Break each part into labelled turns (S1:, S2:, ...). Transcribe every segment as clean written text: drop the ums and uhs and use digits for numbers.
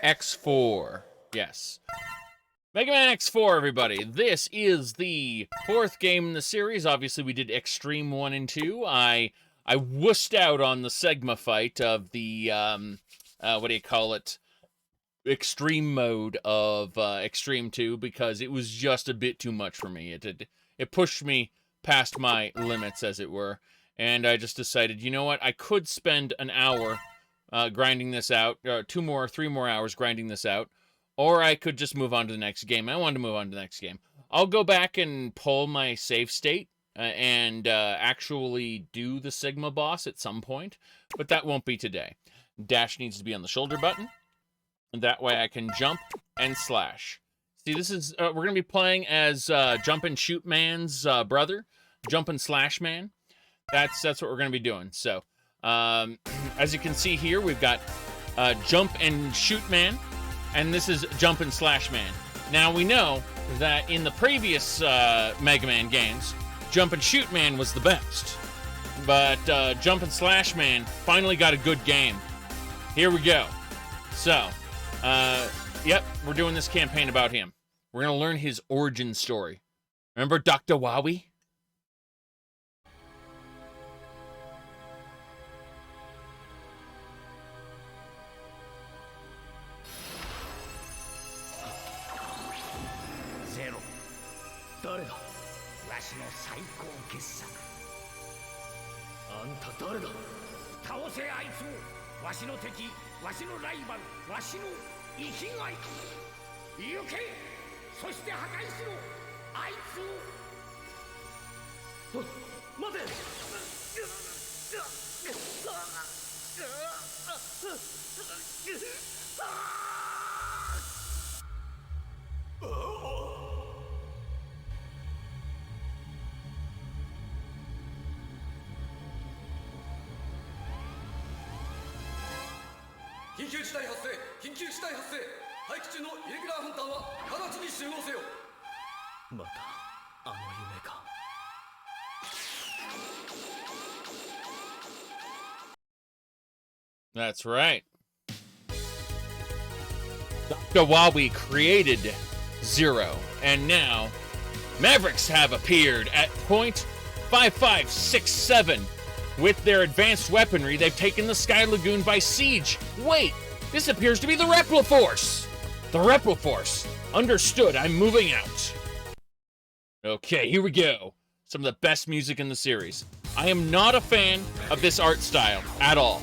S1: X4. Yes. Megaman X4, everybody. This is the 4th game in the series. Obviously, we did Extreme 1 and 2. I wussed out on the Sigma fight of the, what do you call it? Extreme mode of Extreme 2 because it was just a bit too much for me. It pushed me past my limits, as it were. And I just decided, you know what? I could spend an hour grinding this out, 3 more hours grinding this out, or I could just move on to the next game. I wanted to move on to the next game. I'll go back and pull my save state and actually do the Sigma boss at some point, but that won't be today. Dash needs to be on the shoulder button, and that way I can jump and slash. See, this is, we're going to be playing as Jump and Shoot Man's brother, Jump and Slash Man. That's what we're going to be doing. So, as you can see here, we've got Jump and Shoot Man, and this is Jump and Slash Man. Now, we know that in the previous Mega Man games, Jump and Shoot Man was the best. But Jump and Slash Man finally got a good game. Here we go. So, yep, we're doing this campaign about him. We're going to learn his origin story. Remember Dr. Wowie?
S2: Zero. 誰だ? わしの最高傑作。あんた誰だ? 倒せあいつを。わしの敵、わしのライバル、わしの生きがい。行け、そして破壊しろ、あいつを。待て。
S3: 緊急事態発生、緊急事態発生。待機中のイレギュラーハンターは直ちに集合せよ。
S2: またあの夢か。
S1: That's right. Dr. Wowie created Zero, and now Mavericks have appeared at point 5567. With their advanced weaponry, they've taken the Sky Lagoon by siege. Wait, this appears to be the Repliforce. The Repliforce. Understood, I'm moving out. Okay, here we go. Some of the best music in the series. I am not a fan of this art style at all.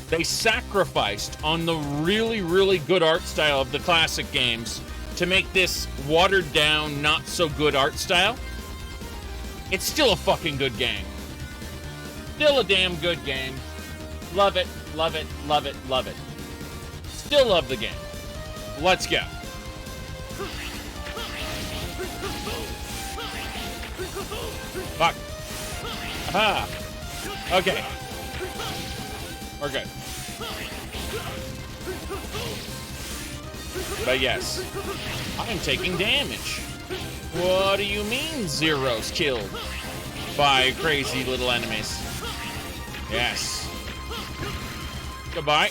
S1: They sacrificed on the really, really good art style of the classic games to make this watered down, not so good art style. It's still a fucking good game. Still a damn good game. Love it, love it, love it, love it. Still love the game. Let's go. Fuck. Aha. Okay. We're good. But yes, I am taking damage. What do you mean Zero's killed by crazy little enemies? Yes. Goodbye.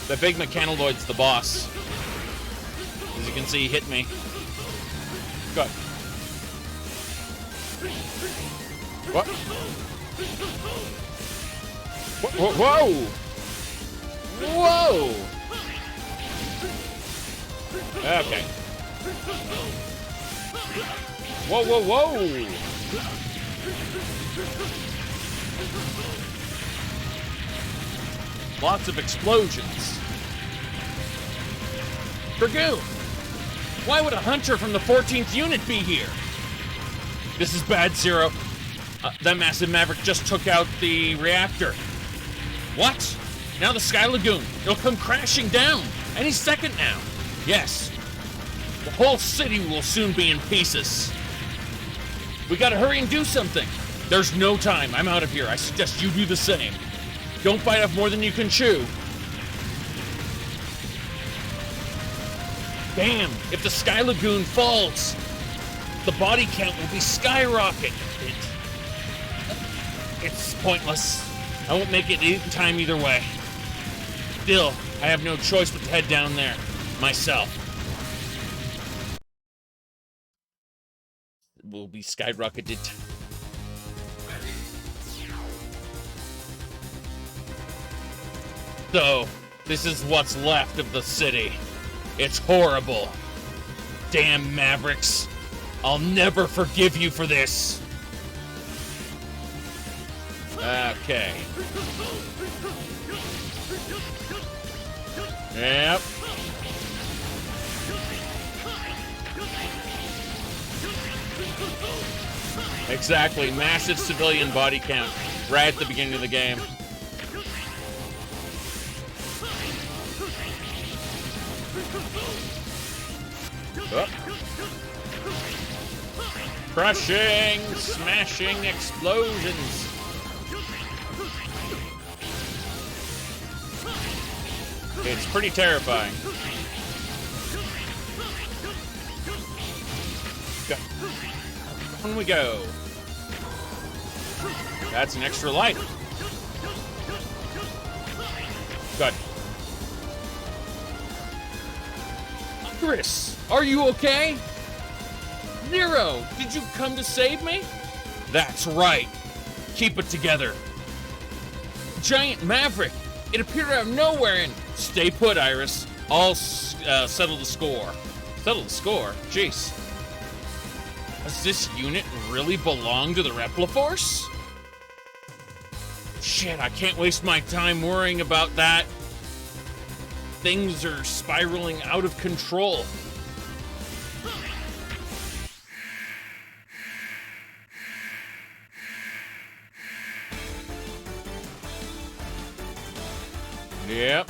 S1: The big mechanoid's the boss. As you can see, he hit me. Good. What? Whoa! Whoa! Okay. Whoa, whoa, whoa! Lots of explosions. Dragoon! Why would a hunter from the 14th unit be here? This is bad, Zero. That massive Maverick just took out the reactor. What? Now the Sky Lagoon. It'll come crashing down. Any second now. Yes. The whole city will soon be in pieces. We gotta hurry and do something. There's no time. I'm out of here. I suggest you do the same. Don't bite off more than you can chew. Damn, if the Sky Lagoon falls, the body count will be skyrocketing. It's pointless. I won't make it in time either way. Still, I have no choice but to head down there myself. Will be skyrocketed. So, this is what's left of the city. It's horrible. Damn Mavericks. I'll never forgive you for this. Okay. Yep. Exactly. Massive civilian body count right at the beginning of the game. Oh. Crushing, smashing explosions. It's pretty terrifying. Go. On we go. That's an extra life. Good. Chris, are you okay? Nero, did you come to save me? That's right. Keep it together. Giant Maverick. It appeared out of nowhere and... Stay put, Iris. I'll settle the score. Settle the score? Jeez. Does this unit really belong to the Repliforce? Shit, I can't waste my time worrying about that. Things are spiraling out of control. Yep.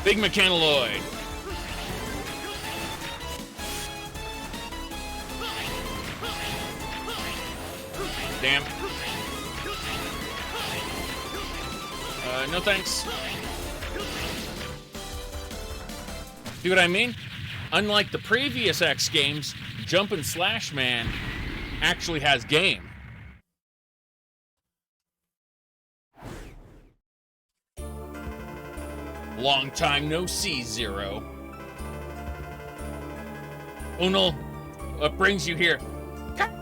S1: Big Mechanaloid. Damn. No thanks. See what I mean? Unlike the previous X games, Jump and Slash Man actually has game. Long time no see, Zero. Conal, what brings you here?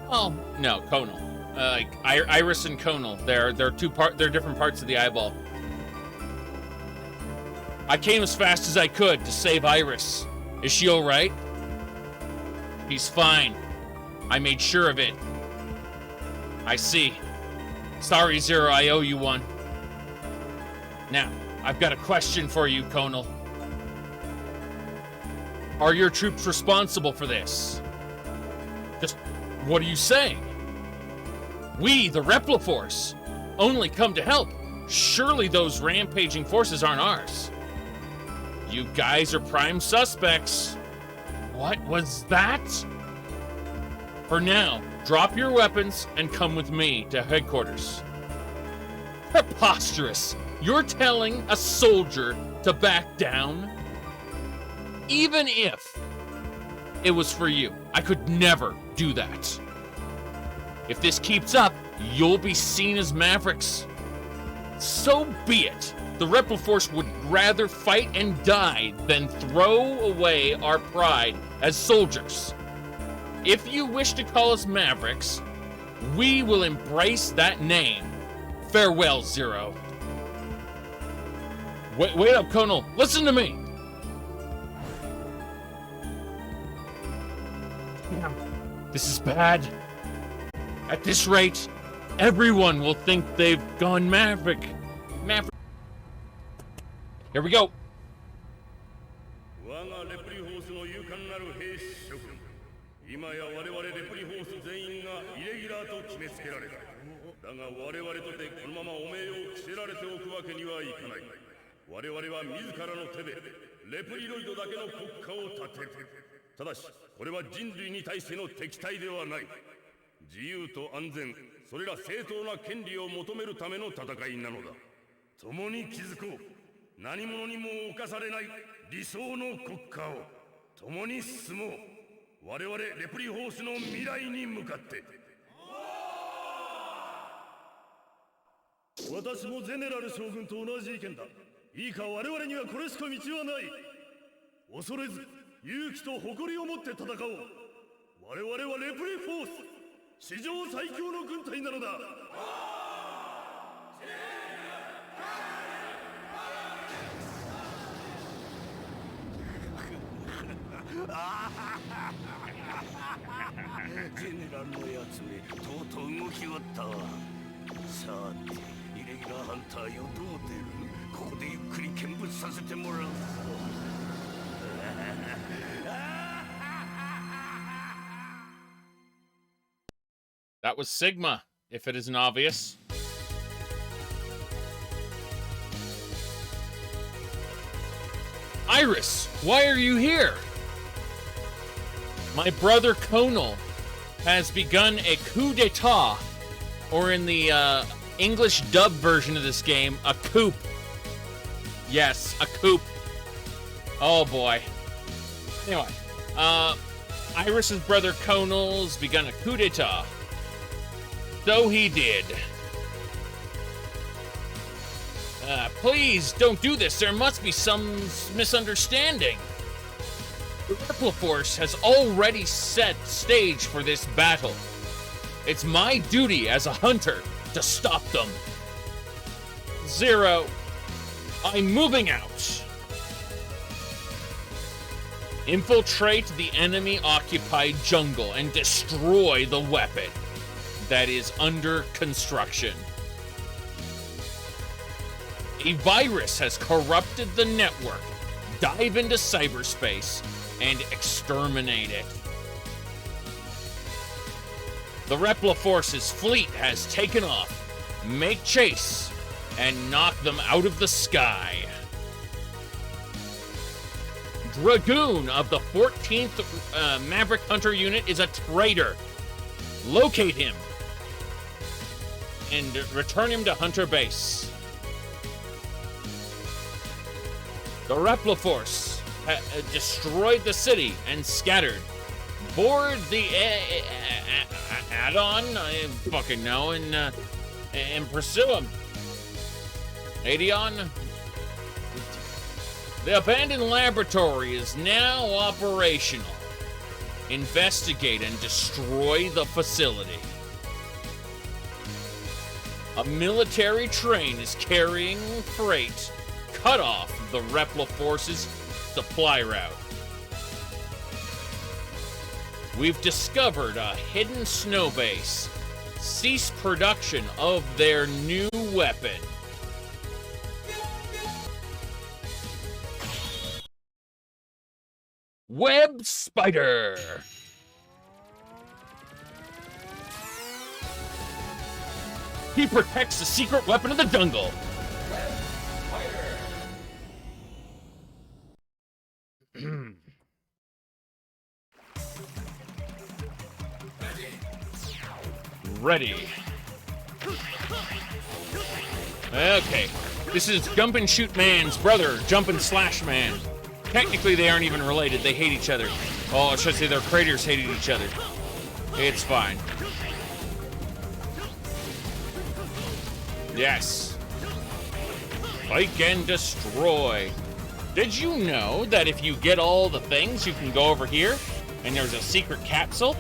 S1: Oh, no, Conal. Iris and Conal. They're different parts of the eyeball. I came as fast as I could to save Iris. Is she all right? He's fine. I made sure of it. I see. Sorry, Zero, I owe you one. Now, I've got a question for you, Conal. Are your troops responsible for this? Just, what are you saying? We, the Repliforce, only come to help. Surely those rampaging forces aren't ours. You guys are prime suspects. What was that? For now, drop your weapons and come with me to headquarters. Preposterous! You're telling a soldier to back down? Even if it was for you, I could never do that. If this keeps up, you'll be seen as Mavericks. So be it. The Repliforce would rather fight and die than throw away our pride as soldiers. If you wish to call us Mavericks, we will embrace that name. Farewell, Zero. Wait up, Conal. Listen to me. Damn, this is bad. At this rate, everyone will think they've gone Maverick. Here we go.
S4: 私もゼネラル将軍と同じ意見だ。いいか、我々にはこれしか道はない。恐れず勇気と誇りを持って戦おう。我々はレプリフォース、史上最強の軍隊なのだ。
S2: ゼネラルのやつめ、とうとう動きおったわ。さて、イレギュラーハンターよ、どう出る？ここでゆっくり見物させてもらうぞ。
S1: That was Sigma, if it isn't obvious. Iris, why are you here? My brother Conal has begun a coup d'etat, or in the English dub version of this game, a coup. Yes, a coup. Oh boy. Anyway, Iris's brother Conal's begun a coup d'etat. So he did. Please don't do this. There must be some misunderstanding. The Repliforce has already set stage for this battle. It's my duty as a hunter to stop them. Zero, I'm moving out. Infiltrate the enemy-occupied jungle and destroy the weapon that is under construction. A virus has corrupted the network. Dive into cyberspace and exterminate it. The Repliforce's fleet has taken off. Make chase and knock them out of the sky. Dragoon of the 14th Maverick Hunter Unit is a traitor. Locate him and return him to Hunter Base. The Repliforce destroyed the city and scattered. Board the add-on, I fucking know, and pursue him. Adeon, the abandoned laboratory is now operational. Investigate and destroy the facility. A military train is carrying freight. Cut off the Repliforce's supply route. We've discovered a hidden snow base. Cease production of their new weapon. Web Spider. He protects the secret weapon of the jungle. Ready. Okay. This is Jump and Shoot Man's brother, Jump and Slash Man. Technically, they aren't even related. They hate each other. Oh, I should say their creators hated each other. It's fine. Yes. Spike and destroy. Did you know that if you get all the things, you can go over here, and there's a secret capsule,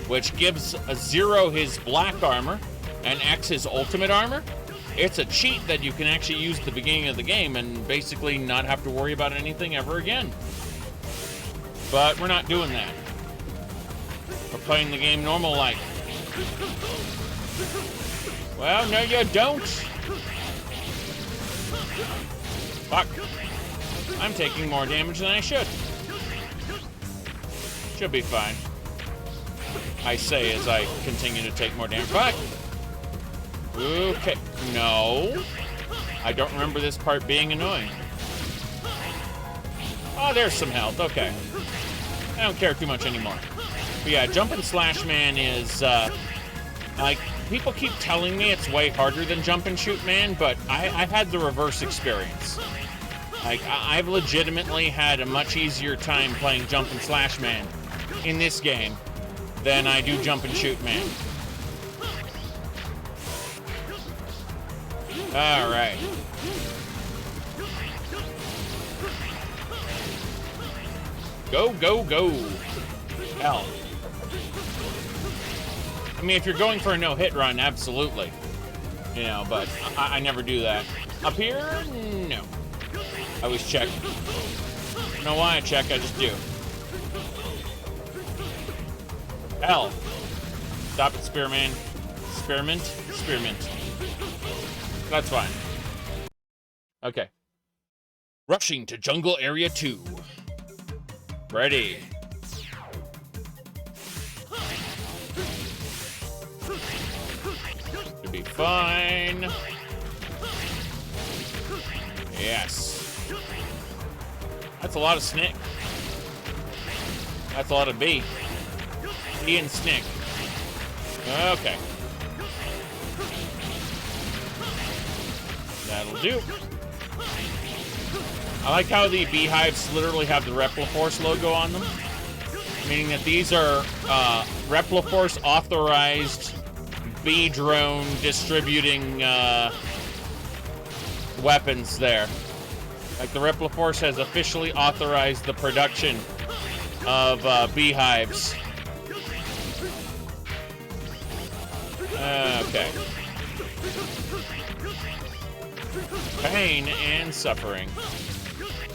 S1: which gives a Zero his black armor and X his ultimate armor? It's a cheat that you can actually use at the beginning of the game and basically not have to worry about anything ever again. But we're not doing that. We're playing the game normal like. Well, no you don't. Fuck. I'm taking more damage than I should. Should be fine. I say as I continue to take more damage. Fuck! Okay. No. I don't remember this part being annoying. Oh, there's some health. Okay. I don't care too much anymore. But yeah, Jump and Slash Man is, like, people keep telling me it's way harder than Jump and Shoot Man, but I've had the reverse experience. Like, I've legitimately had a much easier time playing Jump and Slash Man in this game than I do Jump and Shoot Man. All right. Go, go, go. Hell. I mean, if you're going for a no-hit run, absolutely. You know, but I never do that. Up here? No. I always check. I don't know why I check, I just do. Hell. Stop it, Spearman. Spearmint? Spearmint. That's fine. Okay. Rushing to Jungle Area 2. Ready. Should be fine. Yes. That's a lot of snick. That's a lot of B. B and snick. Okay. That'll do. I like how the beehives literally have the Repliforce logo on them, meaning that these are Repliforce authorized bee drone distributing weapons there. Like the Repliforce has officially authorized the production of beehives. Okay. Pain and suffering.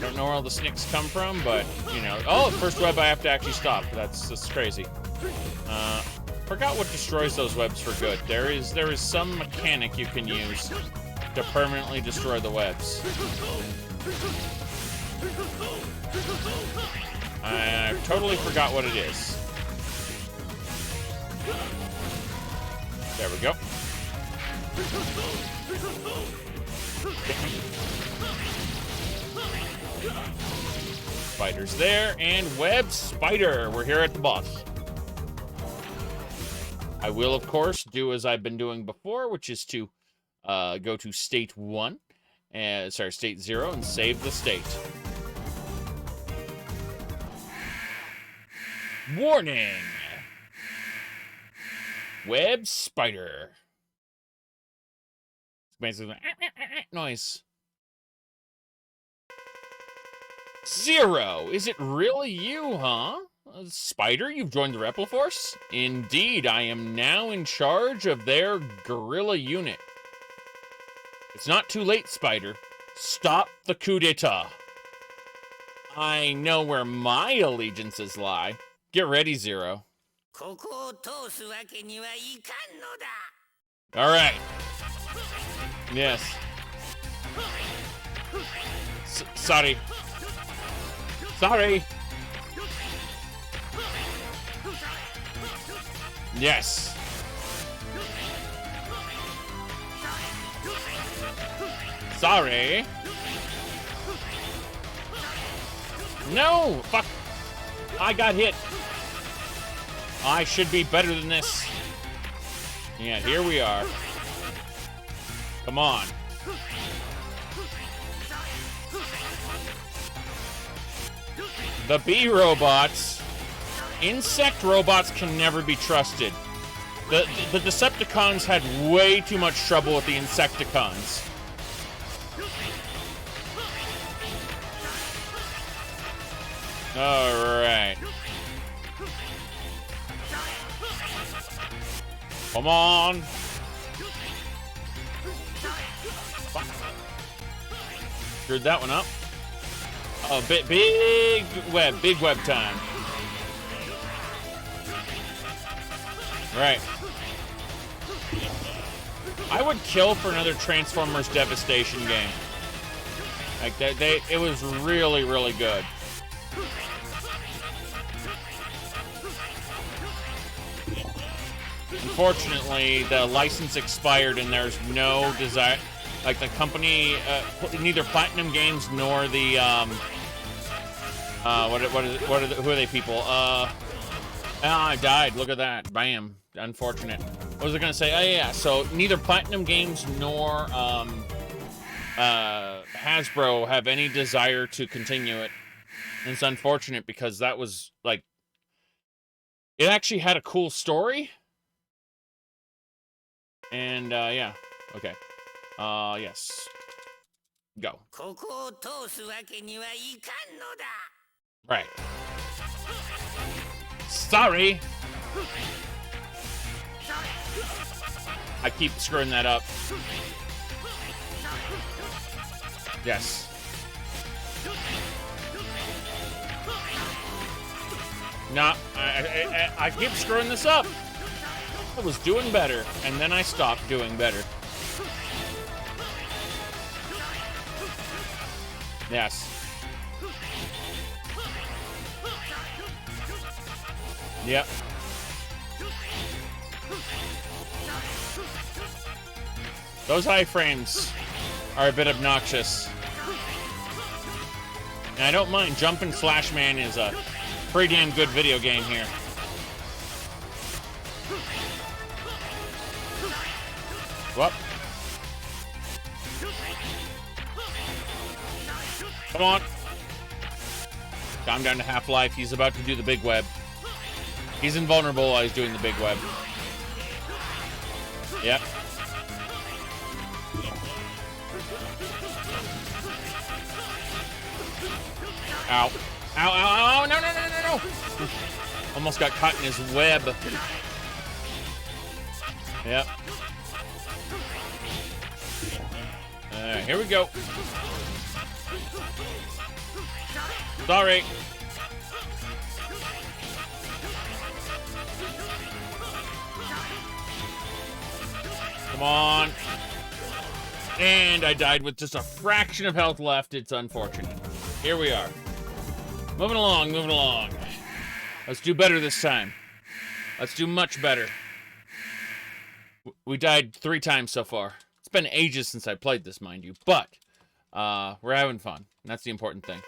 S1: Don't know where all the snicks come from, but, you know. Oh, first web I have to actually stop. That's crazy. Forgot what destroys those webs for good. There is some mechanic you can use to permanently destroy the webs. I totally forgot what it is. There we go. Spider's there, and web spider. We're here at the boss. I will, of course, do as I've been doing before, which is to go to state 1, state 0, and save the state. Warning! Web spider. It's basically noise. 0! Is it really you, huh? Spider, you've joined the Repliforce? Indeed, I am now in charge of their guerrilla unit. It's not too late, Spider. Stop the coup d'etat. I know where my allegiances lie. Get ready, 0. Alright. Yes. Sorry. Sorry. Yes. Sorry. No! Fuck. I got hit. I should be better than this. Yeah, here we are. Come on. The bee robots. Insect robots can never be trusted. The Decepticons had way too much trouble with the Insecticons. Alright. Come on. Fuck. Screwed that one up. Oh, big web time. Right. I would kill for another Transformers Devastation game. Like it was really, really good. Unfortunately, the license expired and there's no desire. Like the company, neither Platinum Games nor the who are they people? I died. Look at that. Bam. Unfortunate. What was I gonna say? Oh yeah. So neither Platinum Games nor Hasbro have any desire to continue it. And it's unfortunate because that was like, it actually had a cool story. And yeah. Okay. Yes. Go. Right. Sorry. I keep screwing that up. Yes. No, I keep screwing this up. I was doing better, and then I stopped doing better. Yes. Yep. Those high frames are a bit obnoxious. And I don't mind. Jumpin' Slash Man is a pretty damn good video game here. Whoop. Come on. Got him down to half life. He's about to do the big web. He's invulnerable while he's doing the big web. Yep. Ow. Ow, ow, ow, ow, no, no, no, no, no. Almost got caught in his web. Yep. Here we go. Sorry. Come on. And I died with just a fraction of health left. It's unfortunate. Here we are. Moving along, moving along. Let's do better this time. Let's do much better. We died 3 times so far. It's been ages since I played this, mind you, but we're having fun. And that's the important thing.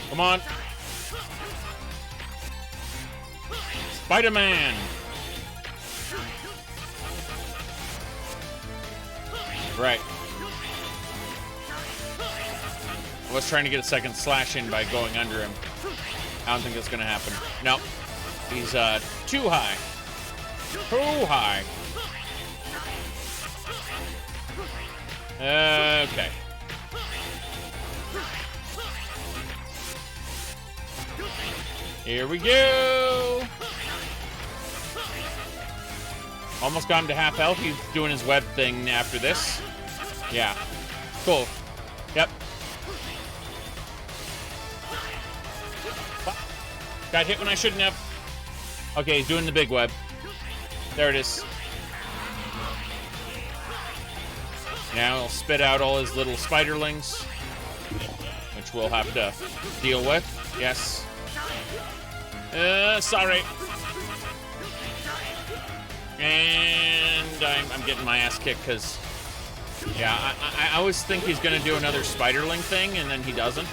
S1: Come on. Spider-Man. Right. I was trying to get a second slash in by going under him. I don't think that's gonna happen. Nope. He's too high. Too high. Okay. Here we go. Almost got him to half health. He's doing his web thing after this. Yeah. Cool. Yep. Got hit when I shouldn't have. Okay, he's doing the big web. There it is. Now he'll spit out all his little spiderlings, which we'll have to deal with. Yes. Sorry. And I'm getting my ass kicked because, yeah, I always think he's going to do another spiderling thing, and then he doesn't.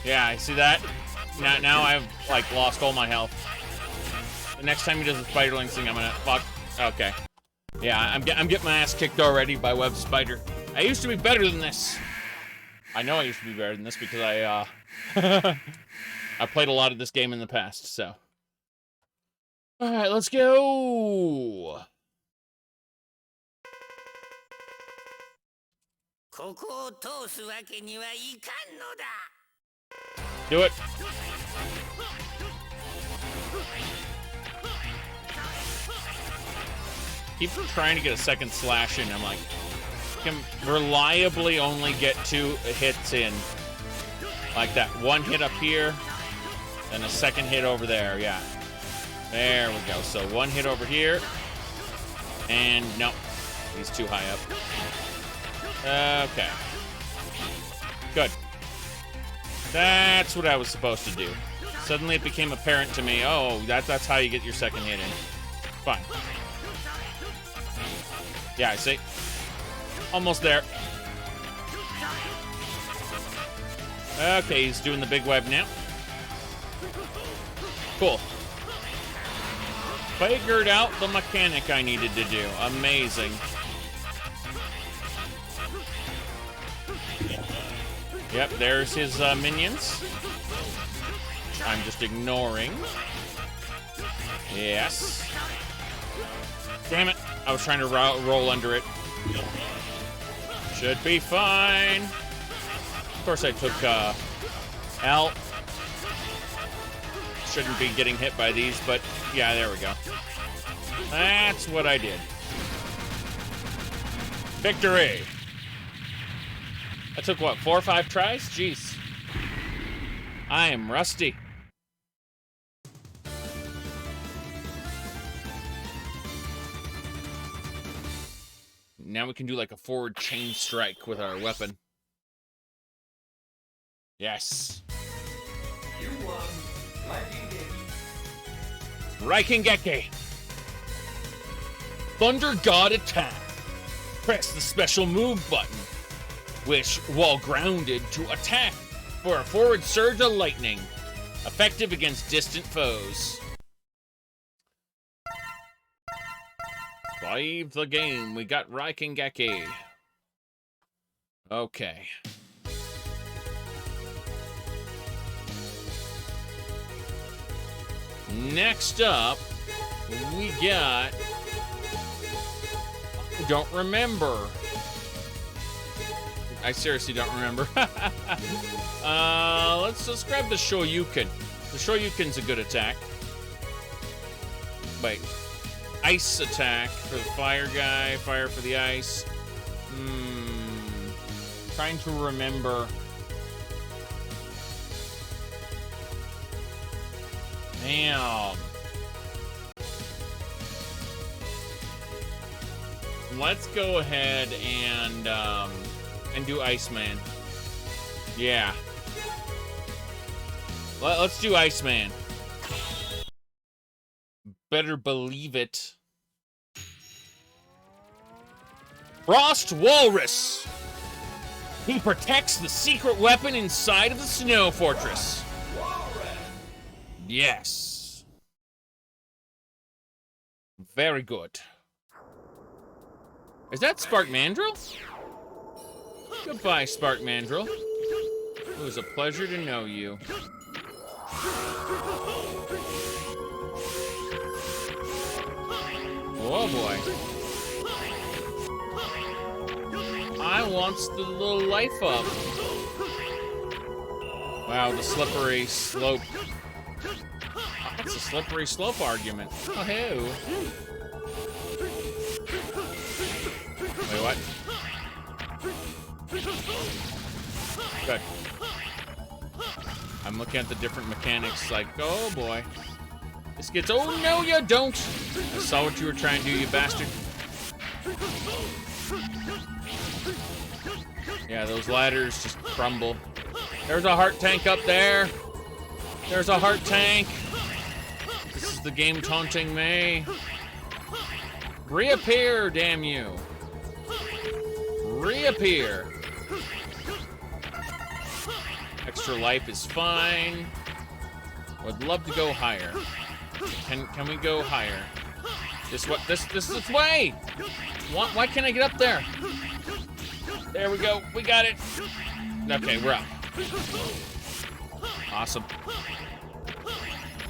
S1: Yeah, I see that. Now I've, like, lost all my health. The next time he does a spiderling thing, I'm going to... Fuck. Okay. Yeah, I'm getting my ass kicked already by Web Spider. I used to be better than this. I know I used to be better than this because I played a lot of this game in the past, so... Alright, let's go! Do it! Keep trying to get a second slash in. I'm like, can reliably only get 2 hits in. Like that one hit up here, and a second hit over there, yeah. There we go. So 1 hit over here, and nope, he's too high up. Okay. Good. That's what I was supposed to do. Suddenly it became apparent to me, oh, that's how you get your second hit in. Fine. Yeah, I see. Almost there. Okay, he's doing the big web now. Cool. Figured out the mechanic I needed to do. Amazing. Yep, there's his minions. I'm just ignoring. Yes. Damn it. I was trying to roll under it. Should be fine. Of course, I took L. Shouldn't be getting hit by these, but yeah, there we go. That's what I did. Victory! That took, what, 4 or 5 tries? Jeez. I am rusty. Now we can do like a forward chain strike with our weapon. Yes.
S3: You won.
S1: Raikengeki. Thunder God attack. Press the special move button, which, while grounded, to attack for a forward surge of lightning, effective against distant foes. Save the game. We got Raikengeki. Okay. Next up, we got... Don't remember. I seriously don't remember. Let's grab the Shoryuken. The Shoryuken's a good attack. Wait. Ice attack for the fire guy. Fire for the ice. Trying to remember. Damn. Let's go ahead and do Iceman. Yeah. Let's do Iceman. Better believe it. Frost Walrus. He protects the secret weapon inside of the Snow Fortress. Yes. Very good. Is that Spark Mandrill? Goodbye, Spark Mandrill. It was a pleasure to know you. Oh boy. I wants the little life up. Wow, the slippery slope. That's a slippery slope argument. Oh, hey. Wait, what? Good. I'm looking at the different mechanics like, oh boy. This gets, oh no you don't! I saw what you were trying to do, you bastard. Yeah, those ladders just crumble. There's a heart tank up there. There's a heart tank. This is the game taunting me. Reappear, damn you. Reappear. Extra life is fine. Would love to go higher. Can we go higher? This way. Why can't I get up there? There we go. We got it. Okay, we're up. Awesome.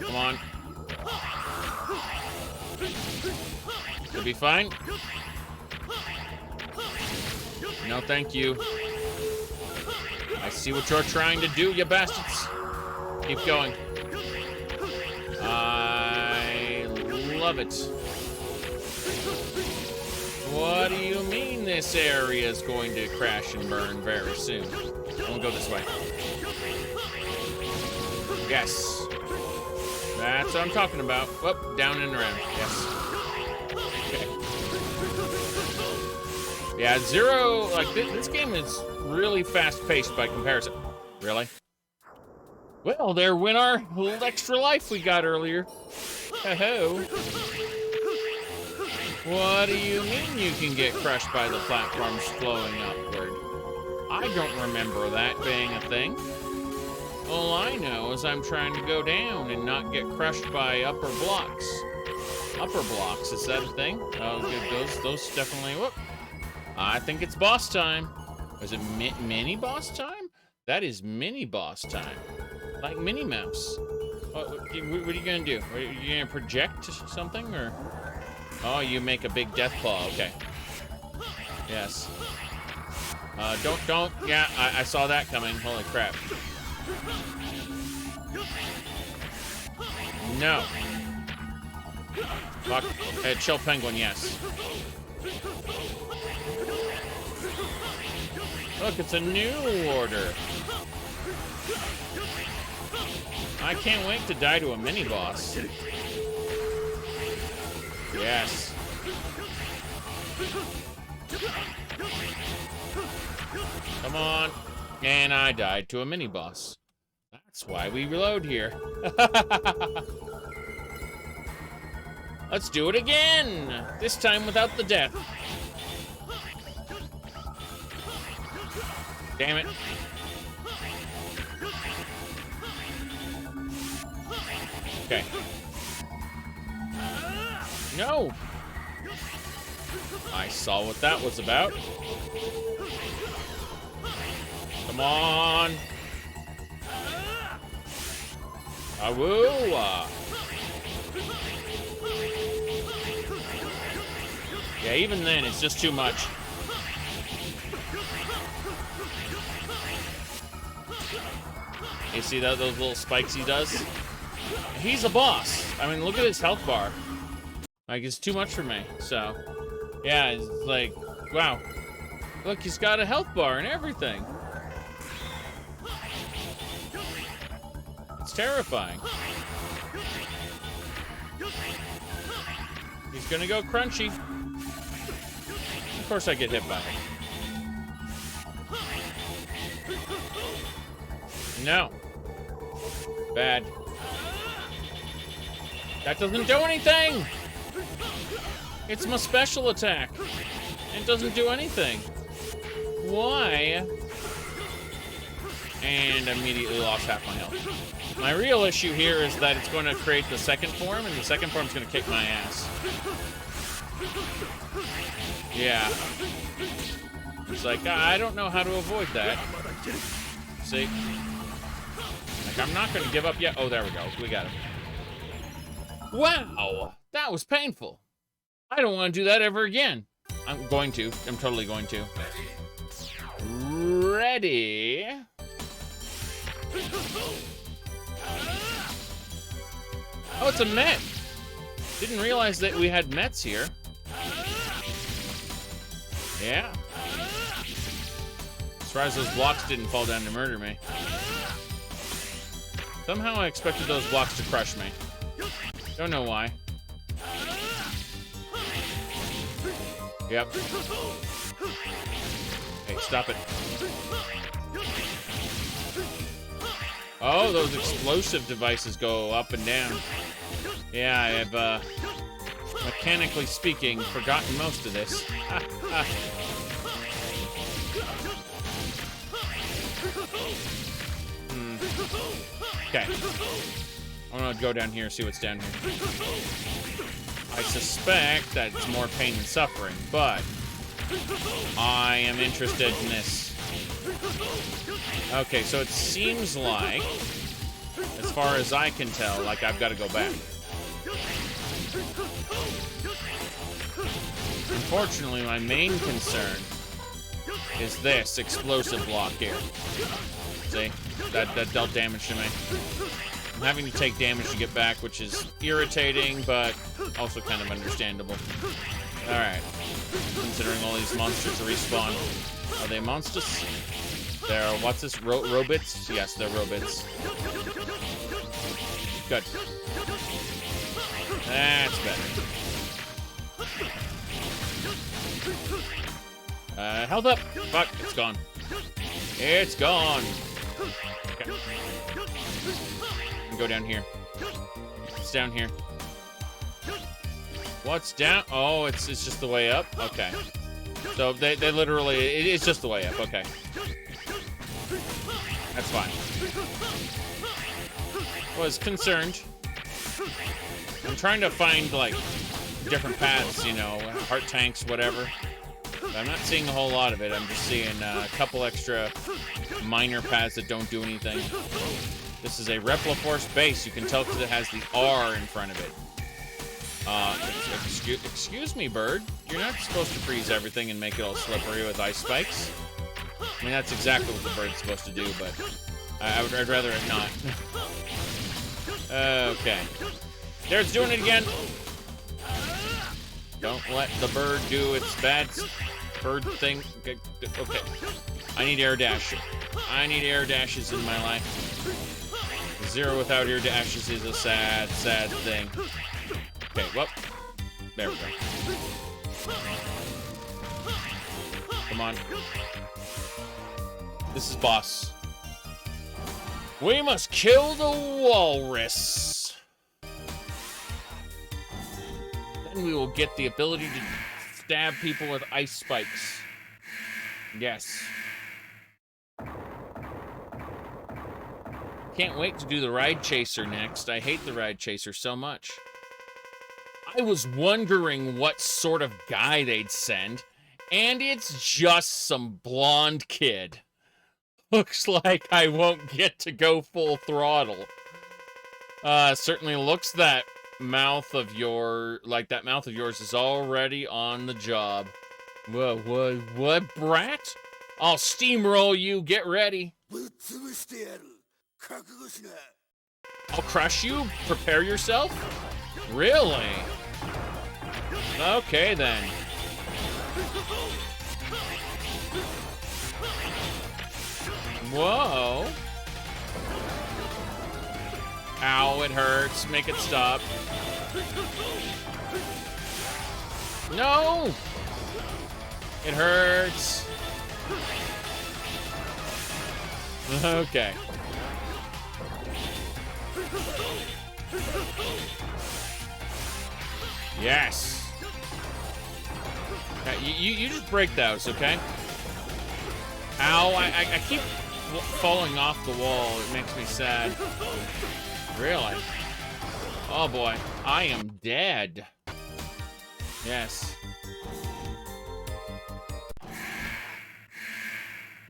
S1: Come on. Should be fine. No, thank you. I see what you're trying to do, you bastards. Keep going. I love it. What do you mean this area is going to crash and burn very soon? We'll go this way. Yes. That's what I'm talking about. Whoop, down and around. Yes. Okay. Yeah, Zero, like, this game is really fast-paced by comparison. Really? Well, there went our little extra life we got earlier. Ho-ho. What do you mean you can get crushed by the platforms flowing upward? I don't remember that being a thing. All I know is I'm trying to go down and not get crushed by upper blocks. Upper blocks, is that a thing? Oh, good. Those definitely, whoop. I think it's boss time. Is it mini boss time? That is mini boss time. Like Minnie Mouse. What are you gonna do? Are you gonna project something, or? Oh, you make a big death claw. Okay. Yes. Don't. Yeah, I saw that coming. Holy crap. No. Fuck. Chill penguin, yes. Look, it's a new order. I can't wait to die to a mini-boss. Yes. Come on. And I died to a mini-boss. That's why we reload here. Let's do it again! This time without the death. Damn it. Okay. No! I saw what that was about. Come on! Awoo! Yeah, even then, it's just too much. You see those little spikes he does? He's a boss. I mean, look at his health bar. Like, it's too much for me, so... Yeah, it's like, wow. Look, he's got a health bar and everything. It's terrifying. He's gonna go crunchy. Of course I get hit by it. No. Bad. That doesn't do anything! It's my special attack. It doesn't do anything. Why? And immediately lost half my health. My real issue here is that it's going to create the second form, and the second form's going to kick my ass. Yeah. It's like, I don't know how to avoid that. See? Like, I'm not going to give up yet. Oh, there we go. We got it. Wow! That was painful. I don't want to do that ever again. I'm going to. I'm totally going to. Ready? Oh, it's a Met. Didn't realize that we had Mets here. Yeah. Surprised those blocks didn't fall down to murder me. Somehow I expected those blocks to crush me. Don't know why. Yep. Hey, stop it. Oh, those explosive devices go up and down. Yeah, I have, mechanically speaking, forgotten most of this. Okay. I'm gonna go down here and see what's down here. I suspect that it's more pain than suffering, but I am interested in this. Okay, so it seems like, as far as I can tell, like I've got to go back. Unfortunately, my main concern is this explosive block here. See? That dealt damage to me. I'm having to take damage to get back, which is irritating, but also kind of understandable. Alright. Considering all these monsters respawn. Are they monsters? They're, what's this? Robits? Yes, they're robits. Good. That's better. Health up! Fuck, it's gone. It's gone! Okay. Go down here. It's down here. What's down? Oh, it's just the way up? Okay. So they literally, it's just the way up. Okay. That's fine. Was concerned. I'm trying to find, like, different paths, you know, heart tanks, whatever. But I'm not seeing a whole lot of it. I'm just seeing a couple extra minor paths that don't do anything. This is a Repliforce base. You can tell because it has the R in front of it. Excuse me, bird. You're not supposed to freeze everything and make it all slippery with ice spikes. I mean, that's exactly what the bird's supposed to do, but I'd rather it not. Okay. There's doing it again. Don't let the bird do its bad bird thing. Okay. I need air dash. I need air dashes in my life. 0 without air dashes is a sad, sad thing. Okay, well, there we go. Come on. This is boss. We must kill the walrus. Then we will get the ability to stab people with ice spikes. Yes. Can't wait to do the Ride Chaser next. I hate the Ride Chaser so much. I was wondering what sort of guy they'd send, and it's just some blonde kid. Looks like I won't get to go full throttle. Certainly looks that mouth of yours is already on the job. What, brat? I'll steamroll you, get ready. I'll crush you, prepare yourself? Really? Okay, then. Whoa. Ow, it hurts. Make it stop. No! It hurts. Okay. Yes. Okay, you just break those, okay? Ow, I keep falling off the wall. It makes me sad. Really? Oh boy, I am dead. Yes.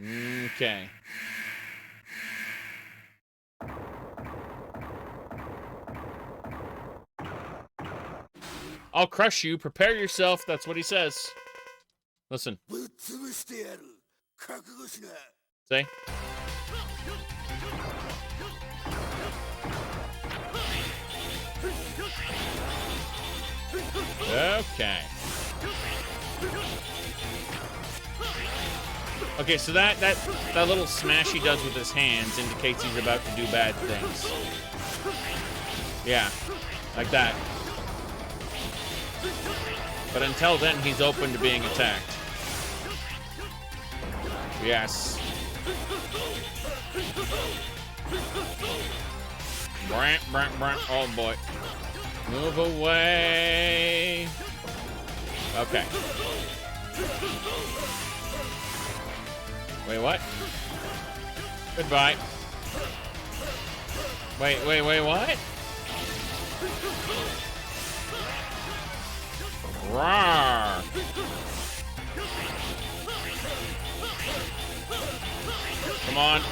S1: Okay. I'll crush you. Prepare yourself. That's what he says. Listen. Say. Okay. Okay, so that little smash he does with his hands indicates he's about to do bad things. Yeah, like that. But until then, he's open to being attacked. Yes. Brant, brant, brant. Oh boy. Move away. Okay. Wait, what? Goodbye. Wait, what? Rawr. Come on.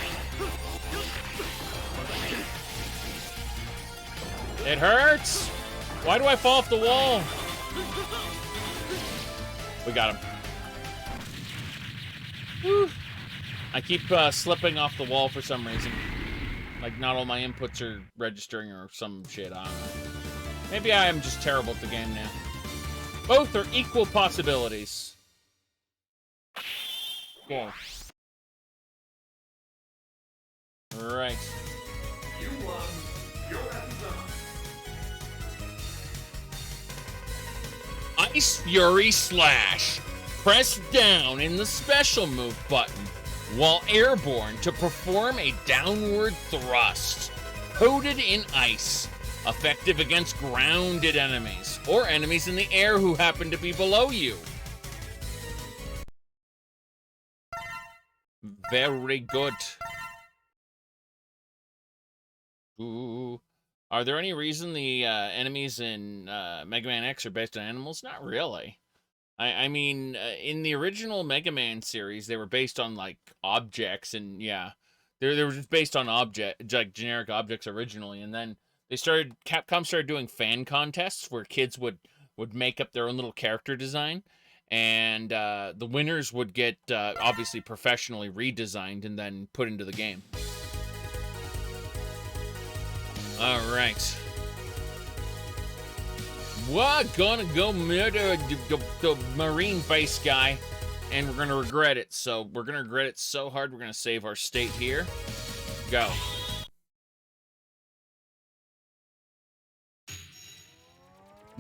S1: It hurts. Why do I fall off the wall? We got him. Whew. I keep slipping off the wall for some reason. Like, not all my inputs are registering or some shit. I don't know. Maybe I am just terrible at the game now. Both are equal possibilities. Cool. Right. Ice Fury Slash. Press down in the special move button while airborne to perform a downward thrust. Coated in ice. Effective against grounded enemies or enemies in the air who happen to be below you. Very good. Ooh. Are there any reason the enemies in Megaman X are based on animals? Not really. I mean, in the original Mega Man series, they were based on, like, objects, and, yeah, They were just based on like generic objects originally, and then Capcom started doing fan contests where kids would make up their own little character design, and the winners would get obviously professionally redesigned and then put into the game. All right. We're gonna go murder the Marine base guy, and we're gonna regret it. So we're gonna regret it so hard, we're gonna save our state here. Go.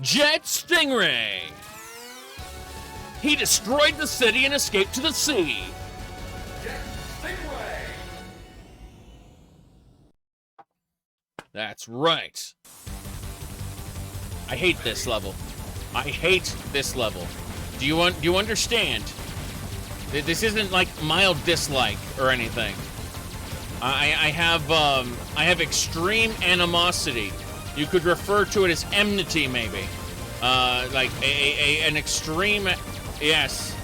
S1: Jet Stingray! He destroyed the city and escaped to the sea.
S3: Jet Stingray!
S1: That's right. I hate this level. I hate this level. Do you understand? This isn't like mild dislike or anything. I have extreme animosity. You could refer to it as enmity, maybe. Like an extreme, yes.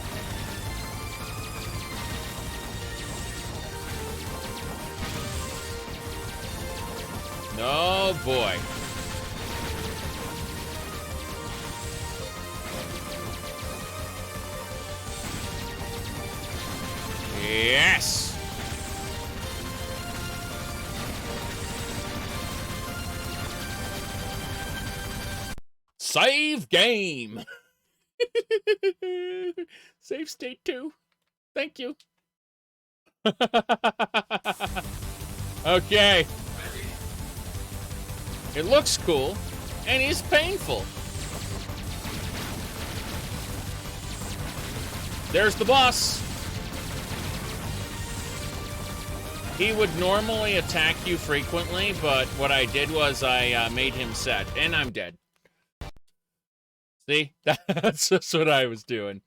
S1: Oh boy. Yes! Save game! Save state 2. Thank you. Okay. It looks cool, and is painful. There's the boss. He would normally attack you frequently, but what I did was I made him set, and I'm dead. See? That's just what I was doing.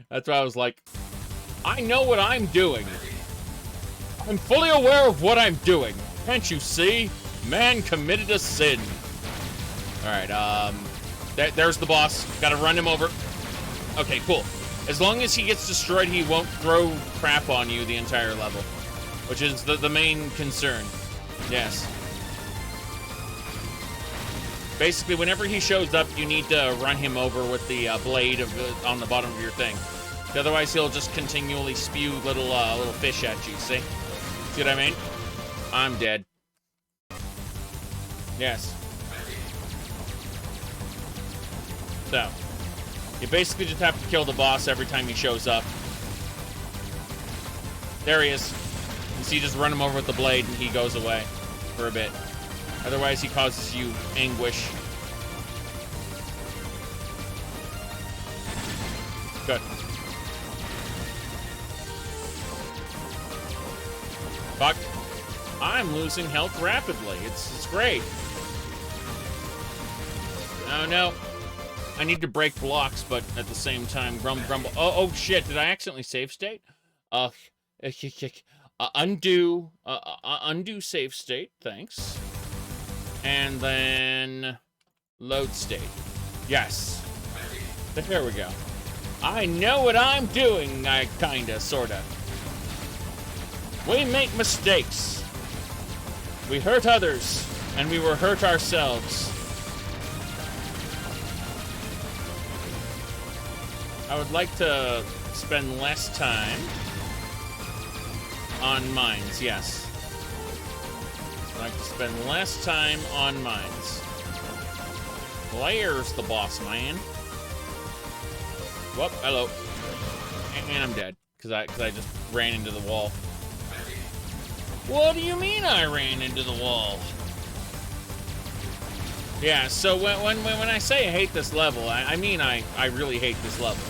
S1: That's why I was like, I know what I'm doing. I'm fully aware of what I'm doing. Can't you see? Man committed a sin. Alright, there's the boss. Gotta run him over. Okay, cool. As long as he gets destroyed, he won't throw crap on you the entire level. Which is the main concern. Yes. Basically, whenever he shows up, you need to run him over with the blade on the bottom of your thing. Otherwise, he'll just continually spew little fish at you, see? See what I mean? I'm dead. Yes. So, you basically just have to kill the boss every time he shows up. There he is. You see, just run him over with the blade and he goes away for a bit. Otherwise, he causes you anguish. Good. Fuck. I'm losing health rapidly. It's great. Oh, no. I need to break blocks, but at the same time, grumble. Oh, shit. Did I accidentally save state? Undo save state. Thanks. And then load state. Yes. There we go. I know what I'm doing, kinda, sorta. We make mistakes. We hurt others, and we were hurt ourselves. I would like to spend less time on mines, yes. I'd like to spend less time on mines. Where's the boss, man? Whoop, hello. And I'm dead, because I just ran into the wall. What do you mean I ran into the wall? Yeah, so when I say I hate this level, I mean I really hate this level.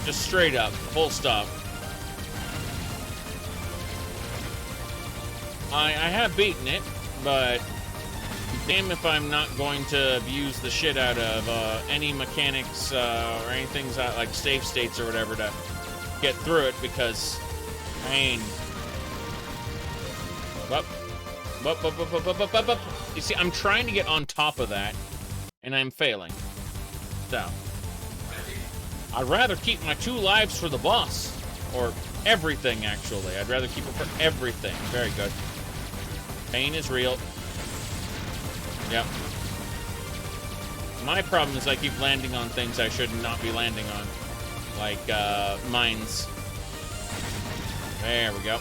S1: Just straight up, full stop. I have beaten it, but damn if I'm not going to abuse the shit out of any mechanics or anything like save states or whatever to get through it, because, I mean... You see, I'm trying to get on top of that, and I'm failing. So, I'd rather keep my 2 lives for the boss. Or everything, actually. I'd rather keep it for everything. Very good. Pain is real. Yep. My problem is I keep landing on things I should not be landing on. Like, mines. There we go.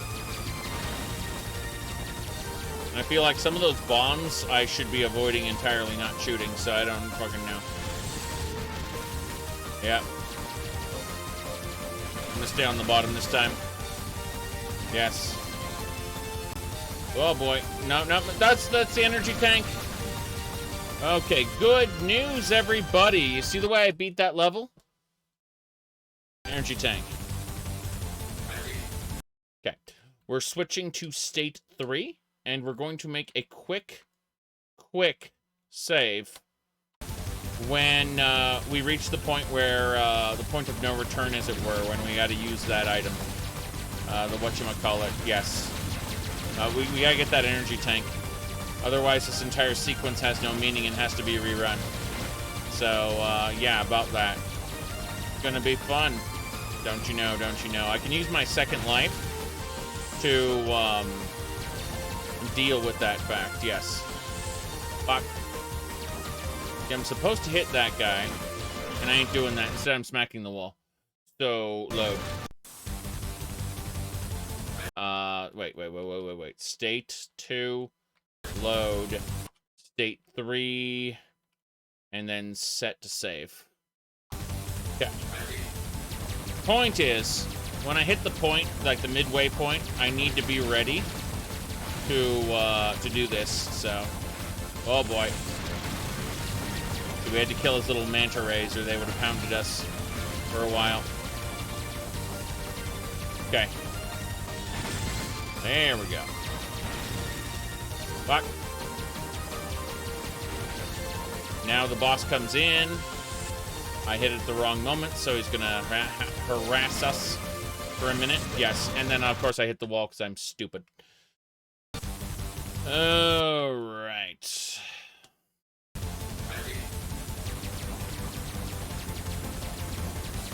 S1: And I feel like some of those bombs I should be avoiding entirely, not shooting, so I don't fucking know. Yep. I'm gonna stay on the bottom this time. Yes. Oh boy. No, that's the energy tank. Okay, good news, everybody. You see the way I beat that level? Energy tank. Okay. We're switching to state 3, and we're going to make a quick save when we reach the point where, the point of no return, as it were, when we gotta use that item. The whatchamacallit, yes. We gotta get that energy tank. Otherwise, this entire sequence has no meaning and has to be rerun. So, yeah, about that. It's gonna be fun. Don't you know, don't you know. I can use my second life to, deal with that fact, yes. Fuck. I'm supposed to hit that guy, and I ain't doing that. Instead, I'm smacking the wall. So, load. Wait. State 2, load. State 3, and then set to save. Okay. Point is, when I hit the point, like the midway point, I need to be ready to do this, so. Oh boy. So we had to kill his little manta rays, or they would have hounded us for a while. Okay. There we go. Fuck. Now the boss comes in. I hit it at the wrong moment, so he's gonna harass us for a minute. Yes, and then of course I hit the wall because I'm stupid. Alright.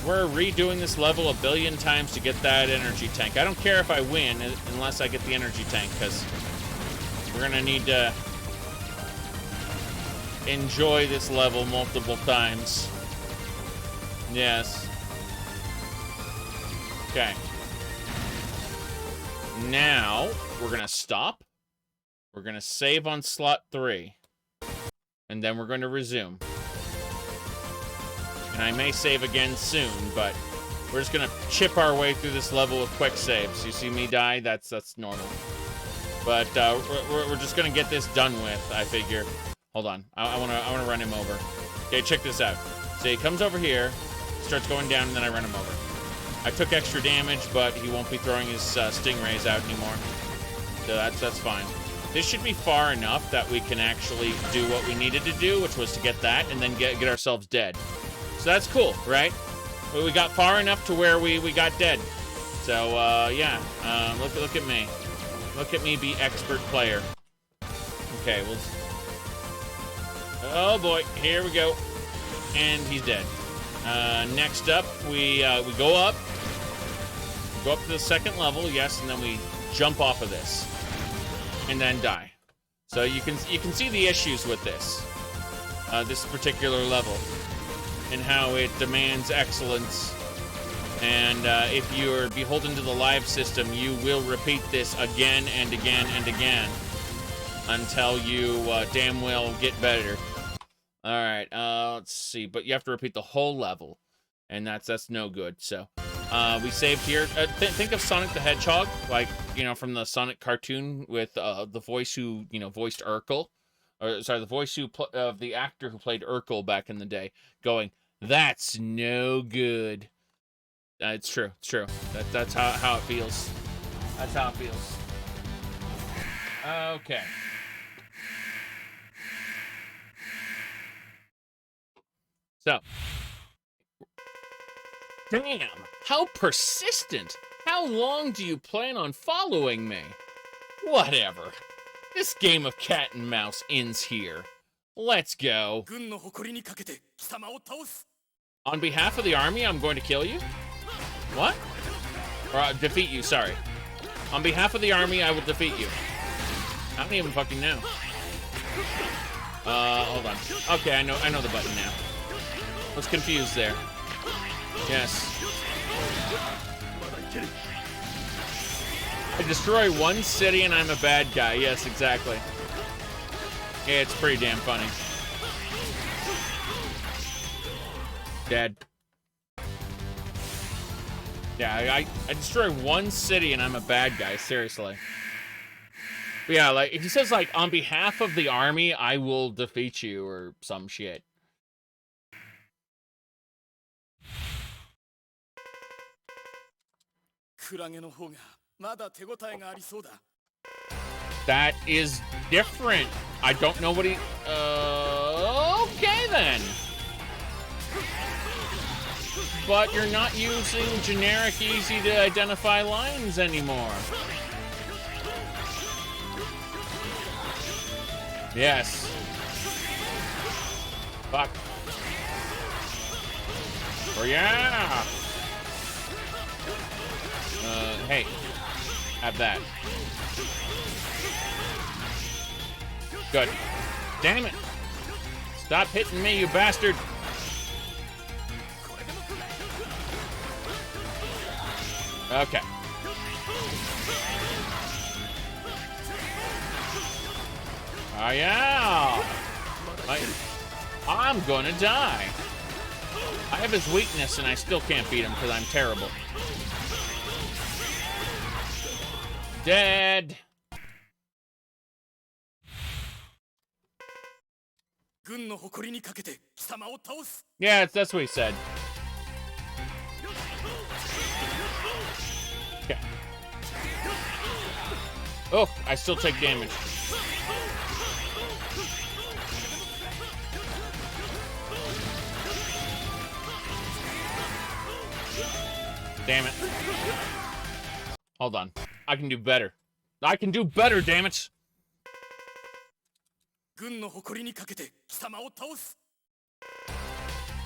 S1: We're redoing this level a billion times to get that energy tank. I don't care if I win unless I get the energy tank, because we're gonna need to enjoy this level multiple times. Yes. Okay. Now, we're gonna stop. We're gonna save on slot 3. And then we're gonna resume. And I may save again soon, but we're just gonna chip our way through this level with quick saves. You see me die? That's normal. But we're just gonna get this done with, I figure. Hold on, I wanna run him over. Okay, check this out. So he comes over here, starts going down, and then I run him over. I took extra damage, but he won't be throwing his stingrays out anymore. So that's fine. This should be far enough that we can actually do what we needed to do, which was to get that and then get ourselves dead. So that's cool, right? We got far enough to where we got dead. So, yeah. Look at me. Look at me be expert player. Okay, well... Oh, boy. Here we go. And he's dead. Next up, we go up. Go up to the second level, yes, and then we jump off of this. And then die. So you can see the issues with this. This particular level. And how it demands excellence. And if you're beholden to the live system, you will repeat this again and again and again. Until you damn well get better. Alright, let's see. But you have to repeat the whole level. And that's no good, so... we saved here. Think of Sonic the Hedgehog, like, you know, from the Sonic cartoon with the voice who, you know, voiced Urkel. Or, sorry, the voice of the actor who played Urkel back in the day, going, "That's no good." It's true. It's true. That's how it feels. That's how it feels. Okay. So. Damn, how persistent. How long do you plan on following me? Whatever. This game of cat and mouse ends here. Let's go. On behalf of the army, I'm going to kill you? What? Or defeat you, sorry. On behalf of the army, I will defeat you. I don't even fucking know. Hold on. Okay, I know the button now. I was confused there. Yes. I destroy one city and I'm a bad guy. Yes, exactly. Yeah, it's pretty damn funny. Dead. Yeah, I destroy one city and I'm a bad guy, seriously. But yeah, like, he says, like, on behalf of the army, I will defeat you, or some shit. That is different. I don't know what he... okay, then. But you're not using generic, easy-to-identify lines anymore. Yes. Fuck. Oh, yeah! Hey. Have that. Good. Damn it! Stop hitting me, you bastard! Okay. Oh, yeah! I'm gonna die. I have his weakness and I still can't beat him because I'm terrible. Dead. Yeah, that's what he said. Okay. Oh, I still take damage. Damn it. Hold on. I can do better. I can do better, damn it.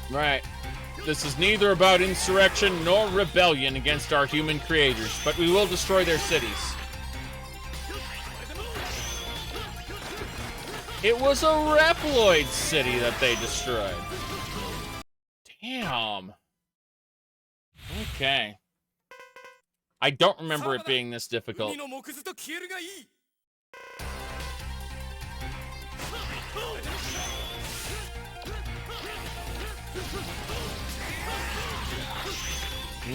S1: Right. This is neither about insurrection nor rebellion against our human creators, but we will destroy their cities. It was a Reploid city that they destroyed. Damn. Okay. I don't remember it being this difficult.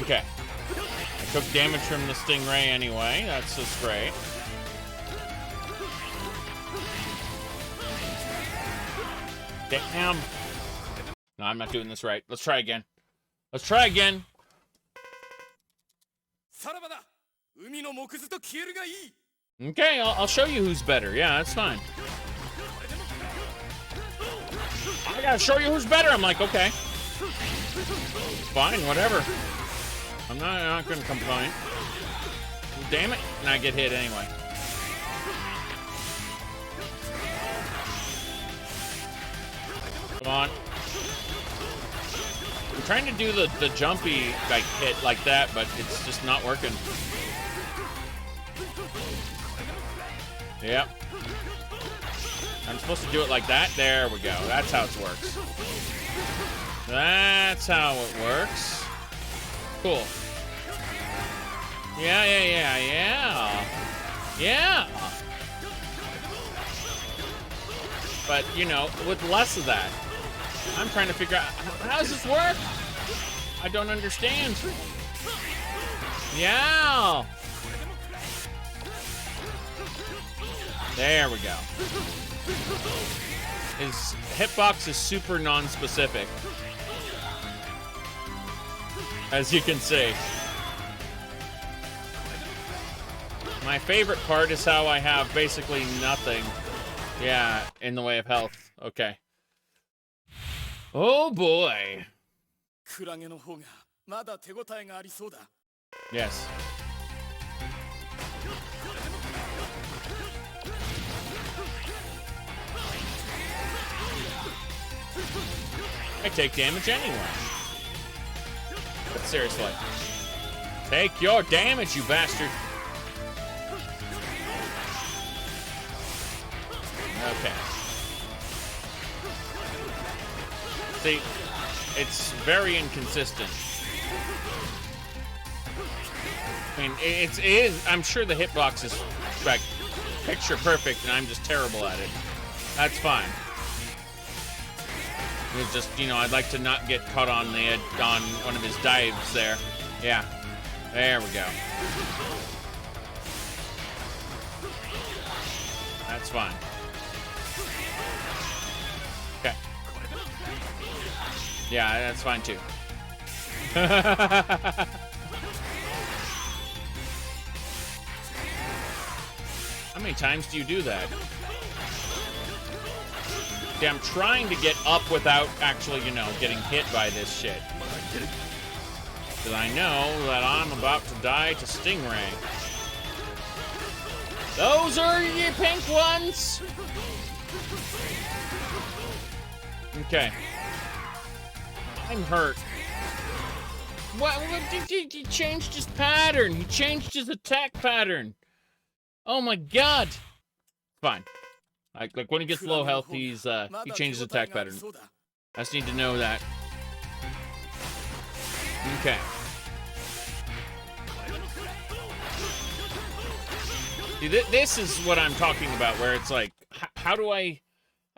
S1: Okay. I took damage from the Stingray anyway. That's just great. Damn. No, I'm not doing this right. Let's try again. Let's try again. Okay, I'll show you who's better. Yeah, that's fine. I gotta show you who's better. I'm like, okay. Fine, whatever. I'm not gonna complain. Damn it. And I get hit anyway. Come on. I'm trying to do the jumpy like hit like that, but it's just not working. Yep. I'm supposed to do it like that. There we go. That's how it works. That's how it works. Cool. Yeah. Yeah. But, you know, with less of that. I'm trying to figure out, how does this work? I don't understand. Yeah. There we go. His hitbox is super non-specific. As you can see. My favorite part is how I have basically nothing. Yeah, in the way of health. Okay. Oh boy. Yes. I take damage anyway. But seriously. Take your damage, you bastard. Okay. See, it's very inconsistent. I mean, it is. I'm sure the hitbox is like picture perfect, and I'm just terrible at it. That's fine. It's just, you know, I'd like to not get caught on one of his dives there. Yeah. There we go. That's fine. Okay. Yeah, that's fine too. How many times do you do that? See, I'm trying to get up without actually, you know, getting hit by this shit. Because I know that I'm about to die to Stingray. Those are the pink ones! Okay. I'm hurt. What he changed his pattern. He changed his attack pattern. Oh my god. Fine. Like when he gets low health, he changes his attack pattern. I just need to know that. Okay. See, this is what I'm talking about, where it's like, how do I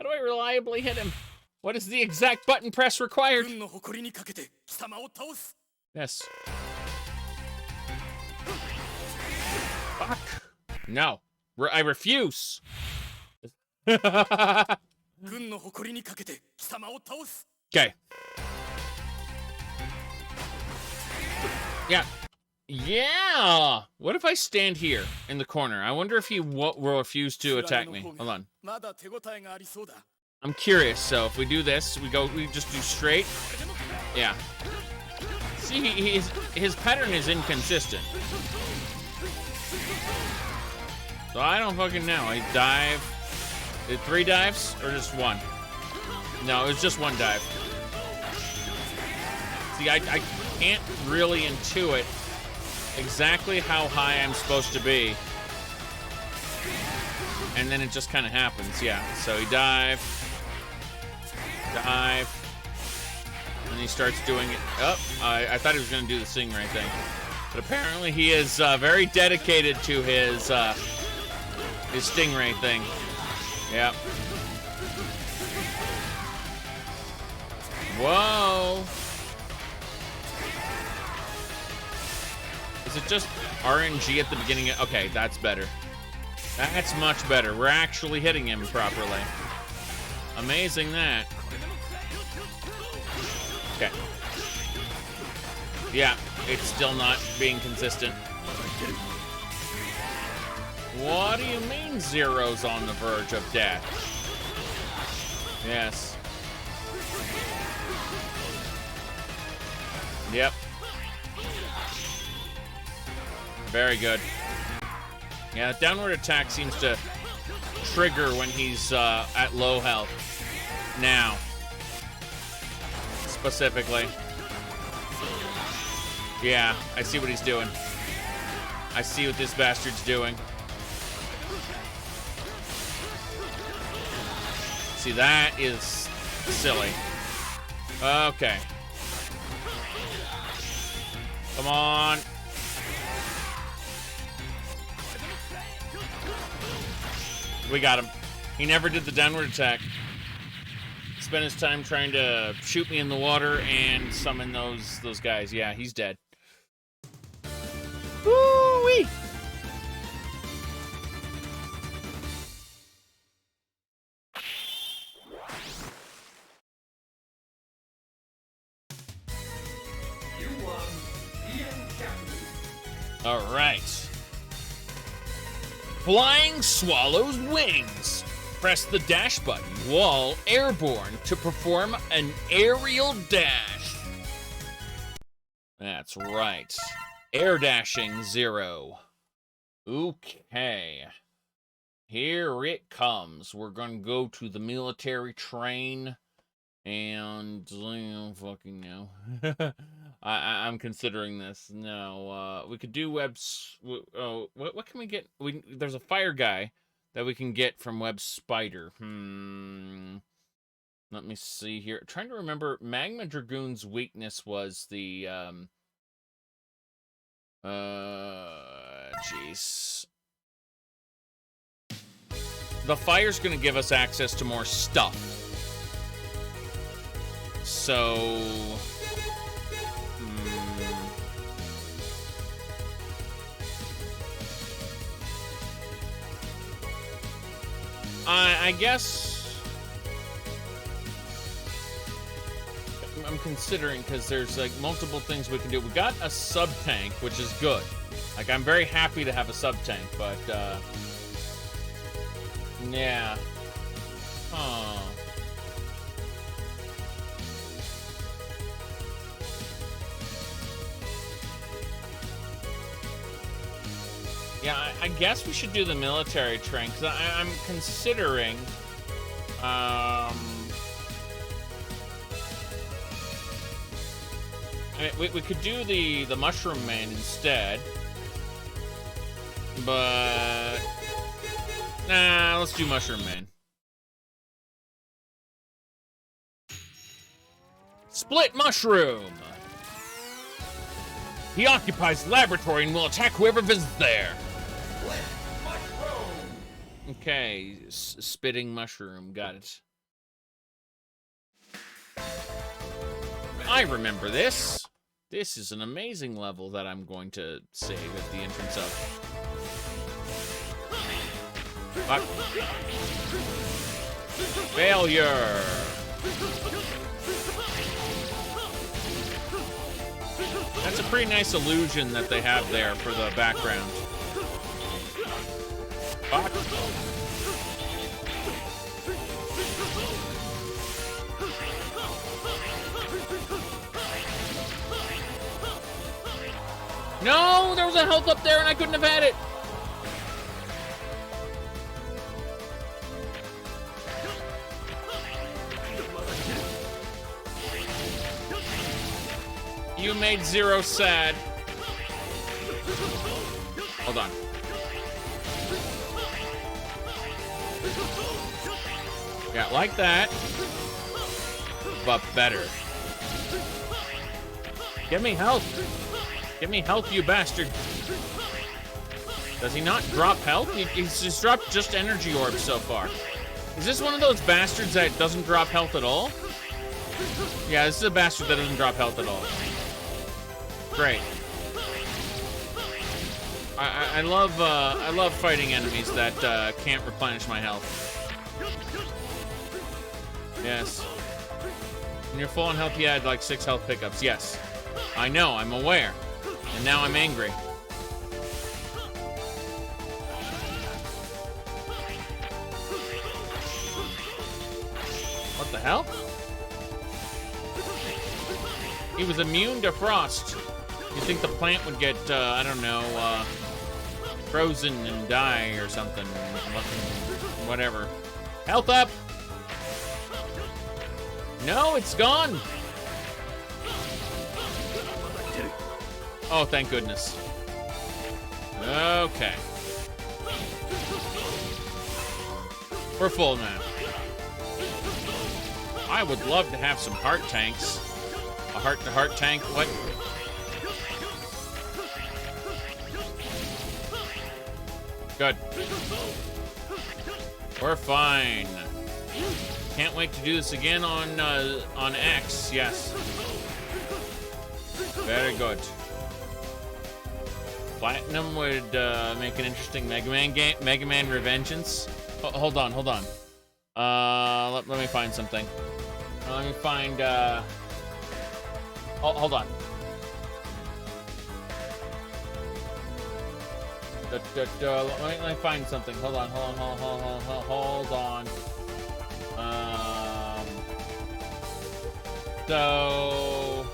S1: reliably hit him? What is the exact button press required? Yes. Fuck. No. I refuse. Okay. Yeah. Yeah! What if I stand here in the corner? I wonder if he will refuse to attack me. Hold on. I'm curious, so if we do this, we just do straight. Yeah. See, his pattern is inconsistent. So I don't fucking know. I dive. Did 3 dives or just 1? No, it was just 1 dive. See, I can't really intuit exactly how high I'm supposed to be. And then it just kind of happens, yeah. So he dive, and he starts doing it. Oh, I thought he was going to do the Stingray thing. But apparently he is very dedicated to his Stingray thing. Yep. Whoa. Is it just RNG at the beginning? Okay, that's better. That's much better. We're actually hitting him properly. Amazing that. Okay. Yeah, it's still not being consistent. What do you mean Zero's on the verge of death? Yes. Yep. Very good. Yeah, that downward attack seems to trigger when he's at low health. Now. Specifically. Yeah, I see what he's doing. I see what this bastard's doing. See, that is silly. Okay. Come on. We got him. He never did the downward attack. Spent his time trying to shoot me in the water and summon those guys. Yeah, he's dead. Woo-wee! All right. Flying Swallow's Wings. Press the dash button while airborne to perform an aerial dash. That's right. Air dashing 0. Okay. Here it comes. We're going to go to the military train. And I don't fucking know. I'm considering this. No, we could do webs. Oh, what can we get? There's a fire guy that we can get from Web Spider. Let me see here. Trying to remember, Magma Dragoon's weakness was the jeez. The fire's gonna give us access to more stuff. So I guess I'm considering, because there's like multiple things we can do. We got a sub tank, which is good. Like, I'm very happy to have a sub tank, but yeah. Huh. Yeah, I guess we should do the military train, because I'm considering, I mean, we could do the Mushroom Man instead, but nah, let's do Mushroom Man. Split Mushroom! He occupies the laboratory and will attack whoever visits there. Okay, spitting mushroom, got it. I remember this. This is an amazing level that I'm going to save at the entrance of. Fuck. Failure. That's a pretty nice illusion that they have there for the background. Fuck. No, there was a health up there and I couldn't have had it. You made Zero sad. Hold on. Yeah, like that. But better. Give me health. Give me health, you bastard. Does he not drop health? He's just dropped just energy orbs so far. Is this one of those bastards that doesn't drop health at all? Yeah, this is a bastard that doesn't drop health at all. Great. I love fighting enemies that can't replenish my health. Yes. When you're full on health, you add like 6 health pickups. Yes. I know, I'm aware. And now I'm angry. What the hell? He was immune to frost. You think the plant would get, I don't know, frozen and die or something. Whatever. Health up! No, it's gone! Oh, thank goodness. Okay. We're full now. I would love to have some heart tanks. A heart-to-heart tank, what? Good. We're fine. Can't wait to do this again on X, yes. Very good. Platinum would make an interesting Mega Man game. Mega Man Revengeance. Oh, hold on. Let me find something. Let me find, hold on. Let me find something. Hold on. So,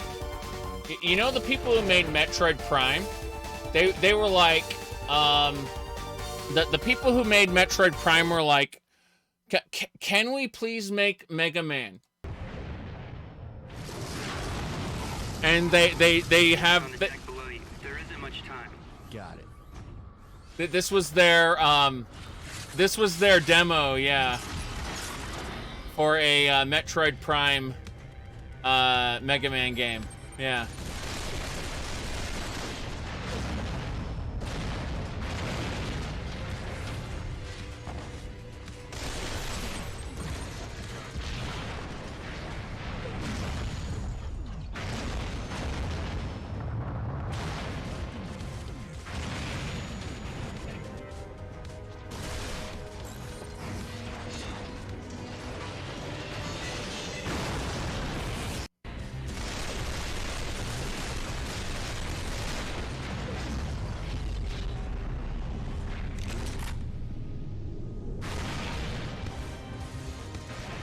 S1: you know the people who made Metroid Prime? They were like, the people who made Metroid Prime were like, can we please make Mega Man? and they have.
S5: On the deck below you. There isn't much time.
S2: Got it.
S1: This was their demo, yeah, for a Metroid Prime Mega Man game, yeah.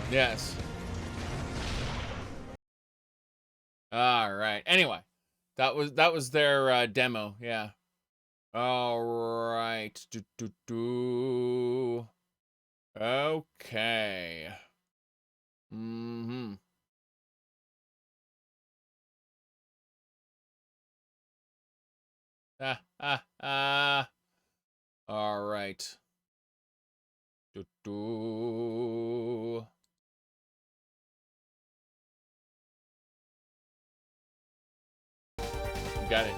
S1: Yes. All right. Anyway, that was their demo. Yeah. All right. Okay. Mm-hmm. All right. Got it.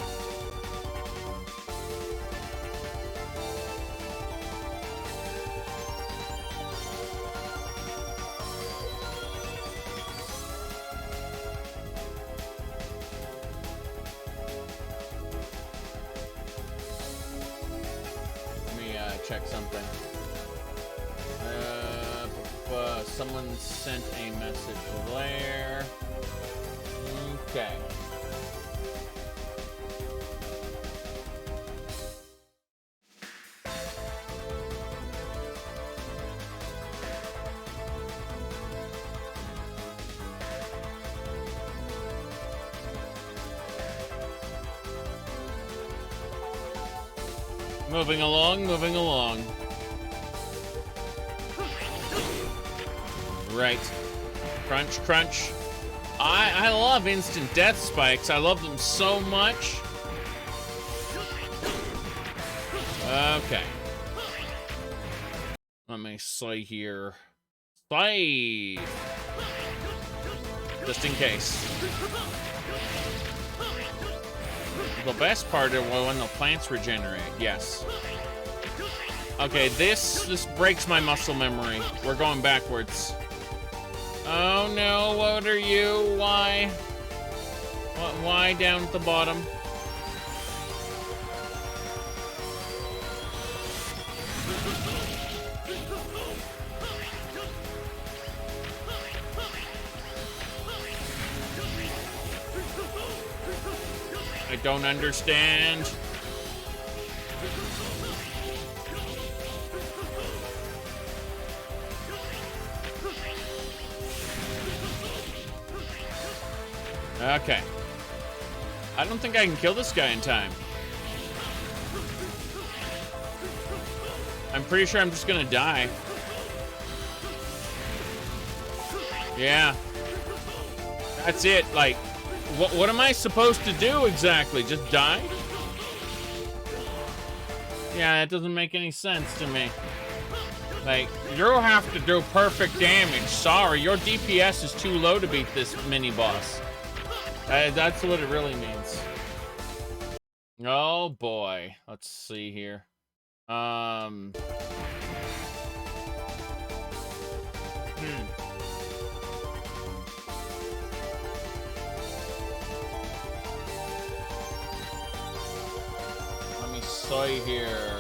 S1: Let me check something. Someone sent a message there. Okay. Moving along, moving along. Right. Crunch, crunch. I love instant death spikes. I love them so much. Okay. Let me say here. Save. Just in case. The best part is when the plants regenerate, yes. Okay, this breaks my muscle memory. We're going backwards. Oh no, what are you? Why? Why down at the bottom? I don't understand. Okay. I don't think I can kill this guy in time. I'm pretty sure I'm just gonna die. Yeah. That's it. Like, what am I supposed to do exactly? Just die? Yeah, it doesn't make any sense to me. Like, you'll have to do perfect damage. Sorry, your DPS is too low to beat this mini-boss. That's what it really means. Oh, boy. Let's see here. Let me see here.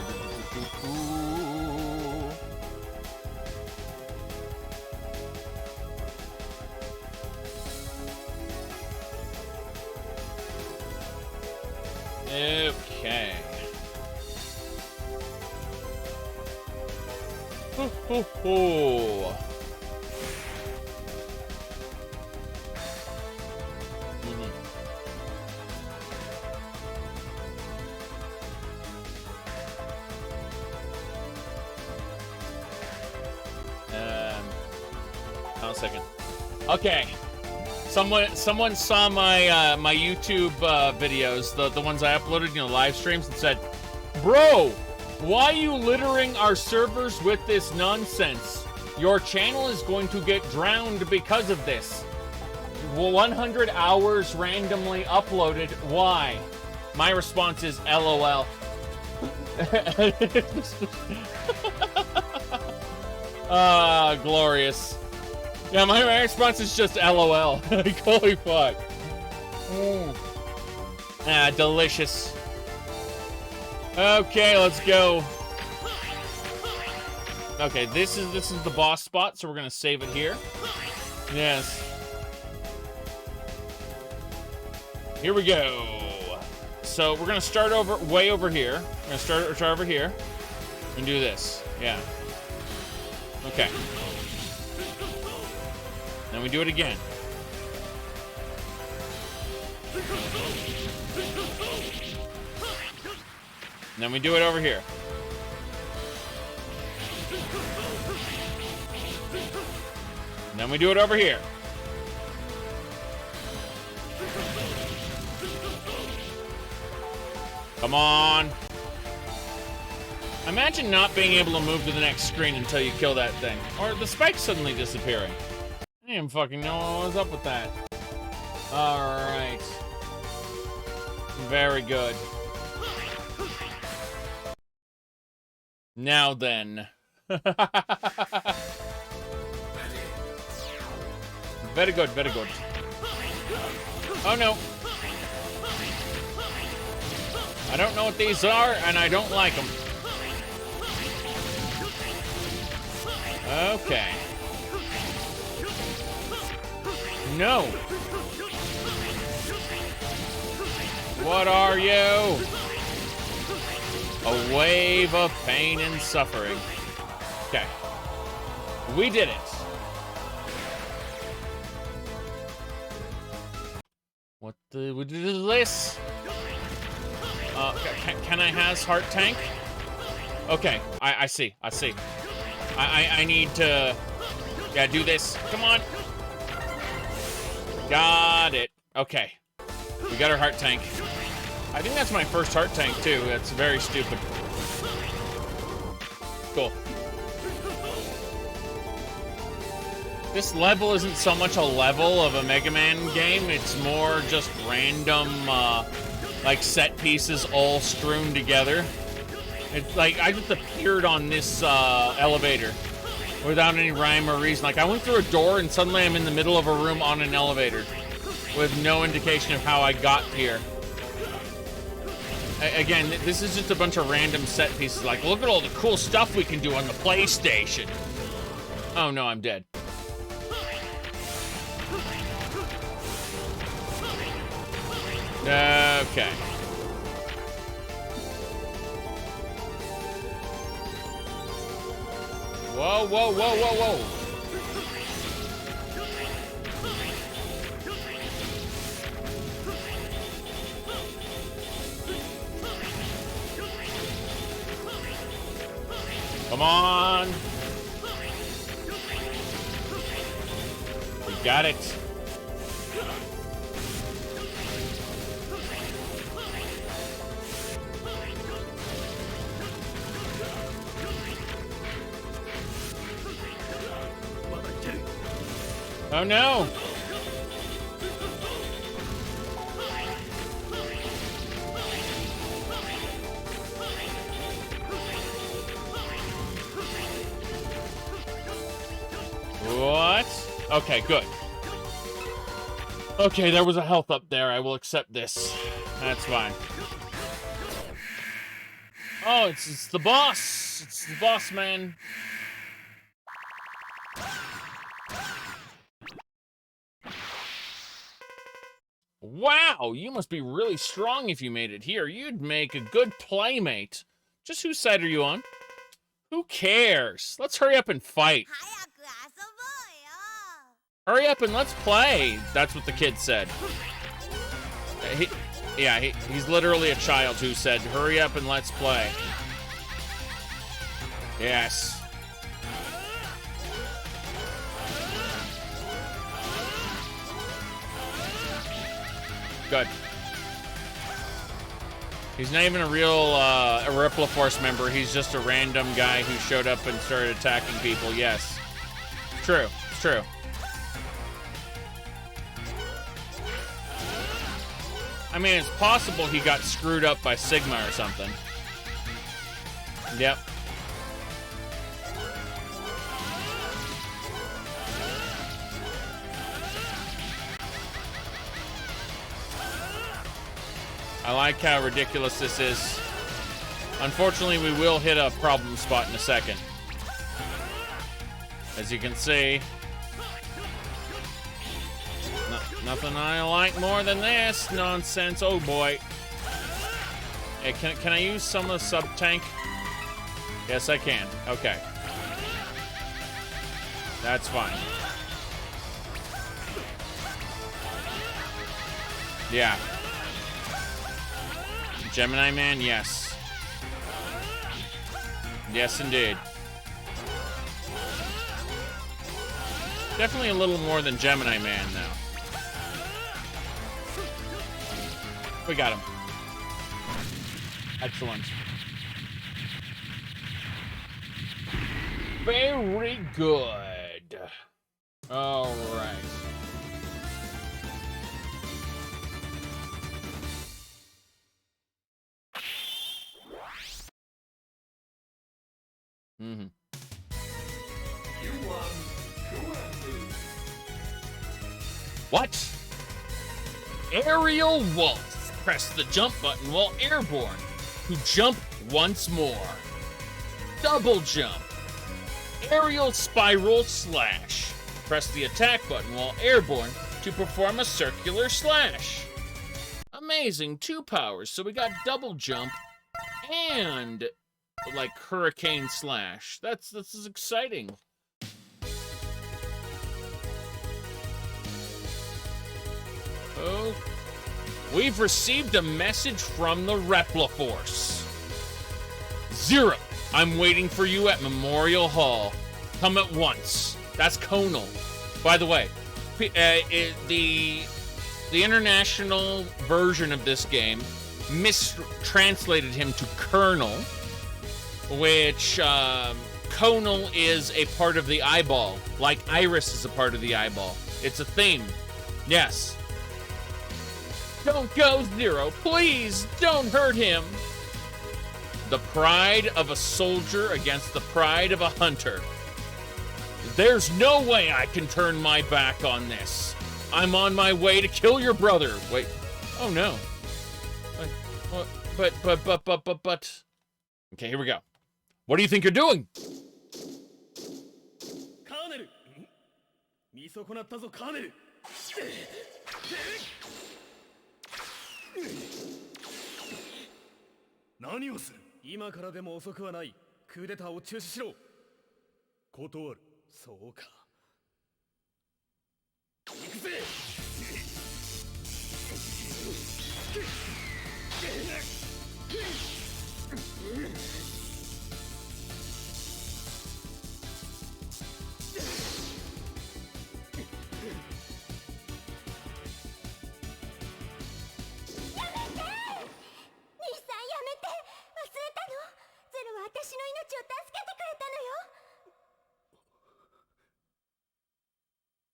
S1: Okay. Ho, ho, ho. Hold on a second. Okay. Someone saw my my YouTube videos, the ones I uploaded, live streams, and said, "Bro, why are you littering our servers with this nonsense? Your channel is going to get drowned because of this. 100 hours randomly uploaded. Why?" My response is, LOL. Ah, glorious. Yeah, my response is just LOL. Like, holy fuck. Ah, delicious. Okay, let's go. Okay, this is the boss spot, so we're gonna save it here. Yes. Here we go. So we're gonna start way over here. We're gonna start over here and do this. Yeah. Okay. Then we do it again. And then we do it over here. And then we do it over here. Come on. Imagine not being able to move to the next screen until you kill that thing. Or the spike suddenly disappearing. I didn't even fucking know what was up with that. Alright. Very good. Now then. Very good, very good. Oh no. I don't know what these are, and I don't like them. Okay. No. What are you? A wave of pain and suffering. Okay. We did it. What is this? Can I has heart tank? Okay, I see. I need to, yeah, do this. Come on. Got it. Okay. We got our heart tank. I think that's my first heart tank, too. That's very stupid. Cool. This level isn't so much a level of a Mega Man game. It's more just random, like, set pieces all strewn together. It's like, I just appeared on this, elevator without any rhyme or reason. Like, I went through a door and suddenly I'm in the middle of a room on an elevator with no indication of how I got here. Again, this is just a bunch of random set pieces. Like, look at all the cool stuff we can do on the PlayStation. Oh, no, I'm dead. Okay. Whoa, whoa, whoa, whoa, whoa. Come on. We got it. Oh no! What? Okay, good. Okay, there was a health up there. I will accept this. That's fine. Oh, it's the boss! It's the boss, man. Wow, you must be really strong if you made it here. You'd make a good playmate. Just whose side are you on? Who cares? Let's hurry up and fight. Hurry up and let's play. That's what the kid said. He's literally a child who said, hurry up and let's play. Yes. Good. He's not even a real a Force member. He's just a random guy who showed up and started attacking people. Yes. True. It's true. I mean, it's possible he got screwed up by Sigma or something. Yep. I like how ridiculous this is. Unfortunately, we will hit a problem spot in a second. As you can see, nothing I like more than this nonsense. Oh boy. Hey, can I use some of the sub-tank? Yes, I can. Okay. That's fine. Yeah. Gemini Man, yes. Yes, indeed. Definitely a little more than Gemini Man, though. We got him. Excellent. Very good. All right. Mm-hmm. What? Aerial Waltz. Press the jump button while airborne to jump once more. Double jump. Aerial Spiral Slash. Press the attack button while airborne to perform a circular slash. Amazing. 2 powers. So we got double jump and like Hurricane Slash. This is exciting. Oh, we've received a message from the Repliforce. 0, I'm waiting for you at Memorial Hall. Come at once. That's Conal. By the way, the international version of this game mistranslated him to Colonel, which Conal is a part of the eyeball, like Iris is a part of the eyeball. It's a theme. Yes. Don't go, 0. Please, don't hurt him. The pride of a soldier against the pride of a hunter. There's no way I can turn my back on this. I'm on my way to kill your brother. Wait. Oh, no. But. Okay, here we go. What do you think you're doing?
S4: Colonel! 見損なったぞ、カーネル! 何をする? 今からでも遅くはない。クーデターを中止しろ。断る。そうか。行くぜ。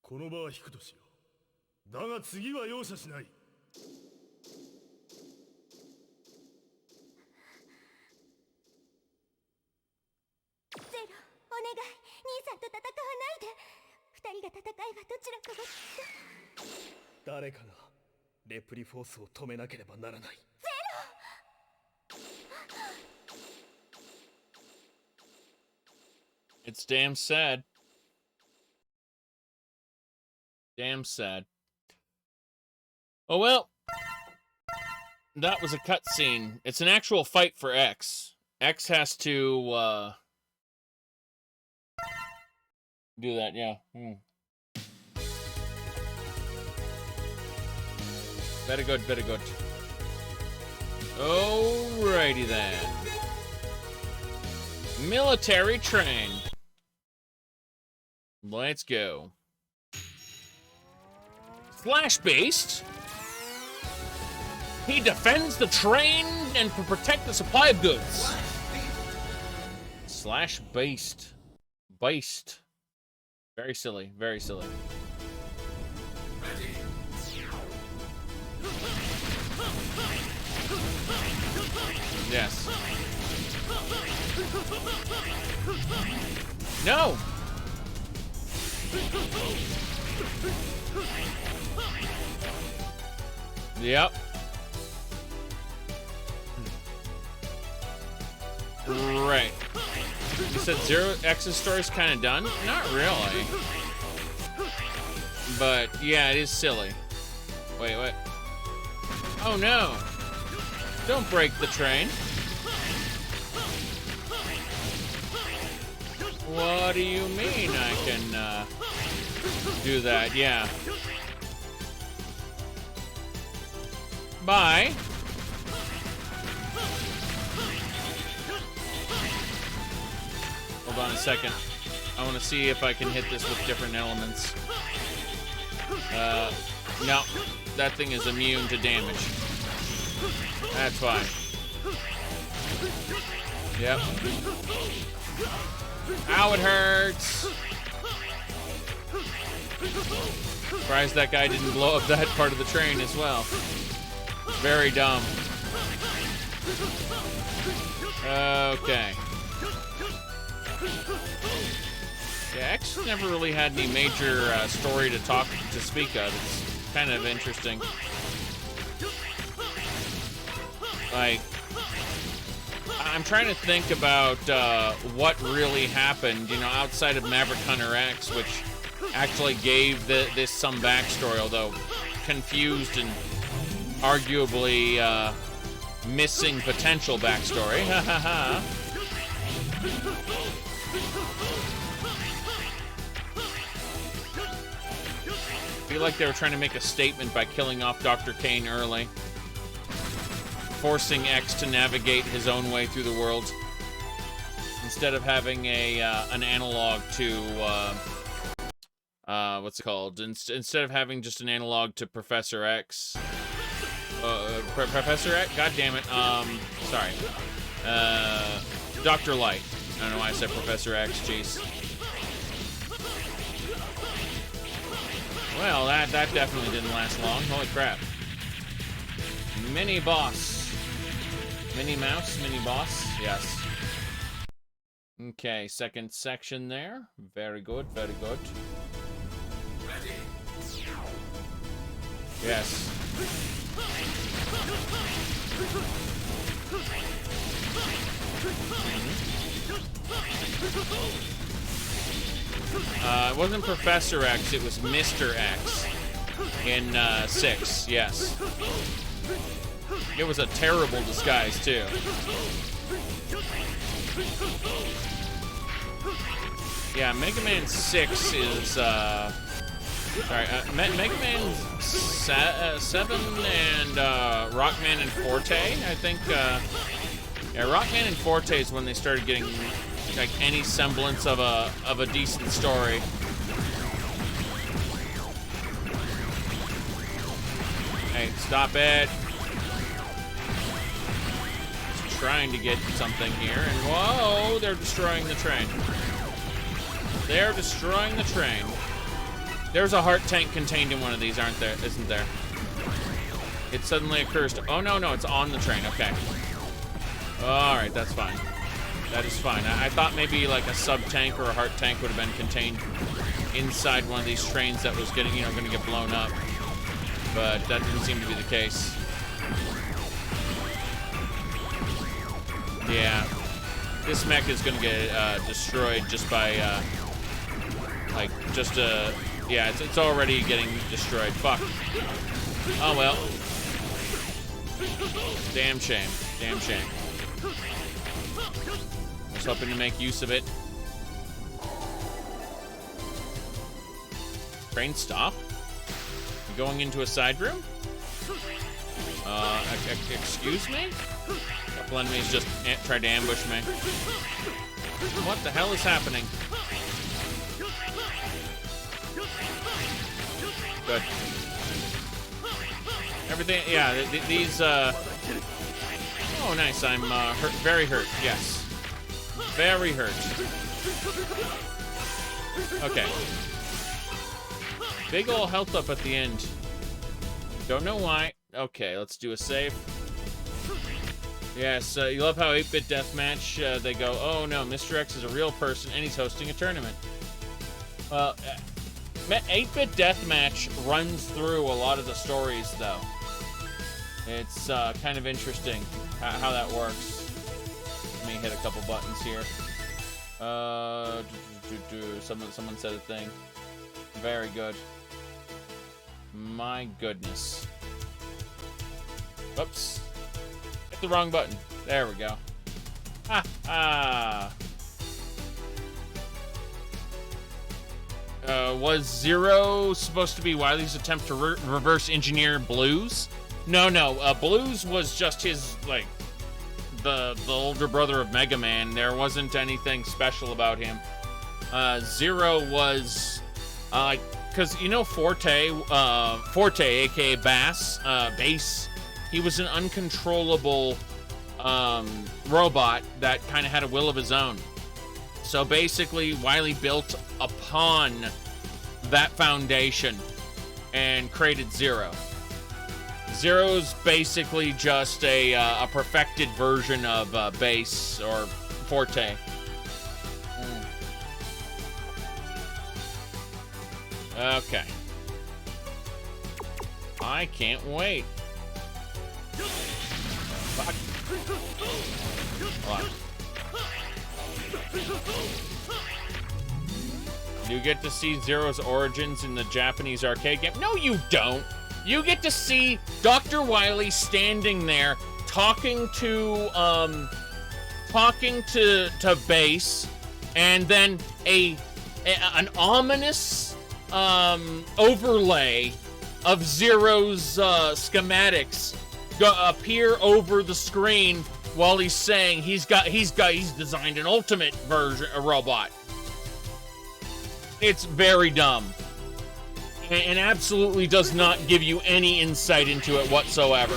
S4: この場は引くとしよう。だが次は容赦しない。ゼロ、お願い。兄さんと戦わないで。二人が戦えばどちらかが。誰かがレプリフォースを止めなければならない。ゼロ。
S1: It's damn sad. Damn sad. Oh well. That was a cutscene. It's an actual fight for X. X has to, do that, yeah. Very good, very good. Alrighty then. Military train. Let's go. Flash-based. He defends the train and to protect the supply of goods. Slash based. Based. Very silly, very silly. Yes. No! Yep. Right. You said X's story's kind of done? Not really. But, yeah, it is silly. Wait, what? Oh, no. Don't break the train. What do you mean I can, do that? Yeah. Bye. Hold on a second. I want to see if I can hit this with different elements. No. That thing is immune to damage. That's fine. Yep. Ow, it hurts. Surprised that guy didn't blow up that part of the train as well. Very dumb. Okay. Yeah, X never really had any major story to speak of. It's kind of interesting. Like, I'm trying to think about what really happened, you know, outside of Maverick Hunter X, which actually gave this some backstory, although confused and arguably missing potential backstory. Ha ha ha. I feel like they were trying to make a statement by killing off Dr. Kane early, forcing X to navigate his own way through the world instead of having an analog to what's it called? Instead of having just an analog to Professor X. Professor X? God damn it. Sorry. Dr. Light. I don't know why I said Professor X. Jeez. Well, that definitely didn't last long. Holy crap. Mini boss. Mini mouse, mini boss. Yes. Okay, second section there. Very good, very good. Yes. It wasn't Professor X, it was Mr. X in 6, yes. It was a terrible disguise, too. Yeah, Megaman 6 is, sorry, Megaman 7 and Rockman and Forte, I think, yeah, Rockman and Forte is when they started getting, like, any semblance of a decent story. Hey, stop it. Just trying to get something here, and whoa, they're destroying the train. They're destroying the train. There's a heart tank contained in one of these, isn't there? It suddenly occurs to, oh no, it's on the train, okay. Alright, that's fine. That is fine. I thought maybe like a sub-tank or a heart tank would have been contained inside one of these trains that was getting, gonna get blown up. But that didn't seem to be the case. Yeah. This mech is gonna get destroyed just by, yeah, it's already getting destroyed. Fuck. Oh well. Damn shame. Damn shame. I was hoping to make use of it. Train stop? You going into a side room? Excuse me? A couple enemies just tried to ambush me. What the hell is happening? Good. Everything, yeah, these, oh, nice, I'm, hurt, very hurt, yes. Very hurt. Okay. Big ol' health up at the end. Don't know why. Okay, let's do a save. Yes, you love how 8-Bit Deathmatch, they go, oh no, Mr. X is a real person and he's hosting a tournament. Well, 8-Bit Deathmatch runs through a lot of the stories, though. It's kind of interesting how that works. Let me hit a couple buttons here. Someone said a thing. Very good. My goodness. Whoops. Hit the wrong button. There we go. Ha ha. Was Zero supposed to be Wily's attempt to reverse engineer Blues? No. Blues was just his, like, the older brother of Megaman. There wasn't anything special about him. Zero was, because, you know, Forte, aka Bass, he was an uncontrollable robot that kind of had a will of his own. So basically, Wily built upon that foundation and created Zero. Zero's basically just a perfected version of Bass or Forte. Okay. I can't wait. Fuck. Hold on. You get to see Zero's origins in the Japanese arcade game. No, you don't. You get to see Dr. Wily standing there talking to Bass, and then an ominous overlay of Zero's schematics appear over the screen while he's saying he's designed an ultimate version, a robot. It's very dumb. And absolutely does not give you any insight into it whatsoever.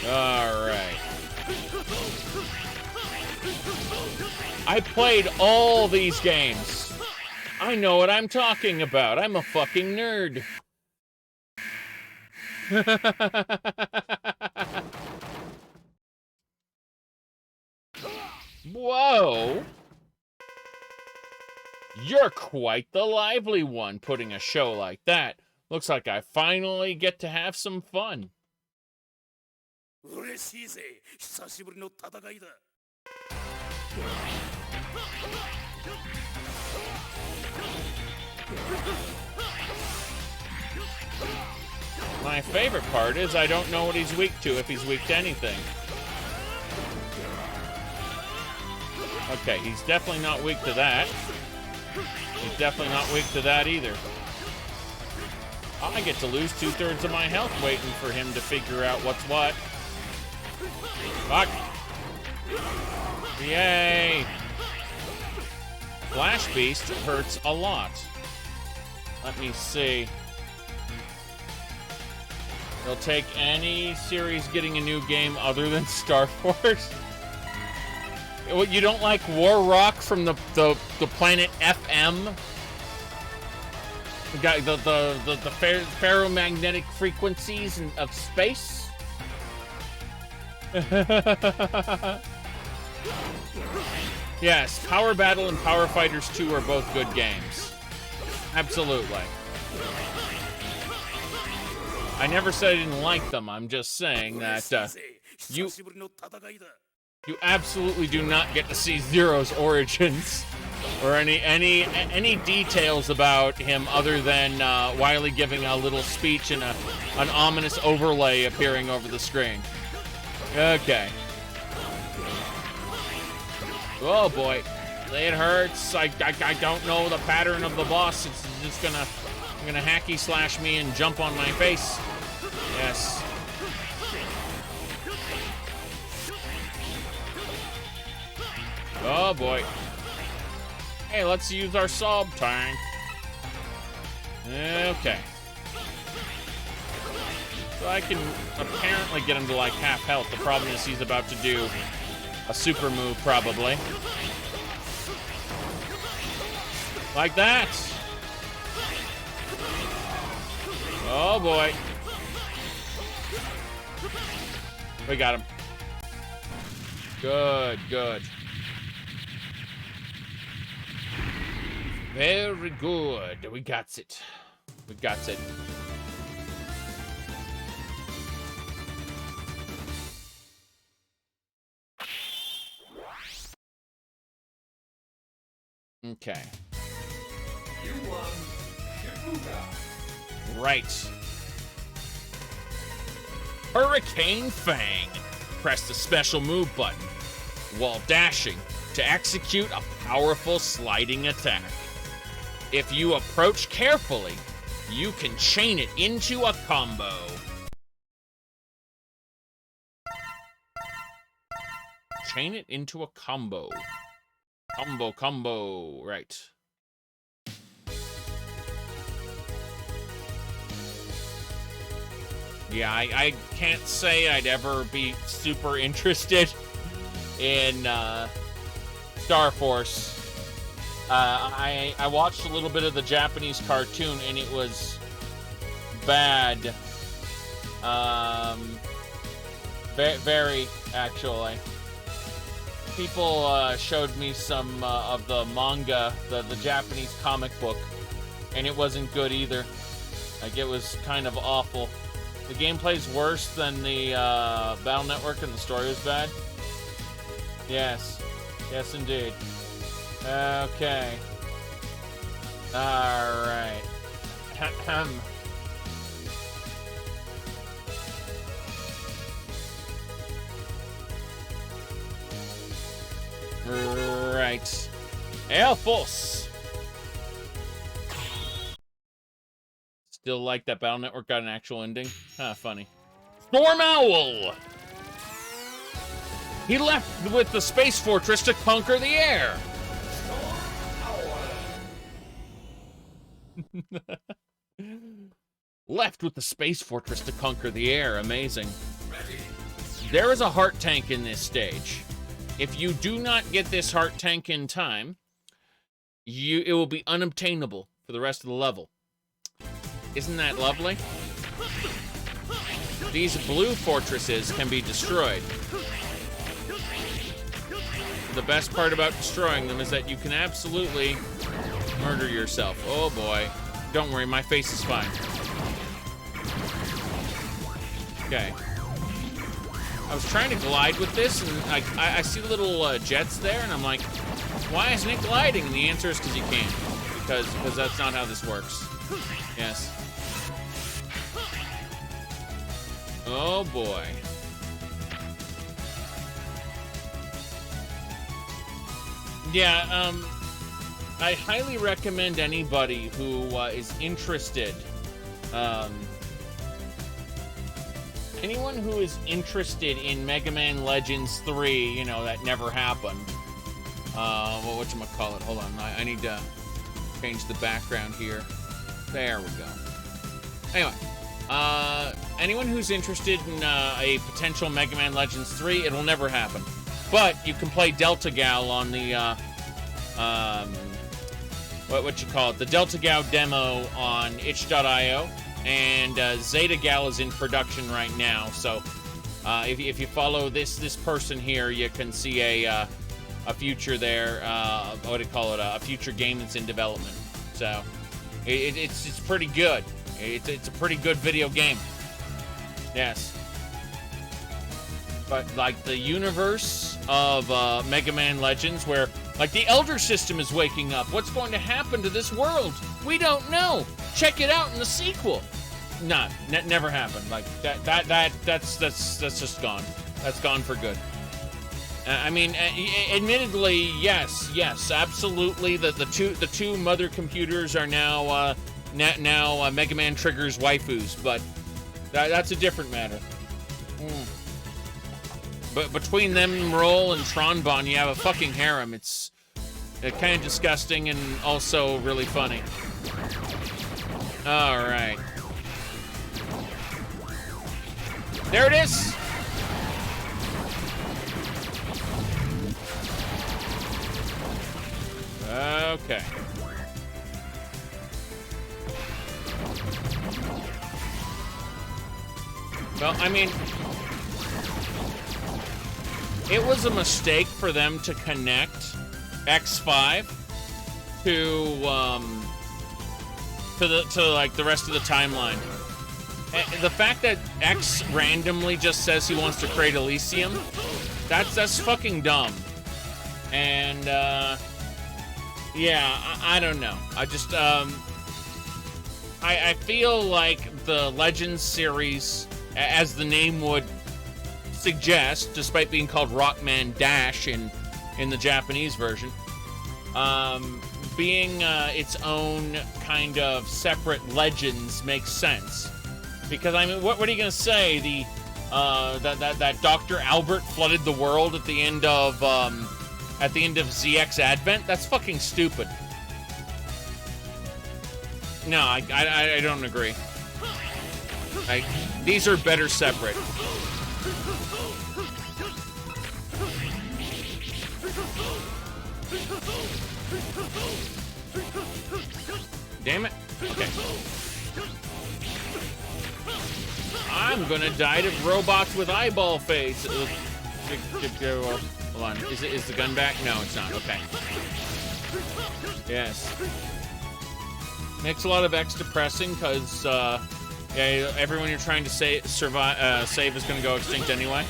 S1: Alright. I played all these games. I know what I'm talking about. I'm a fucking nerd. Whoa! You're quite the lively one, putting a show like that. Looks like I finally get to have some fun. My favorite part is I don't know what he's weak to, if he's weak to anything. Okay, he's definitely not weak to that. He's definitely not weak to that either. I get to lose 2/3 of my health waiting for him to figure out what's what. Fuck. Yay. Flash Beast hurts a lot. Let me see. He'll take any series getting a new game other than Star Force. What, you don't like War Rock from the planet FM? The ferromagnetic frequencies of space? Yes, Power Battle and Power Fighters 2 are both good games. Absolutely. I never said I didn't like them. I'm just saying that you absolutely do not get to see Zero's origins or any details about him other than Wily giving a little speech and an ominous overlay appearing over the screen. Okay. Oh boy, it hurts. I don't know the pattern of the boss. It's just gonna hacky slash me and jump on my face. Yes. Oh boy. Hey, let's use our sub tank. Okay. So I can apparently get him to like half health. The problem is he's about to do a super move, probably. Like that. Oh boy. We got him. Good, good. Very good. We got it. We got it. Okay. Right. Hurricane Fang. Press the special move button while dashing to execute a powerful sliding attack. If you approach carefully, you can chain it into a combo. Chain it into a combo. Combo, right. Yeah, I can't say I'd ever be super interested in Star Force. I watched a little bit of the Japanese cartoon and it was bad. Very, actually. People showed me some of the manga, the Japanese comic book, and it wasn't good either. Like, it was kind of awful. The gameplay's worse than the Battle Network and the story was bad. Yes. Yes, indeed. Okay. Alright. Right. Air Force. Still like that Battle Network got an actual ending? Huh, funny. Storm Owl! He left with the Space Fortress to conquer the air! Left with the Space Fortress to conquer the air. Amazing. There is a heart tank in this stage. If you do not get this heart tank in time, it will be unobtainable for the rest of the level. Isn't that lovely? These blue fortresses can be destroyed. The best part about destroying them is that you can absolutely murder yourself. Oh boy. Don't worry, my face is fine. Okay. I was trying to glide with this, and I see little jets there, and I'm like, why isn't it gliding? And the answer is because you can't. Because that's not how this works. Yes. Oh boy. Yeah, I highly recommend anybody who is interested, anyone who is interested in Mega Man Legends 3, you know, that never happened. Well, whatchamacallit? Hold on, I need to change the background here. There we go. Anyway, anyone who's interested in a potential Mega Man Legends 3, it'll never happen. But you can play Delta Gal on the, the Delta Gal demo on itch.io, and Zeta Gal is in production right now. So if you follow this person here, you can see a future there. A future game that's in development. So it's pretty good. It's a pretty good video game. Yes. But like the universe of Mega Man Legends, where like the Elder System is waking up. What's going to happen to this world? We don't know. Check it out in the sequel. Nah, never happened. Like that's just gone. That's gone for good. I mean, admittedly, yes, absolutely. The two mother computers are now Mega Man Trigger's waifus, but that's a different matter. But between them, Roll and Tronbon, you have a fucking harem. It's kind of disgusting and also really funny. All right. There it is. Okay. Well, I mean, it was a mistake for them to connect X5 to like the rest of the timeline. The fact that X randomly just says he wants to create Elysium, that's fucking dumb. And yeah, I don't know. I just I feel like the Legends series, as the name would suggest, despite being called Rockman Dash in the Japanese version, being its own kind of separate Legends makes sense. Because I mean, what are you gonna say? That Dr. Albert flooded the world at the end of ZX Advent? That's fucking stupid. No, I don't agree. These are better separate. Damn it. Okay. I'm gonna die to robots with eyeball face. Hold on. Is the gun back? No, it's not. Okay. Yes. Makes a lot of X depressing because yeah, everyone you're trying to save is gonna go extinct anyway.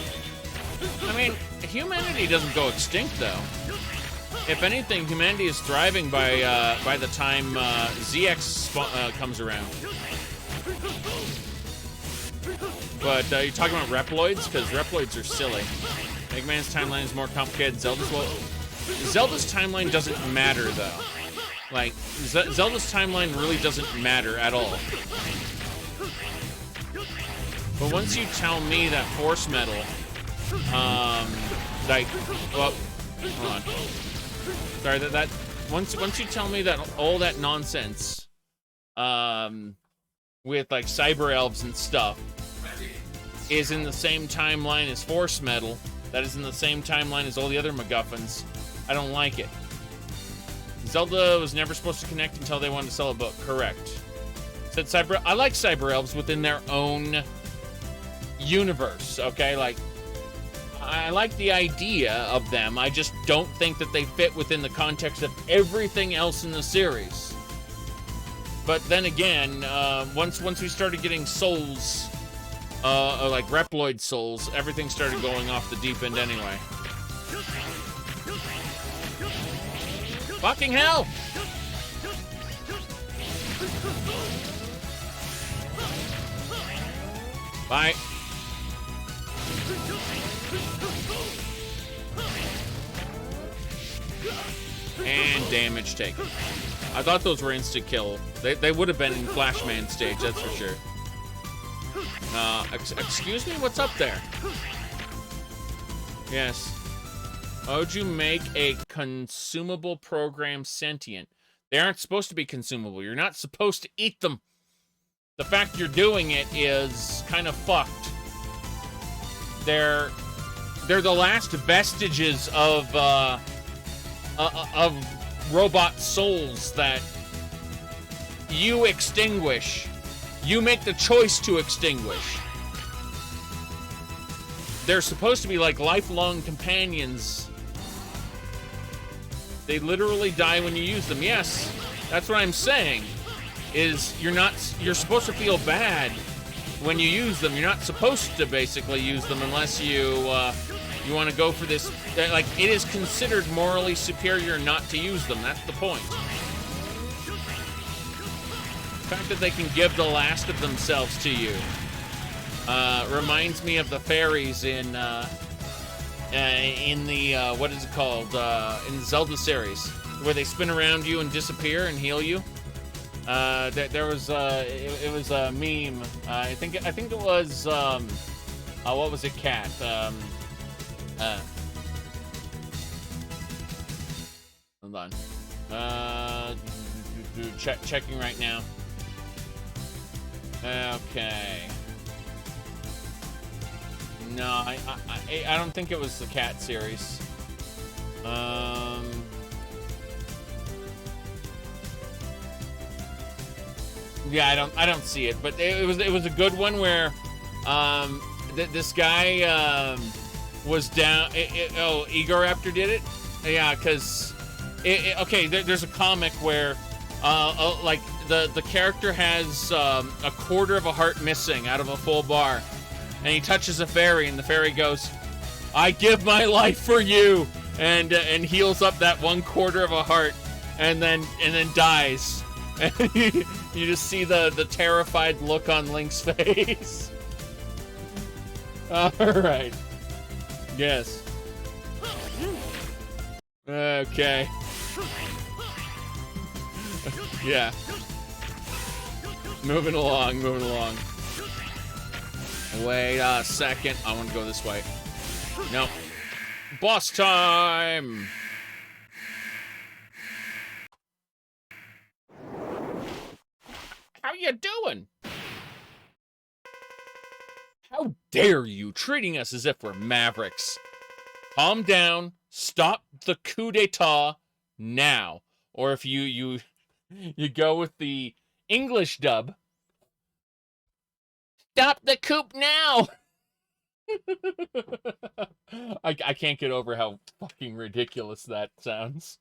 S1: I mean, humanity doesn't go extinct though. If anything, humanity is thriving by the time ZX comes around. But you're talking about Reploids? Because Reploids are silly. Megaman's timeline is more complicated. Zelda's timeline doesn't matter, though. Like, Zelda's timeline really doesn't matter at all. But once you tell me that Force Metal, like, well, hold on. Sorry, once you tell me that all that nonsense, with like cyber elves and stuff, is in the same timeline as Force Metal, that is in the same timeline as all the other MacGuffins, I don't like it. Zelda was never supposed to connect until they wanted to sell a book. Correct. I like cyber elves within their own universe, okay? Like, I like the idea of them. I just don't think that they fit within the context of everything else in the series. But then again, once we started getting souls, like Reploid souls, everything started going off the deep end anyway. Fucking hell! Bye. And damage taken. I thought those were instant kill. They would have been in Flashman stage, that's for sure. Excuse me? What's up there? Yes. Why would you make a consumable program sentient? They aren't supposed to be consumable. You're not supposed to eat them. The fact you're doing it is kind of fucked. They're the last vestiges of robot souls that you extinguish. You make the choice to extinguish. They're supposed to be like lifelong companions. They literally die when you use them. Yes, that's what I'm saying. Is you're supposed to feel bad when you use them. You're not supposed to basically use them unless you want to go for this. Like, it is considered morally superior not to use them. That's the point. The fact that they can give the last of themselves to you reminds me of the fairies in the what is it called, in the Zelda series, where they spin around you and disappear and heal you. There was it was a meme. I think it was what was it, Cat? Hold on. Checking right now. Okay. No, I don't think it was the cat series. Yeah, I don't see it, but it was a good one where this guy was down. Oh, Egoraptor did it. Yeah, because okay, there's a comic where like the character has a quarter of a heart missing out of a full bar, and he touches a fairy, and the fairy goes, "I give my life for you," and heals up that one quarter of a heart, and then dies. And you just see the terrified look on Link's face. All right. Yes. Okay. Yeah. Moving along. Wait a second. I want to go this way. No. Boss time! How you doing? How dare you, treating us as if we're mavericks? Calm down. Stop the coup d'etat now. Or if you go with the English dub, stop the coup now. I can't get over how fucking ridiculous that sounds.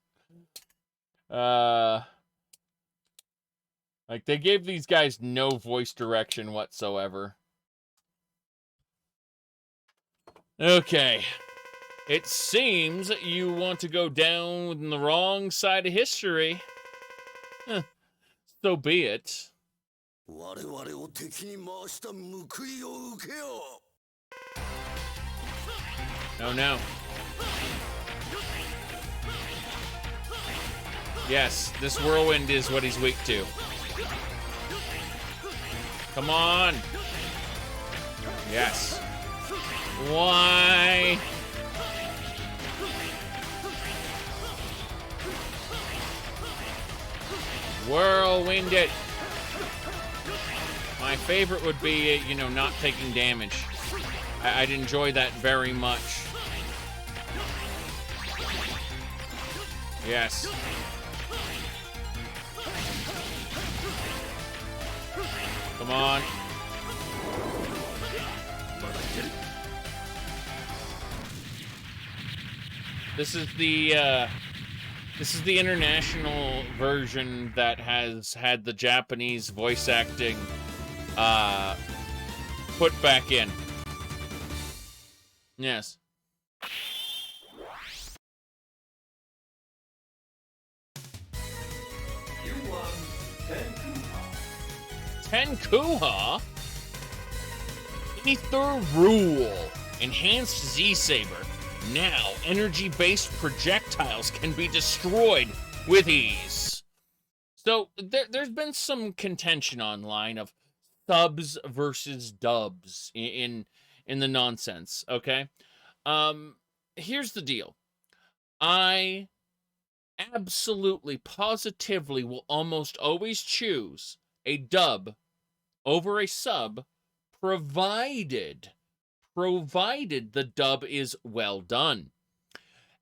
S1: Like, they gave these guys no voice direction whatsoever. Okay. It seems you want to go down in the wrong side of history. Huh. So be it. Oh no. Yes, this whirlwind is what he's weak to. Come on. Yes. Why? Whirlwind it. My favorite would be, you know, not taking damage. I'd enjoy that very much. Yes. Come on. This is the international version that has had the Japanese voice acting put back in. Yes.
S3: You won 10
S1: Tenkuha? Ether Rule. Enhanced Z-Saber. Now, energy-based projectiles can be destroyed with ease. So, there's been some contention online of subs versus dubs in the nonsense, okay? Here's the deal. I absolutely, positively will almost always choose a dub over a sub, provided the dub is well done.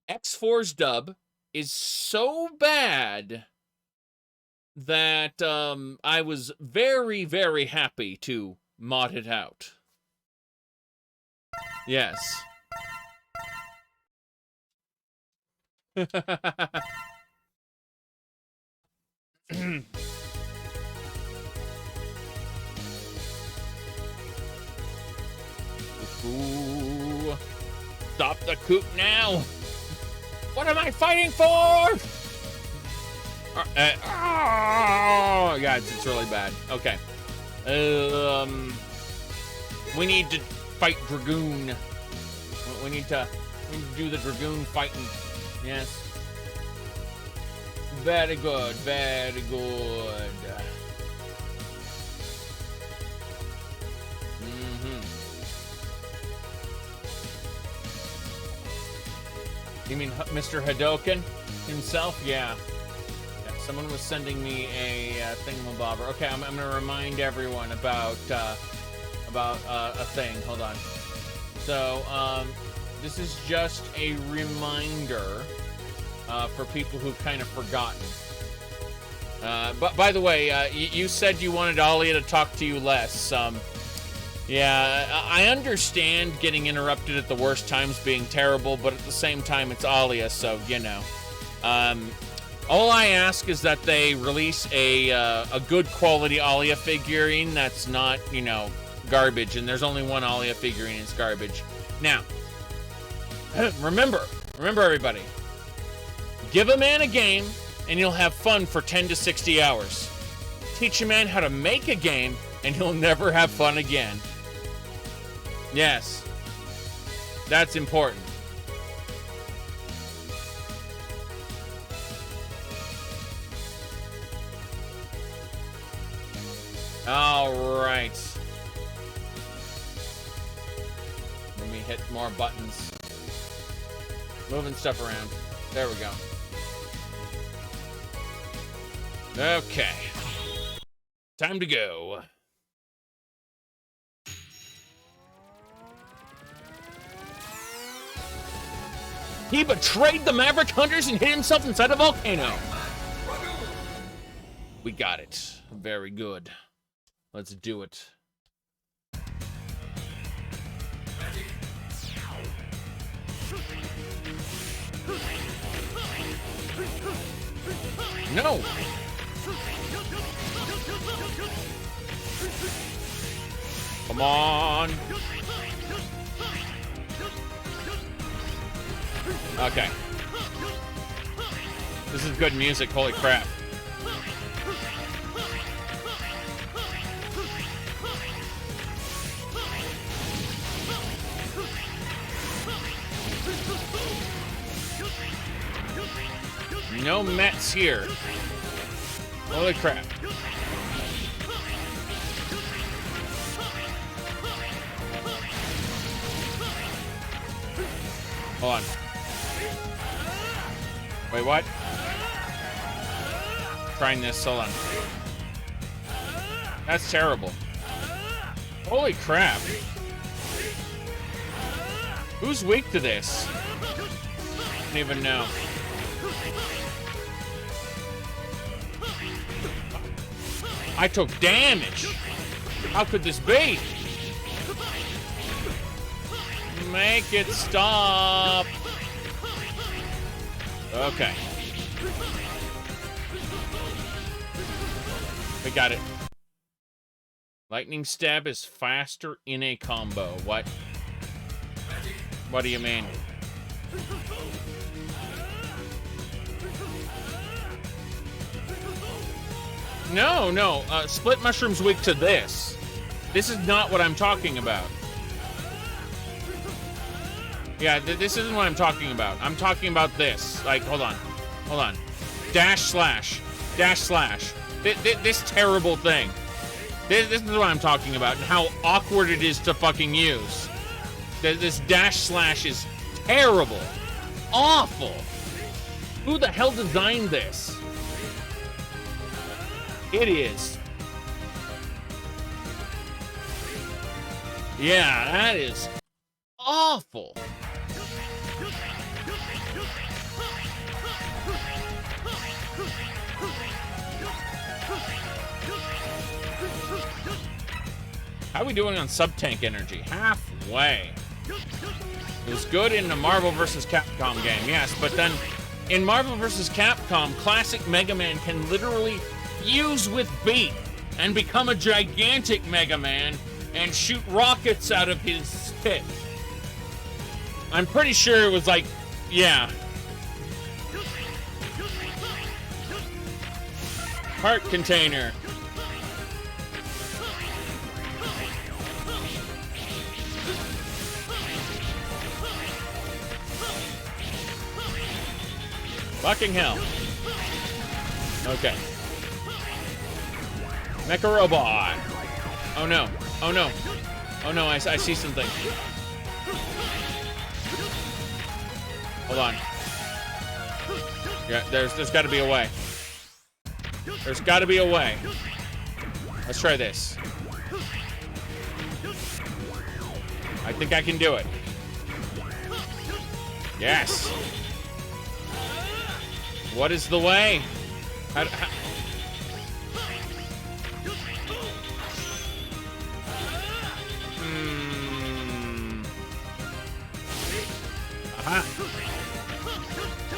S1: X4's dub is so bad that I was very, very happy to mod it out. Yes. Ooh. Stop the coup now! What am I fighting for? Oh, yeah, it's really bad. Okay. We need to fight Dragoon. We need to do the Dragoon fighting. Yes. Very good, very good. You mean Mr. Hadoken himself? Yeah. Yes. Someone was sending me a thingamabobber. Okay, I'm gonna remind everyone about a thing. Hold on. So, this is just a reminder for people who've kind of forgotten. But by the way, you said you wanted Alia to talk to you less. Yeah, I understand getting interrupted at the worst times being terrible, but at the same time, it's Alia, so, you know. All I ask is that they release a good quality Alia figurine that's not, you know, garbage, and there's only one Alia figurine, it's garbage. Now, remember everybody, give a man a game, and you'll have fun for 10 to 60 hours. Teach a man how to make a game, and he'll never have fun again. Yes, that's important. All right. Let me hit more buttons. Moving stuff around. There we go. Okay. Time to go. He betrayed the Maverick Hunters and hid himself inside a volcano. We got it. Very good. Let's do it. No! Come on! Okay. This is good music, holy crap. No Mets here. Holy crap. Hold on. Wait, what? Trying this, hold on. That's terrible. Holy crap. Who's weak to this? I don't even know. I took damage. How could this be? Make it stop. Okay. We got it. Lightning stab is faster in a combo. What? What do you mean? No, no. Split mushroom's weak to this. This is not what I'm talking about. Yeah, this isn't what I'm talking about. I'm talking about this. Like, hold on. Hold on. Dash slash. Dash slash. This terrible thing. This is what I'm talking about and how awkward it is to fucking use. This dash slash is terrible. Awful. Who the hell designed this? It is. Yeah, that is awful. How are we doing on sub-tank energy? Halfway. It was good in the Marvel vs. Capcom game, yes, but then in Marvel vs. Capcom, classic Mega Man can literally fuse with beat and become a gigantic Mega Man and shoot rockets out of his spit. I'm pretty sure it was like, yeah. Heart container. Fucking hell. Okay. Mecha robot. Oh no. Oh no. Oh no, I see something. Hold on. Yeah, there's got to be a way. There's got to be a way. Let's try this. I think I can do it. Yes. What is the way? Aha.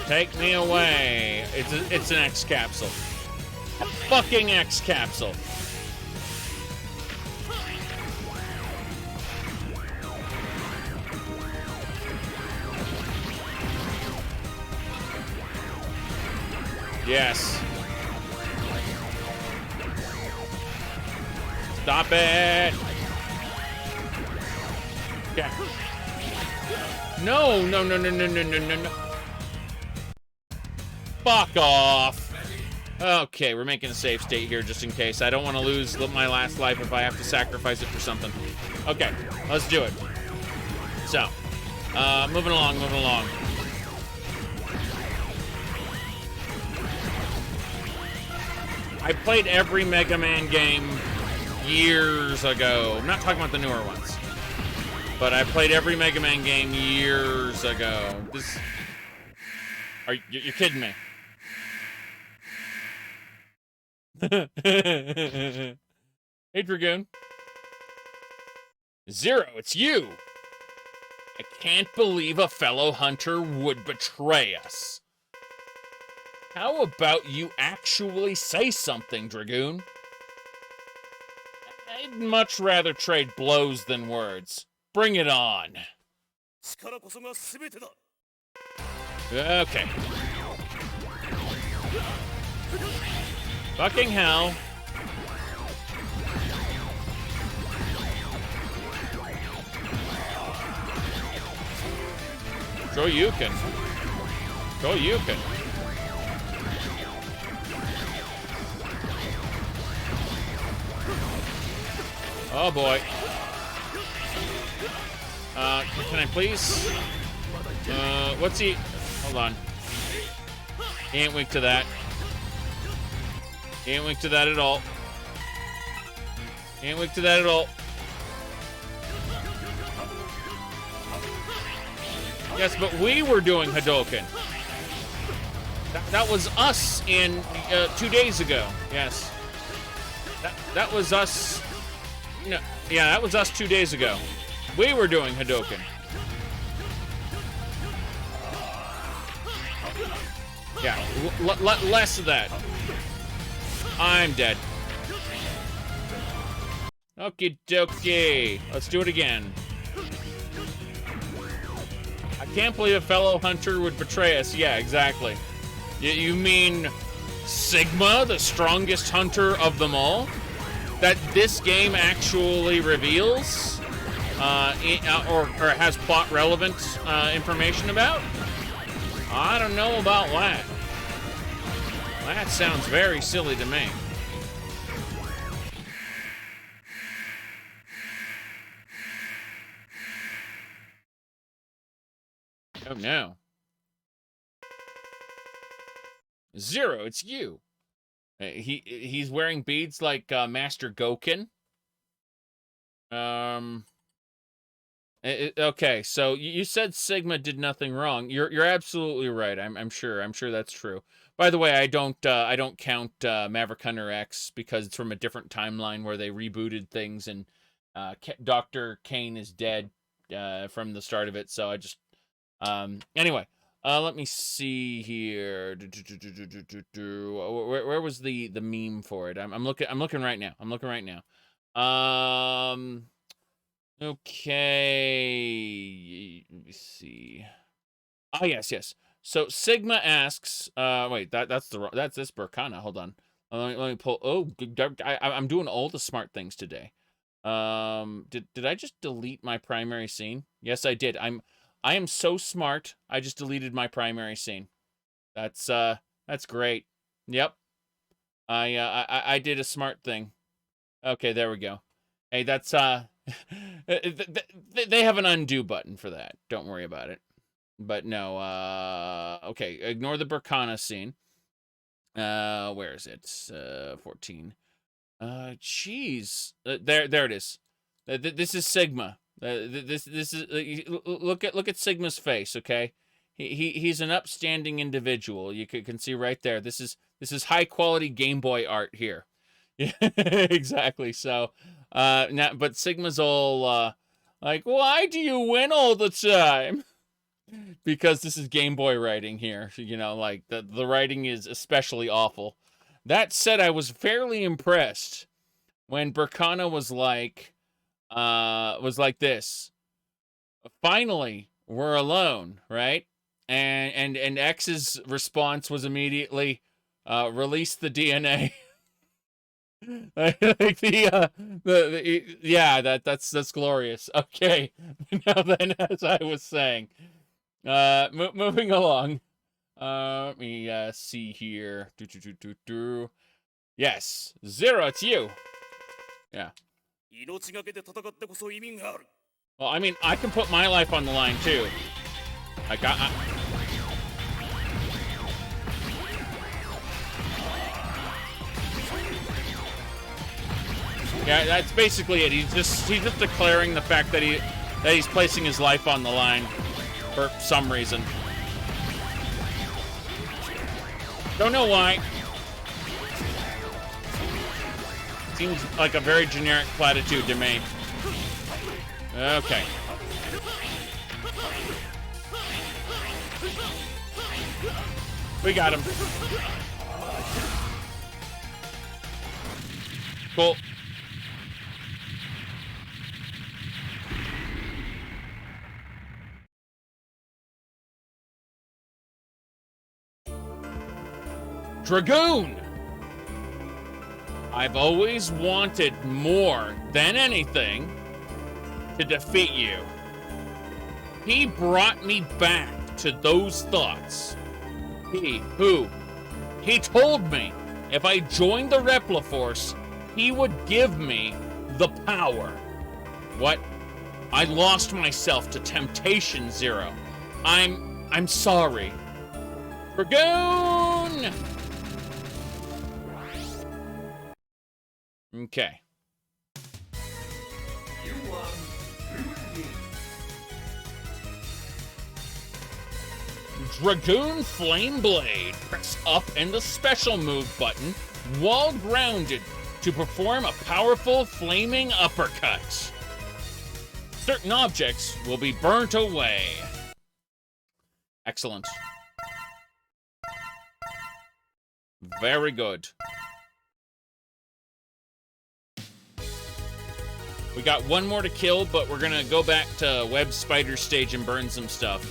S1: Take me away. It's an X capsule. A fucking X capsule. Yes. Stop it. Yeah. No, no, no, no, no, no, no, no, no. Fuck off. Okay, we're making a safe state here just in case. I don't want to lose my last life if I have to sacrifice it for something. Okay, let's do it. So, moving along, moving along. I played every Mega Man game years ago. I'm not talking about the newer ones. But I played every Mega Man game years ago. This... You're kidding me. Hey, Dragoon. Zero, it's you! I can't believe a fellow hunter would betray us. How about you actually say something, Dragoon? I'd much rather trade blows than words. Bring it on. Okay. Fucking hell. Shoryuken. Shoryuken. Oh boy. Can I please? What's he? Hold on. He ain't weak to that. He ain't weak to that at all. He ain't weak to that at all. Yes, but we were doing Hadouken. That was us in 2 days ago. Yes. That was us. No, yeah, that was us 2 days ago. We were doing Hadouken. Yeah, less of that. I'm dead. Okie dokie. Let's do it again. I can't believe a fellow hunter would betray us. Yeah, exactly. You mean Sigma, the strongest hunter of them all? That this game actually reveals? Or has plot relevant information about? I don't know about that. That sounds very silly to me. Oh no. Zero, it's you. He's wearing beads like Master Goken. Okay, so you said Sigma did nothing wrong. You're absolutely right. I'm sure that's true. By the way, I don't count Maverick Hunter X because it's from a different timeline where they rebooted things and Dr. Kane is dead from the start of it. So I just anyway, let me see here. Where was the meme for it? I'm looking right now. Okay. Let me see. Ah, yes. So Sigma asks, wait, that's this Burkana. Hold on. Let me pull. Oh, I'm doing all the smart things today. Did I just delete my primary scene? Yes, I did. I am so smart. I just deleted my primary scene. That's great. Yep. I did a smart thing. Okay, there we go. Hey, that's they have an undo button for that. Don't worry about it. But no, okay, ignore the Burkana scene. Where is it? 14. Jeez. There it is. This is Sigma. This is look at Sigma's face, okay? He's an upstanding individual. You can see right there. This is high quality Game Boy art here. Yeah, exactly. So, now, but Sigma's all like, why do you win all the time? Because this is Game Boy writing here. You know, like the writing is especially awful. That said, I was fairly impressed when Burkana was like this. Finally, we're alone, right? And X's response was immediately release the DNA. Like yeah, that's glorious. Okay, now then, as I was saying, moving along. Let me see here. Yes, Zero, it's you. Yeah. Well, I mean, I can put my life on the line too. Like yeah, that's basically it. He's just declaring the fact that he's placing his life on the line for some reason. Don't know why. Seems like a very generic platitude to me. Okay. We got him. Cool. Dragoon! I've always wanted more than anything to defeat you. He brought me back to those thoughts. He told me if I joined the Repliforce, he would give me the power. What? I lost myself to temptation, Zero. I'm sorry. Dragoon! Okay. Dragoon Flame Blade. Press up and the special move button while grounded to perform a powerful flaming uppercut. Certain objects will be burnt away. Excellent. Very good. We got one more to kill, but we're gonna go back to Web Spider stage and burn some stuff.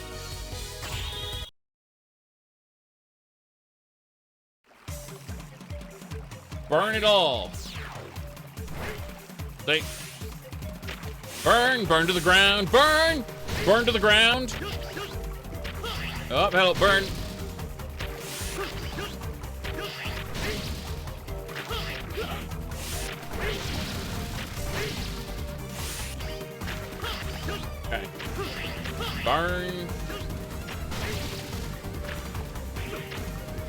S1: Burn it all. See? Burn to the ground, burn to the ground. Oh, help, burn. Okay. Burn.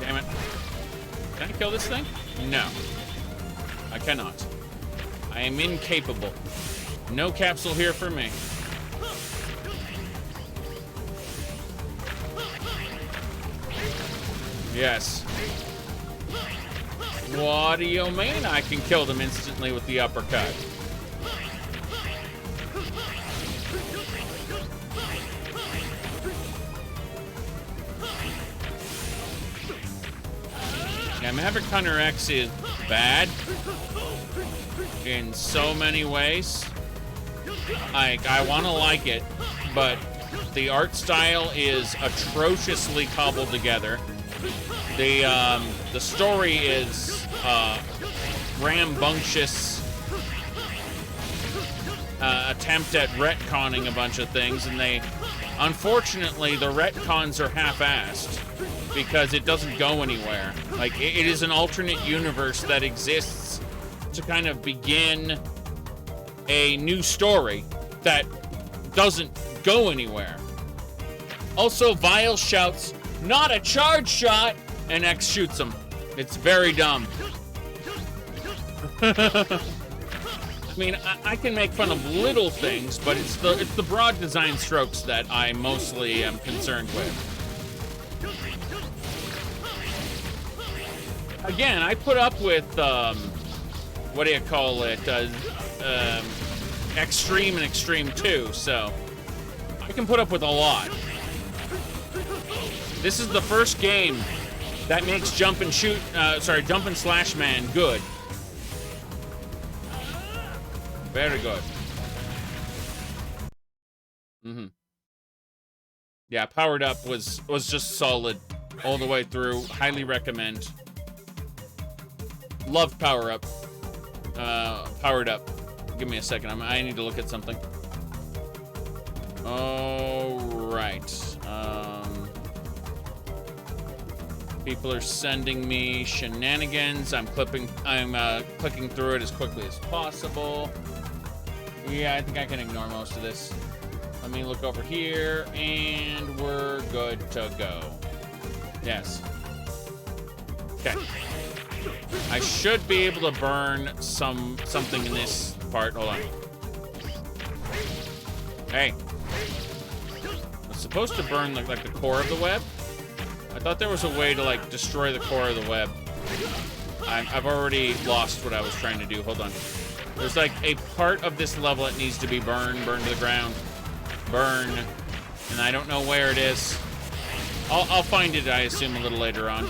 S1: Damn it. Can I kill this thing? No. I cannot. I am incapable. No capsule here for me. Yes. What do you mean I can kill them instantly with the uppercut? Yeah, Maverick Hunter X is bad in so many ways. I want to like it, but the art style is atrociously cobbled together. The story is rambunctious attempt at retconning a bunch of things, and unfortunately the retcons are half-assed because it doesn't go anywhere. Like, it is an alternate universe that exists to kind of begin a new story that doesn't go anywhere. Also, Vile shouts, "Not a charge shot!" and X shoots him. It's very dumb. I mean, I can make fun of little things, but it's the broad design strokes that I mostly am concerned with. Again, I put up with, what do you call it, Extreme and Extreme 2, so I can put up with a lot. This is the first game that makes jump and slash man good. Very good. Yeah, Powered Up was just solid all the way through. Highly recommend. Loved Power Up. Powered Up. Give me a second. I need to look at something. All right. People are sending me shenanigans. I'm clicking through it as quickly as possible. Yeah, I think I can ignore most of this. Let me look over here, and we're good to go. Yes. Okay. I should be able to burn something in this part. Hold on. Hey. I'm supposed to burn like the core of the web. I thought there was a way to like destroy the core of the web. I've already lost what I was trying to do. Hold on. There's like a part of this level that needs to be burned to the ground. Burn. And I don't know where it is. I'll find it, I assume, a little later on.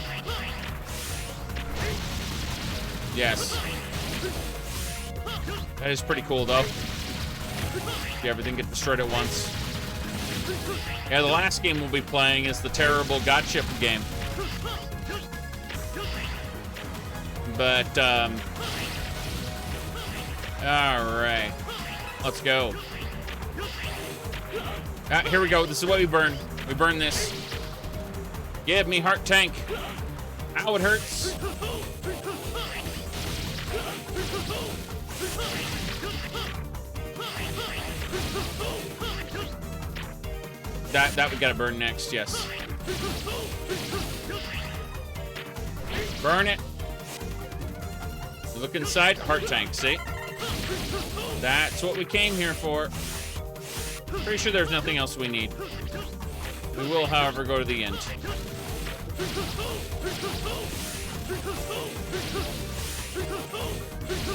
S1: Yes. That is pretty cool, though. See everything get destroyed at once. Yeah, the last game we'll be playing is the terrible gotcha game. But, alright. Let's go. Ah, here we go. This is what we burn. We burn this. Give me heart tank. Ow, it hurts. That we gotta burn next, yes. Burn it. Look inside, heart tank, see? That's what we came here for. Pretty sure there's nothing else we need. We will, however, go to the end.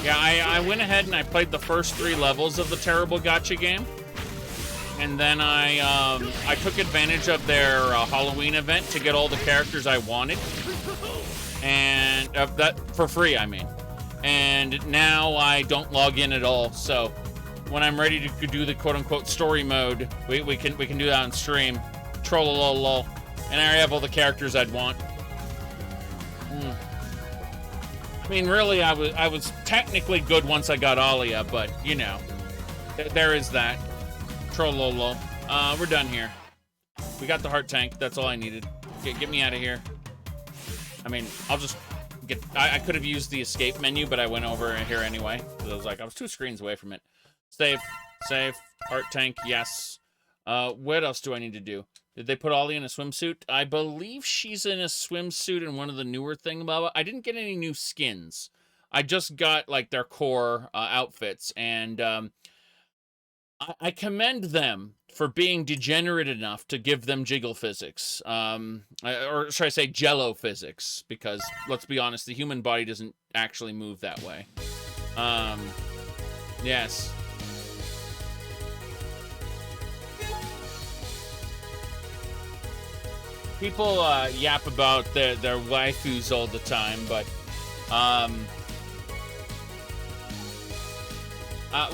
S1: Yeah, I went ahead and I played the first 3 levels of the terrible gotcha game. And then I took advantage of their Halloween event to get all the characters I wanted. And that for free, I mean. And now I don't log in at all, so when I'm ready to do the quote-unquote story mode, we can do that on stream. Trollololol. And I already have all the characters I'd want. I mean, really, I was technically good once I got Alia, but, you know, there is that. Trollolol. We're done here. We got the heart tank. That's all I needed. Get me out of here. I mean, I'll just get... I could have used the escape menu, but I went over here anyway. Because I was 2 screens away from it. Save. Save. Heart tank. Yes. What else do I need to do? Did they put Ollie in a swimsuit? I believe she's in a swimsuit in one of the newer thingamabout. I didn't get any new skins. I just got, like, their core outfits. And I commend them for being degenerate enough to give them jiggle physics. Or should I say jello physics? Because, let's be honest, the human body doesn't actually move that way. Yes. People yap about their waifus all the time, but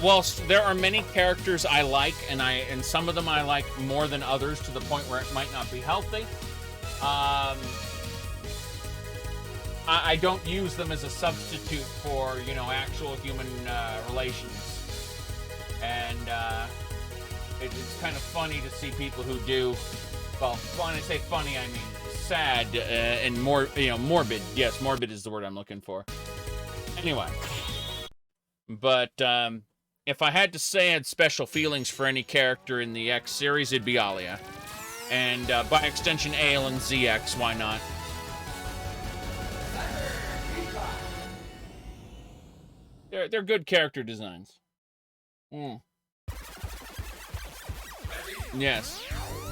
S1: whilst there are many characters I like, and some of them I like more than others to the point where it might not be healthy, I don't use them as a substitute for, you know, actual human relations. And it's kind of funny to see people who do. Well, when I say funny, I mean sad and more, morbid. Yes, morbid is the word I'm looking for. Anyway, but if I had to say I had special feelings for any character in the X series, it'd be Alia, and by extension, Ale and ZX. Why not? They're good character designs. Yes.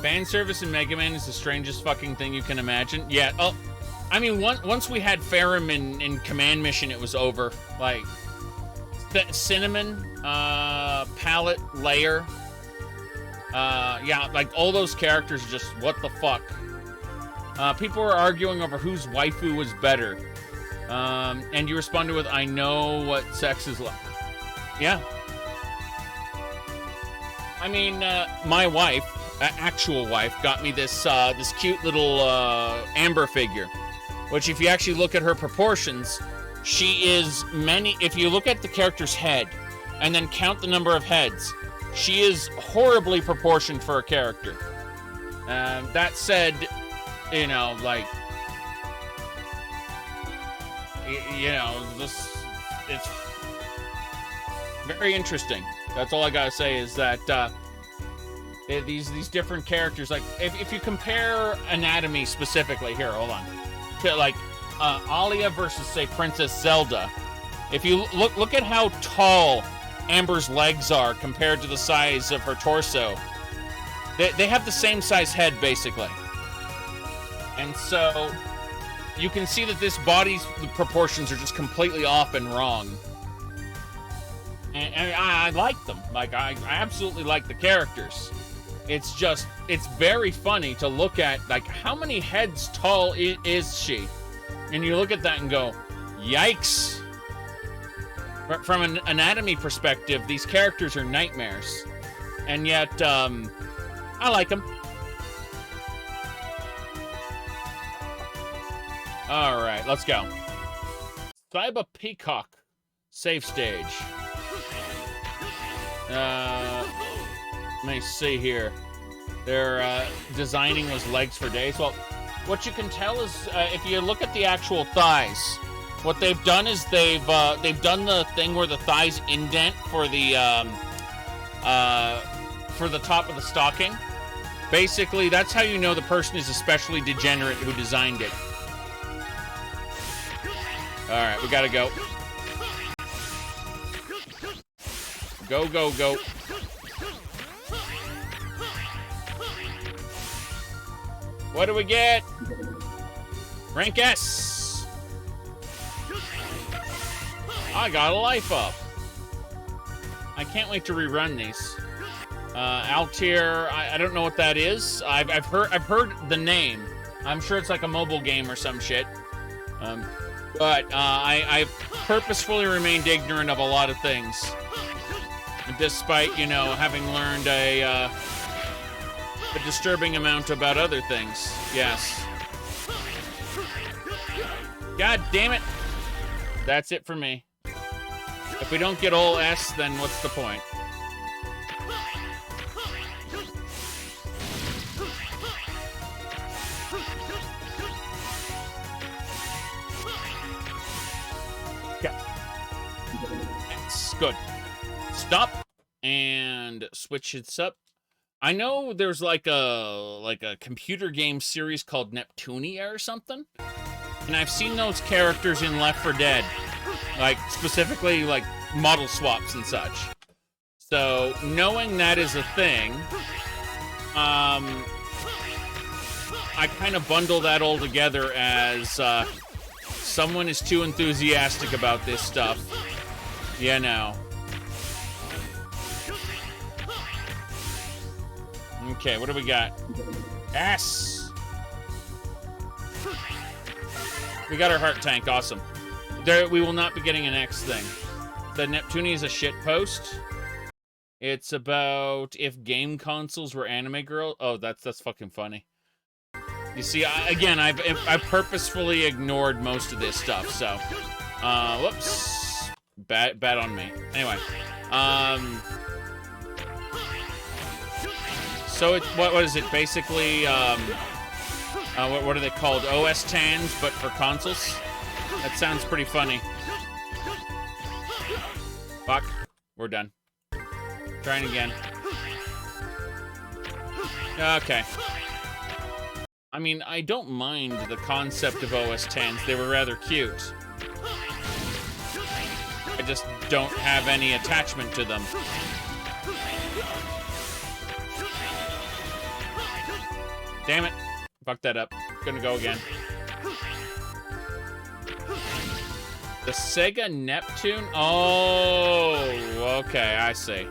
S1: Fan service in Mega Man is the strangest fucking thing you can imagine. Yeah. Oh, I mean, once we had Ferrum in Command Mission, it was over. Like, Cinnamon, Palette, Layer. Yeah, like, all those characters just, what the fuck. People were arguing over whose waifu was better. And you responded with, I know what sex is like. Yeah. I mean, my wife, actual wife, got me this this cute little Amber figure, which if you actually look at her proportions, she is if you look at the character's head and then count the number of heads, she is horribly proportioned for a character. That said, you know, like, you know, it's very interesting. That's all I gotta say is that these different characters, like, if you compare anatomy specifically, here, hold on, to like Alia versus, say, Princess Zelda, if you look at how tall Amber's legs are compared to the size of her torso, they have the same size head, basically. And so you can see that this body's proportions are just completely off and wrong. And I like them. Like, I absolutely like the characters. It's just, it's very funny to look at, like, how many heads tall is she? And you look at that and go, yikes. From an anatomy perspective, these characters are nightmares. And yet, I like them. All right, let's go. Cyber Peacock save stage. Let me see here. They're designing those legs for days. Well, what you can tell is if you look at the actual thighs, what they've done is they've done the thing where the thighs indent for the top of the stocking. Basically, that's how you know the person is especially degenerate who designed it. All right, we gotta go. Go, go, go. What do we get? Rank S. I got a life up. I can't wait to rerun these. Altair, I don't know what that is. I've heard the name. I'm sure it's like a mobile game or some shit. But I've purposefully remained ignorant of a lot of things. Despite, you know, having learned a disturbing amount about other things. Yes. God damn it. That's it for me. If we don't get all S, then what's the point? Yeah. That's good. Stop and switch it up. I know there's like a computer game series called Neptunia or something, and I've seen those characters in Left 4 Dead, like specifically like model swaps and such. So knowing that is a thing, I kind of bundle that all together as someone is too enthusiastic about this stuff. Yeah, no. Okay, what do we got? S. We got our heart tank. Awesome. There, we will not be getting an X thing. The Neptunia is a shit post. It's about if game consoles were anime girl. Oh, that's fucking funny. You see, I purposefully ignored most of this stuff. So, whoops, bad on me. Anyway, so it, what is it? Basically, what are they called? OS TANs, but for consoles? That sounds pretty funny. Fuck. We're done. Trying again. Okay. I mean, I don't mind the concept of OS TANs. They were rather cute. I just don't have any attachment to them. Damn it. Fucked that up. Gonna go again. The Sega Neptune? Oh, okay, I see.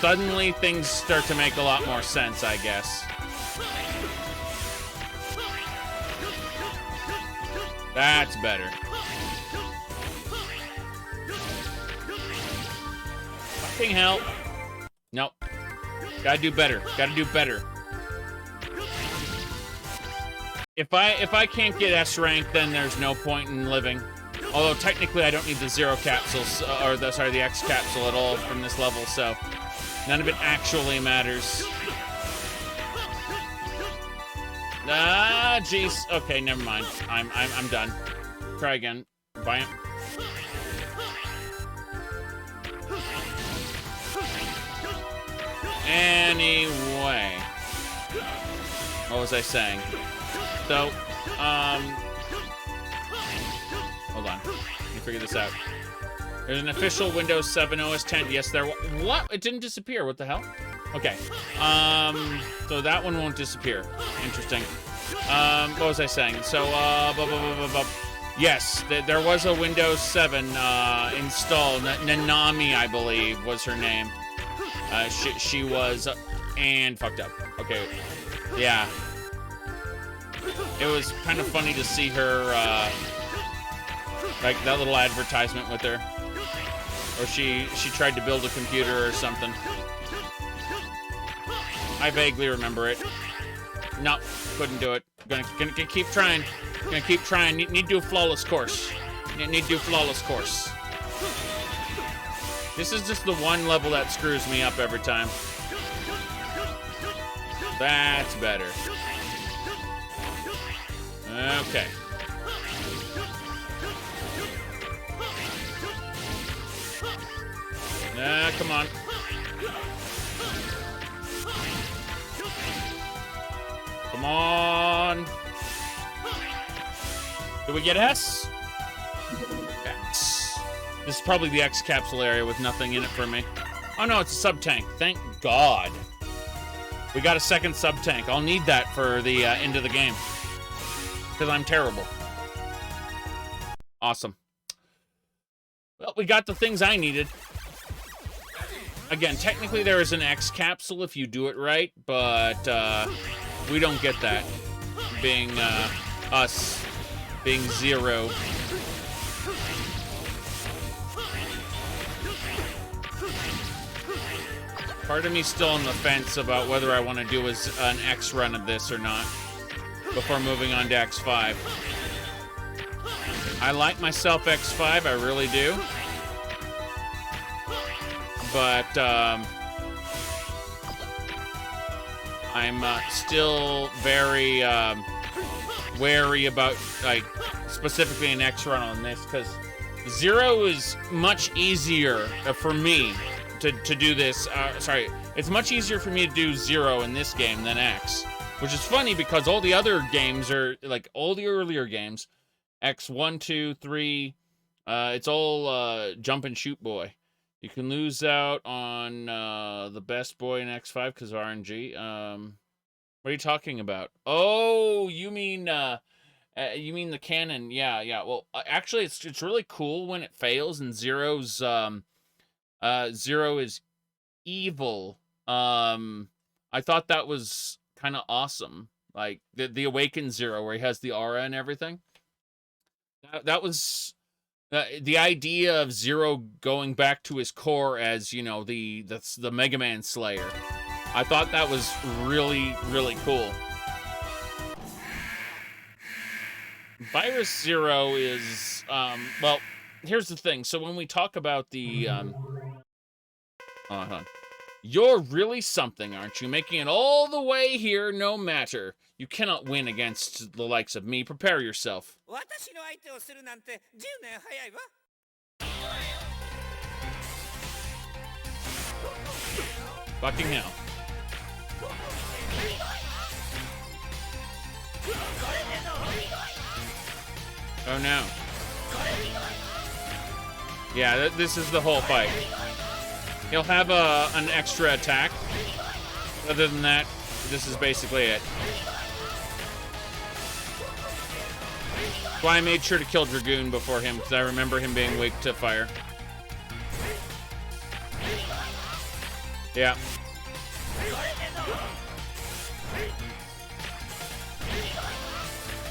S1: Suddenly things start to make a lot more sense, I guess. That's better. Fucking hell. Nope. Gotta do better. Gotta do better. If I can't get S rank, then there's no point in living. Although technically I don't need the Zero capsules, or the X capsule at all from this level, so none of it actually matters. Ah, jeez. Okay, never mind. I'm done. Try again. Bam. Anyway, what was I saying? So, hold on. Let me figure this out. There's an official Windows 7 OS 10. Yes, there. What? It didn't disappear. What the hell? Okay. So that one won't disappear. Interesting. What was I saying? So, yes, there was a Windows 7 installed. Nanami, I believe, was her name. She was, and fucked up. Okay. Yeah. It was kind of funny to see her, like that little advertisement with her. Or she tried to build a computer or something. I vaguely remember it. No, couldn't do it. Gonna keep trying. Gonna keep trying. Need to do a flawless course. Need to do a flawless course. This is just the one level that screws me up every time. That's better. Okay. Come on. Come on. Did we get S? X. This is probably the X capsule area with nothing in it for me. Oh no, it's a sub-tank. Thank God. We got a second sub-tank. I'll need that for the end of the game. Because I'm terrible. Awesome. Well, we got the things I needed. Again, technically there is an X capsule if you do it right, but we don't get that. Being us, being Zero. Part of me's still on the fence about whether I want to do an X run of this or not before moving on to X5. I like myself X5, I really do. But I'm still very wary about, like, specifically an X run on this, because Zero is much easier for me to do this. Sorry, it's much easier for me to do Zero in this game than X. Which is funny because all the other games are, like, all the earlier games, X1, 2, 3, it's all jump and shoot boy. You can lose out on the best boy in X5 because of RNG. What are you talking about? Oh, you mean the cannon? Yeah. Well, actually, it's really cool when it fails and Zero is evil. I thought that was kind of awesome, like the Awakened Zero where he has the aura and everything. That was the idea of Zero going back to his core as, you know, that's the Mega Man Slayer. I thought that was really, really cool. Virus Zero is well, here's the thing. So when we talk about the you're really something, aren't you? Making it all the way here, no matter. You cannot win against the likes of me. Prepare yourself. Fucking hell. Oh no. Yeah, this is the whole fight. He'll have an extra attack. Other than that, this is basically it. That's why I made sure to kill Dragoon before him, because I remember him being weak to fire. Yeah.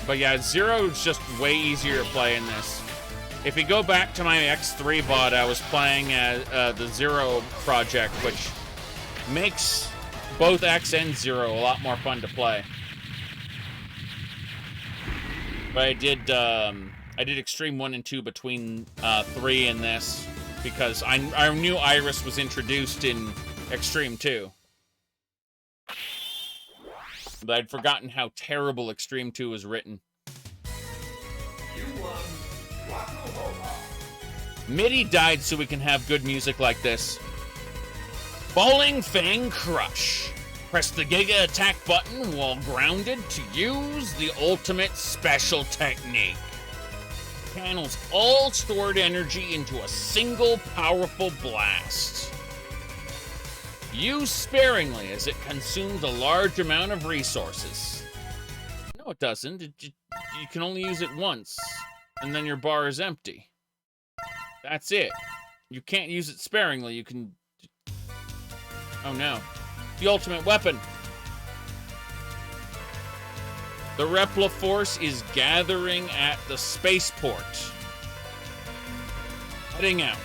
S1: But yeah, Zero's just way easier to play in this. If you go back to my X3 VOD, I was playing the Zero project, which makes both X and Zero a lot more fun to play. But I did Extreme 1 and 2 between 3 and this, because I knew Iris was introduced in Extreme 2. But I'd forgotten how terrible Extreme 2 was written. MIDI died so we can have good music like this. Falling Fang Crush. Press the Giga attack button while grounded to use the ultimate special technique. Channels all stored energy into a single powerful blast. Use sparingly as it consumes a large amount of resources. No, it doesn't. You can only use it once, and then your bar is empty. That's it. You can't use it sparingly. You can... Oh no. The ultimate weapon. The Repla force is gathering at the spaceport. Heading out.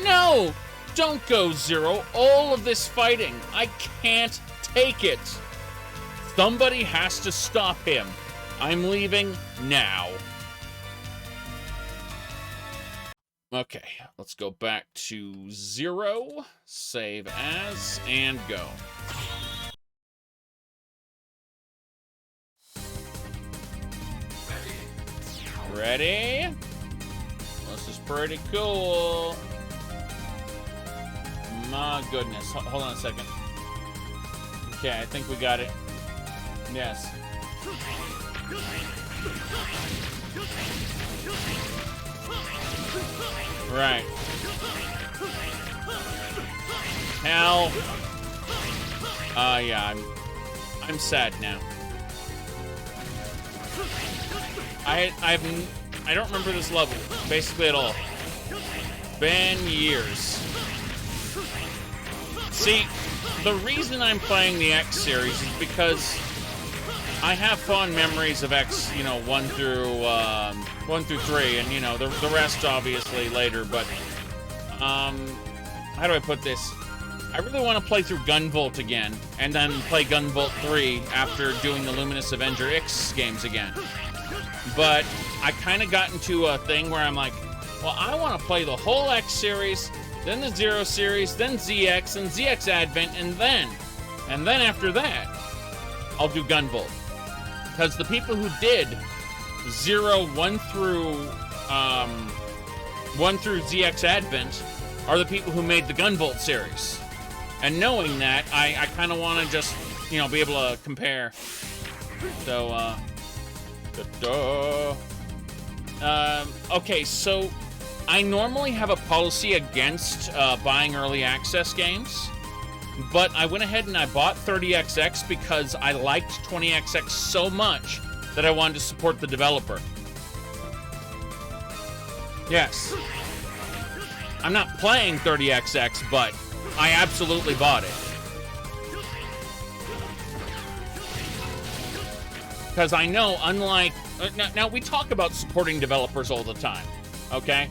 S1: No! Don't go, Zero. All of this fighting. I can't take it. Somebody has to stop him. I'm leaving now. Okay, let's go back to Zero, save as, and go. Ready? This is pretty cool. My goodness. Hold on a second. Okay, I think we got it. Yes. Right. Hell. Yeah, I'm sad now. I don't remember this level basically at all. Been years. See, the reason I'm playing the X series is because I have fond memories of X, 1 through 3, and the rest obviously later. But how do I put this? I really want to play through Gunvolt again, and then play Gunvolt 3 after doing the Luminous Avenger X games again. But I kind of got into a thing where I'm like, well, I want to play the whole X series, then the Zero series, then ZX, and ZX Advent, and then after that, I'll do Gunvolt. Because the people who did Zero 1 through ZX Advent are the people who made the Gunvolt series. And knowing that, I kind of want to just, be able to compare. So, okay, so I normally have a policy against buying early access games, but I went ahead and I bought 30XX because I liked 20XX so much that I wanted to support the developer. Yes. I'm not playing 30XX, but I absolutely bought it. Because I know, unlike... Now, we talk about supporting developers all the time, okay?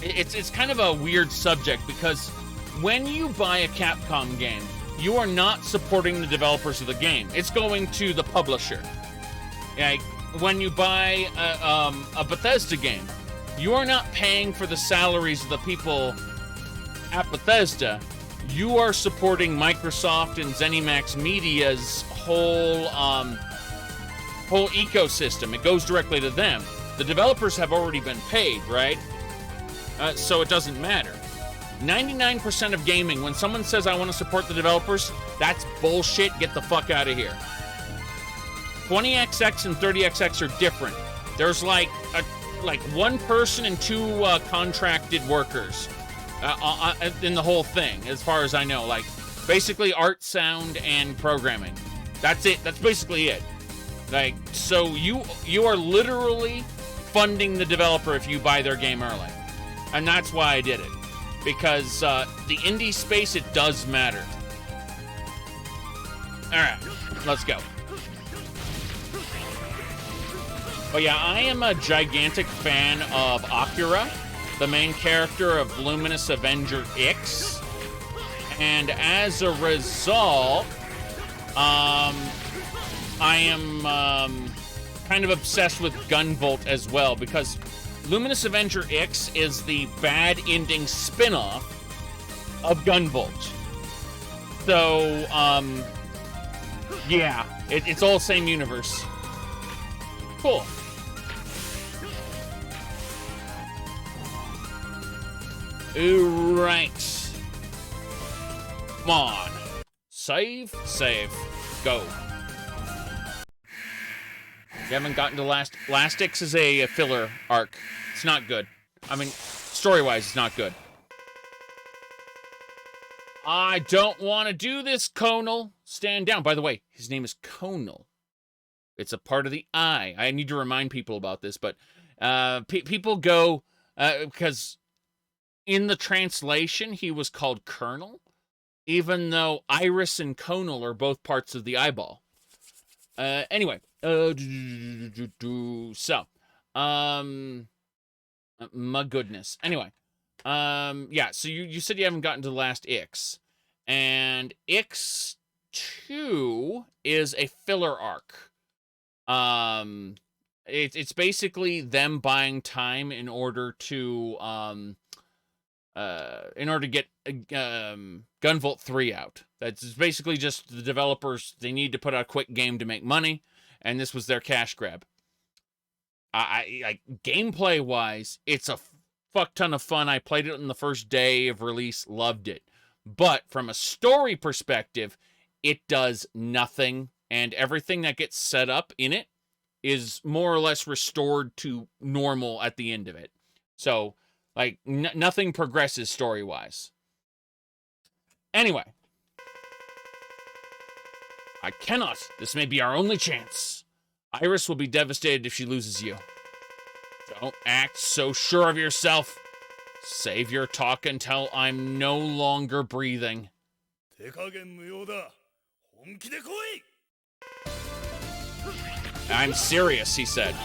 S1: It's kind of a weird subject, because when you buy a Capcom game, you are not supporting the developers of the game. It's going to the publisher. Like, when you buy a Bethesda game, you are not paying for the salaries of the people at Bethesda. You are supporting Microsoft and ZeniMax Media's whole ecosystem. It goes directly to them. The developers have already been paid, right? So it doesn't matter. 99% of gaming, when someone says I want to support the developers, that's bullshit. Get the fuck out of here. 20XX and 30XX are different. There's like like 1 person and 2 contracted workers in the whole thing, as far as I know. Like, basically art, sound, and programming. That's it. That's basically it. Like, so you are literally funding the developer if you buy their game early. And that's why I did it. Because the indie space, it does matter. Alright, let's go. But yeah, I am a gigantic fan of Akira, the main character of Luminous Avenger X. And as a result, I am kind of obsessed with Gunvolt as well, because Luminous Avenger X is the bad ending spin-off of Gunvolt. So, yeah, it's all same universe. Cool. Alright. Come on. Save. Go. You haven't gotten to Last X is a filler arc. It's not good. I mean, story-wise, it's not good. I don't want to do this, Conal. Stand down. By the way, his name is Conal. It's a part of the I. I need to remind people about this, but people go... because in the translation, he was called Colonel, even though Iris and Conal are both parts of the eyeball. Anyway. So, my goodness. Anyway, yeah, so you said you haven't gotten to the last X, and X2 is a filler arc. It's basically them buying time in order to get Gunvolt 3 out. That's basically just the developers, they need to put out a quick game to make money, and this was their cash grab. I gameplay wise, it's a fuck ton of fun. I played it on the first day of release, loved it. But from a story perspective, it does nothing, and everything that gets set up in it is more or less restored to normal at the end of it. So, like, nothing progresses story-wise. Anyway. I cannot. This may be our only chance. Iris will be devastated if she loses you. Don't act so sure of yourself. Save your talk until I'm no longer breathing. I'm serious, he said.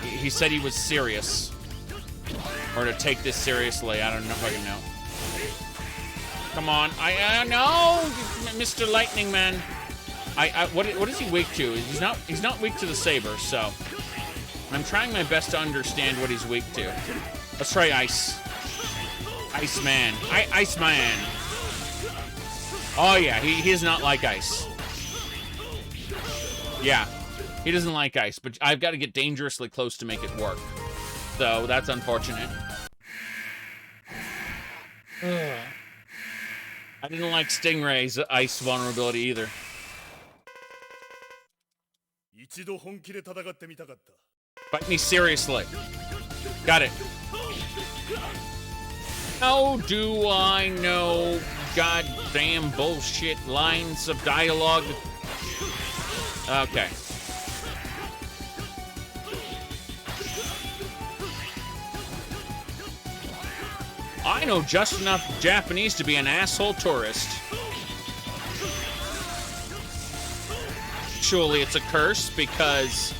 S1: He said he was serious. Or to take this seriously. I don't know if I can know. Come on. I know, Mr. Lightning Man. What is he weak to? He's not weak to the saber, so I'm trying my best to understand what he's weak to. Let's try ice. Iceman. Iceman. Oh yeah, he does not like ice. Yeah, he doesn't like ice, but I've got to get dangerously close to make it work. So that's unfortunate. I didn't like Stingray's ice vulnerability either. Fight me seriously. Got it. How do I know goddamn bullshit lines of dialogue? Okay. I know just enough Japanese to be an asshole tourist. Actually, it's a curse because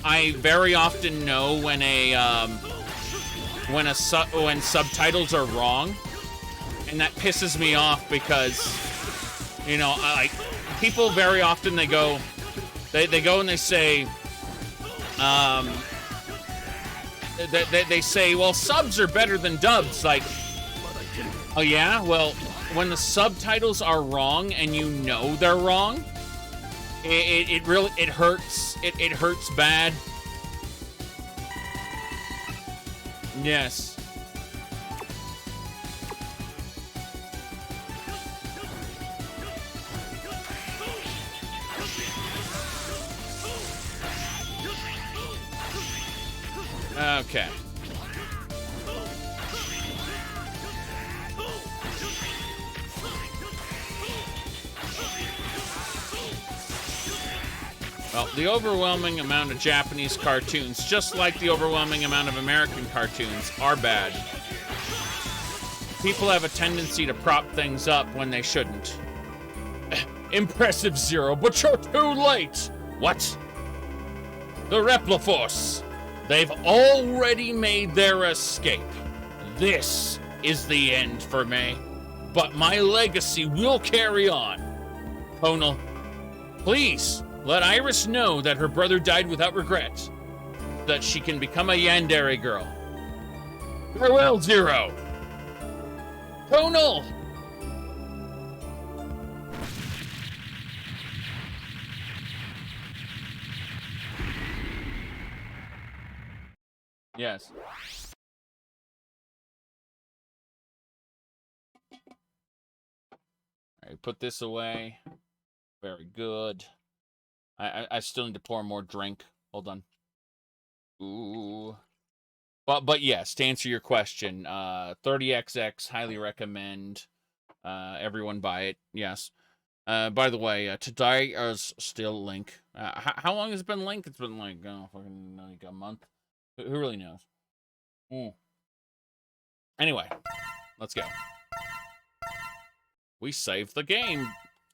S1: I very often know when when subtitles are wrong, and that pisses me off because, you know, people very often they go and they say, they say, well, subs are better than dubs. Like, oh yeah, well, when the subtitles are wrong and you know they're wrong, it really hurts. It hurts bad. Yes. Okay. Well, the overwhelming amount of Japanese cartoons, just like the overwhelming amount of American cartoons, are bad. People have a tendency to prop things up when they shouldn't. Impressive, Zero, but you're too late! What? The Repliforce. They've already made their escape. This is the end for me. But my legacy will carry on. Tonal, please let Iris know that her brother died without regret. That she can become a yandere girl. Farewell, Zero. Tonal! Yes. All right, put this away. Very good. I still need to pour more drink. Hold on. Ooh. But yes, to answer your question, 30XX, highly recommend. Everyone buy it. Yes. By the way, today is still Link. How long has it been Link? It's been like, fucking like a month. Who really knows? Anyway, let's go. We saved the game.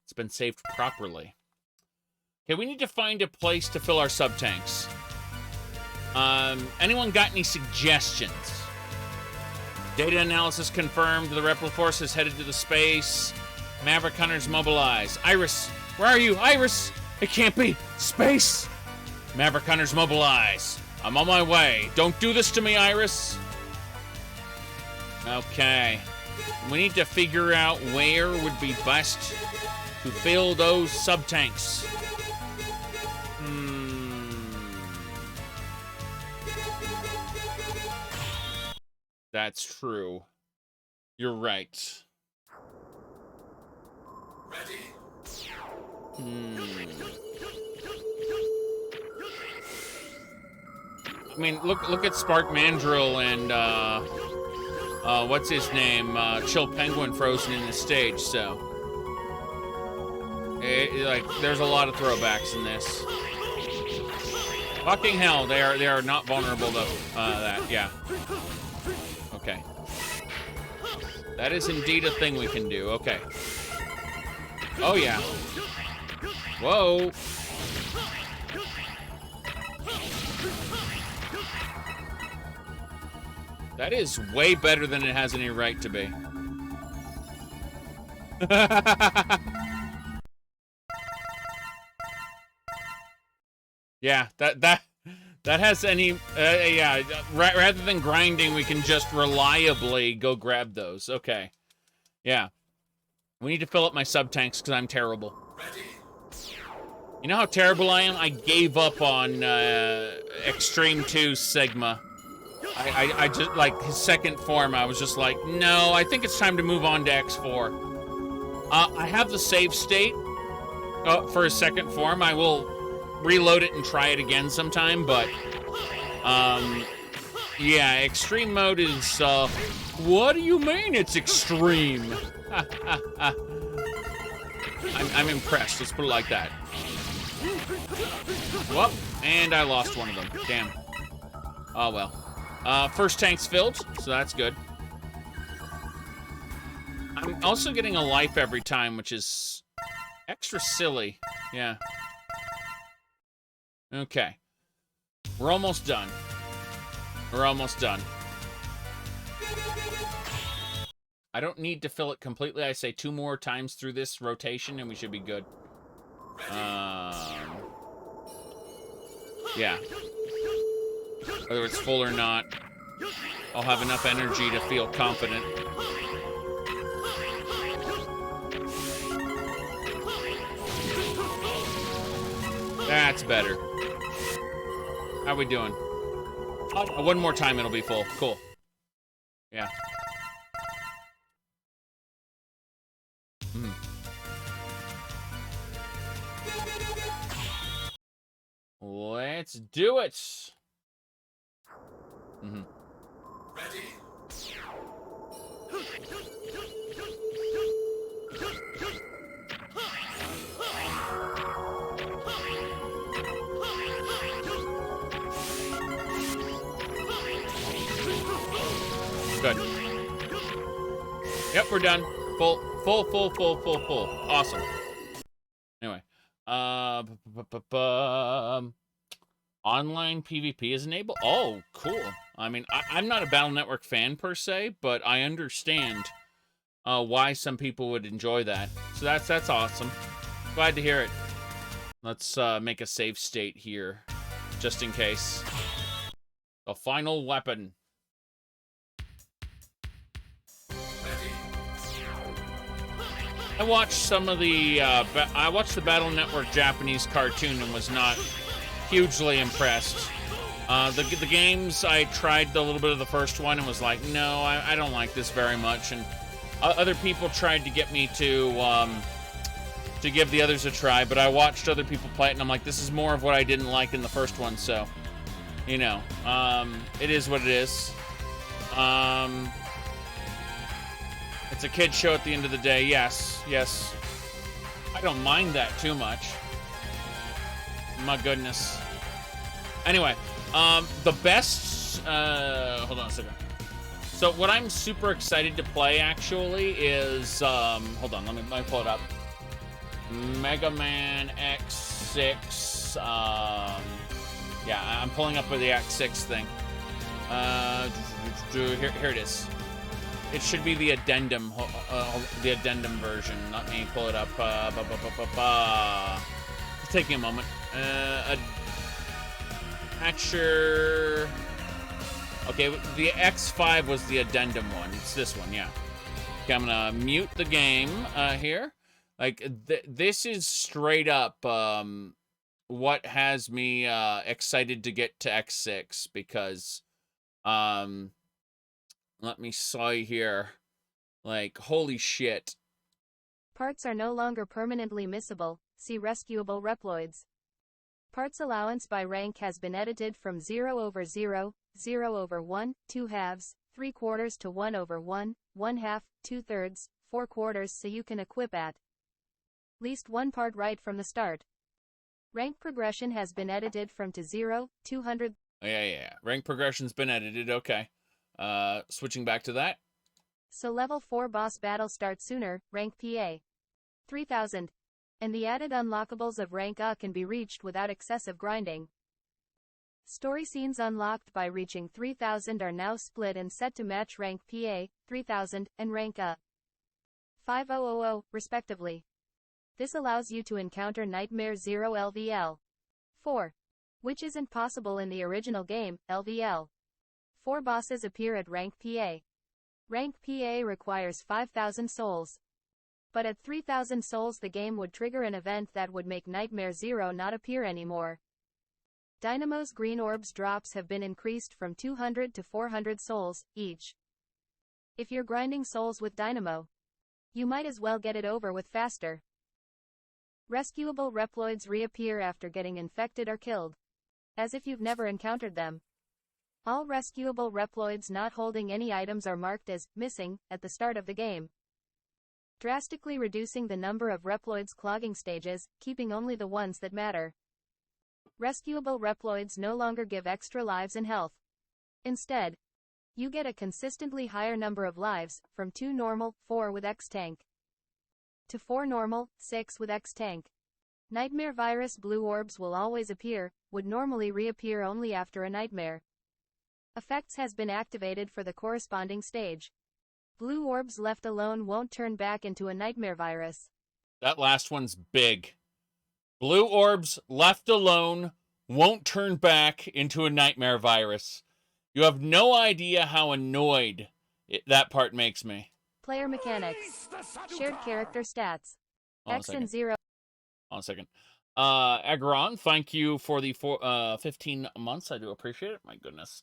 S1: It's been saved properly. Okay, we need to find a place to fill our sub-tanks. Anyone got any suggestions? Data analysis confirmed. The Repliforce has headed to the space. Maverick Hunters mobilized. Iris, where are you? Iris! It can't be. Space! Maverick Hunters mobilize. I'm on my way. Don't do this to me, Iris. Okay. We need to figure out where would be best to fill those sub-tanks. That's true. You're right. I mean, look at Spark Mandrill and what's his name? Chill Penguin frozen in the stage. So, like, there's a lot of throwbacks in this. Fucking hell, they are not vulnerable to that. Yeah. Okay. That is indeed a thing we can do. Okay. Oh yeah. Whoa. That is way better than it has any right to be. Yeah, that has any, yeah, rather than grinding, we can just reliably go grab those. Okay. Yeah. We need to fill up my sub-tanks because I'm terrible. You know how terrible I am? I gave up on Extreme 2 Sigma. I just, like, his second form, I was just like, no, I think it's time to move on to X4. I have the save state for his second form. I will reload it and try it again sometime, but, yeah, Extreme mode is, what do you mean it's extreme? I'm impressed, let's put it like that. Whoop, and I lost one of them, damn. Oh, well. First tank's filled, so that's good. I'm also getting a life every time, which is extra silly. Yeah. Okay. We're almost done. We're almost done. I don't need to fill it completely. I say 2 more times through this rotation, and we should be good. Yeah. Whether it's full or not, I'll have enough energy to feel confident. That's better. How we doing? Oh, one more time, it'll be full. Cool. Yeah. Let's do it. Mm-hmm.
S3: Ready?
S1: Good. Yep, we're done. Full. Awesome. Anyway, online PvP is enabled. Oh, cool. I mean, I'm not a Battle Network fan per se, but I understand why some people would enjoy that. So that's awesome. Glad to hear it. Let's make a save state here, just in case. The final weapon. I watched some of the, I watched the Battle Network Japanese cartoon and was not hugely impressed. The games, I tried a little bit of the first one and was like, no, I don't like this very much. And other people tried to get me to give the others a try, but I watched other people play it and I'm like, this is more of what I didn't like in the first one, so, you know, it is what it is. It's a kid's show at the end of the day. Yes. I don't mind that too much. My goodness. Anyway, the best... hold on a second. So what I'm super excited to play, actually, is... hold on, let me pull it up. Megaman X6. Yeah, I'm pulling up with the X6 thing. Here it is. It should be the addendum version. Let me pull it up. It's taking a moment. Patcher. Okay, the X5 was the addendum one. It's this one, yeah. Okay, I'm gonna mute the game here. Like, this is straight up what has me excited to get to X6 because let me see here. Like, holy shit.
S6: Parts are no longer permanently missable. See rescuable Reploids. Parts allowance by rank has been edited from 0/0, 0/1, 2/2, 3/4 to 1/1, 1/2, 2/3, 4/4 so you can equip at least one part right from the start. Rank progression has been edited from to 0, 200.
S1: Yeah. Rank progression's been edited, okay. Switching back to that.
S6: So level 4 boss battle starts sooner, rank PA 3000. And the added unlockables of rank A can be reached without excessive grinding. Story scenes unlocked by reaching 3000 are now split and set to match rank PA 3000 and rank A 5000, respectively. This allows you to encounter Nightmare 0 LVL 4, which isn't possible in the original game, LVL. 4 bosses appear at rank PA. Rank PA requires 5,000 souls. But at 3,000 souls the game would trigger an event that would make Nightmare 0 not appear anymore. Dynamo's green orbs drops have been increased from 200 to 400 souls, each. If you're grinding souls with Dynamo, you might as well get it over with faster. Rescuable Reploids reappear after getting infected or killed, as if you've never encountered them. All rescuable Reploids not holding any items are marked as missing at the start of the game, drastically reducing the number of Reploids clogging stages, keeping only the ones that matter. Rescuable Reploids no longer give extra lives and health. Instead, you get a consistently higher number of lives, from 2 normal, 4 with X-Tank, to 4 normal, 6 with X-Tank. Nightmare virus blue orbs will always appear, would normally reappear only after a nightmare. Effects has been activated for the corresponding stage. Blue orbs left alone won't turn back into a nightmare virus.
S1: That last one's big. Blue orbs left alone won't turn back into a nightmare virus. You have no idea how annoyed that part makes me.
S6: Player mechanics. Shared character stats.
S1: Hold on
S6: X and 0.
S1: Hold on a second. Zhakaron, thank you for the 15 months. I do appreciate it. My goodness.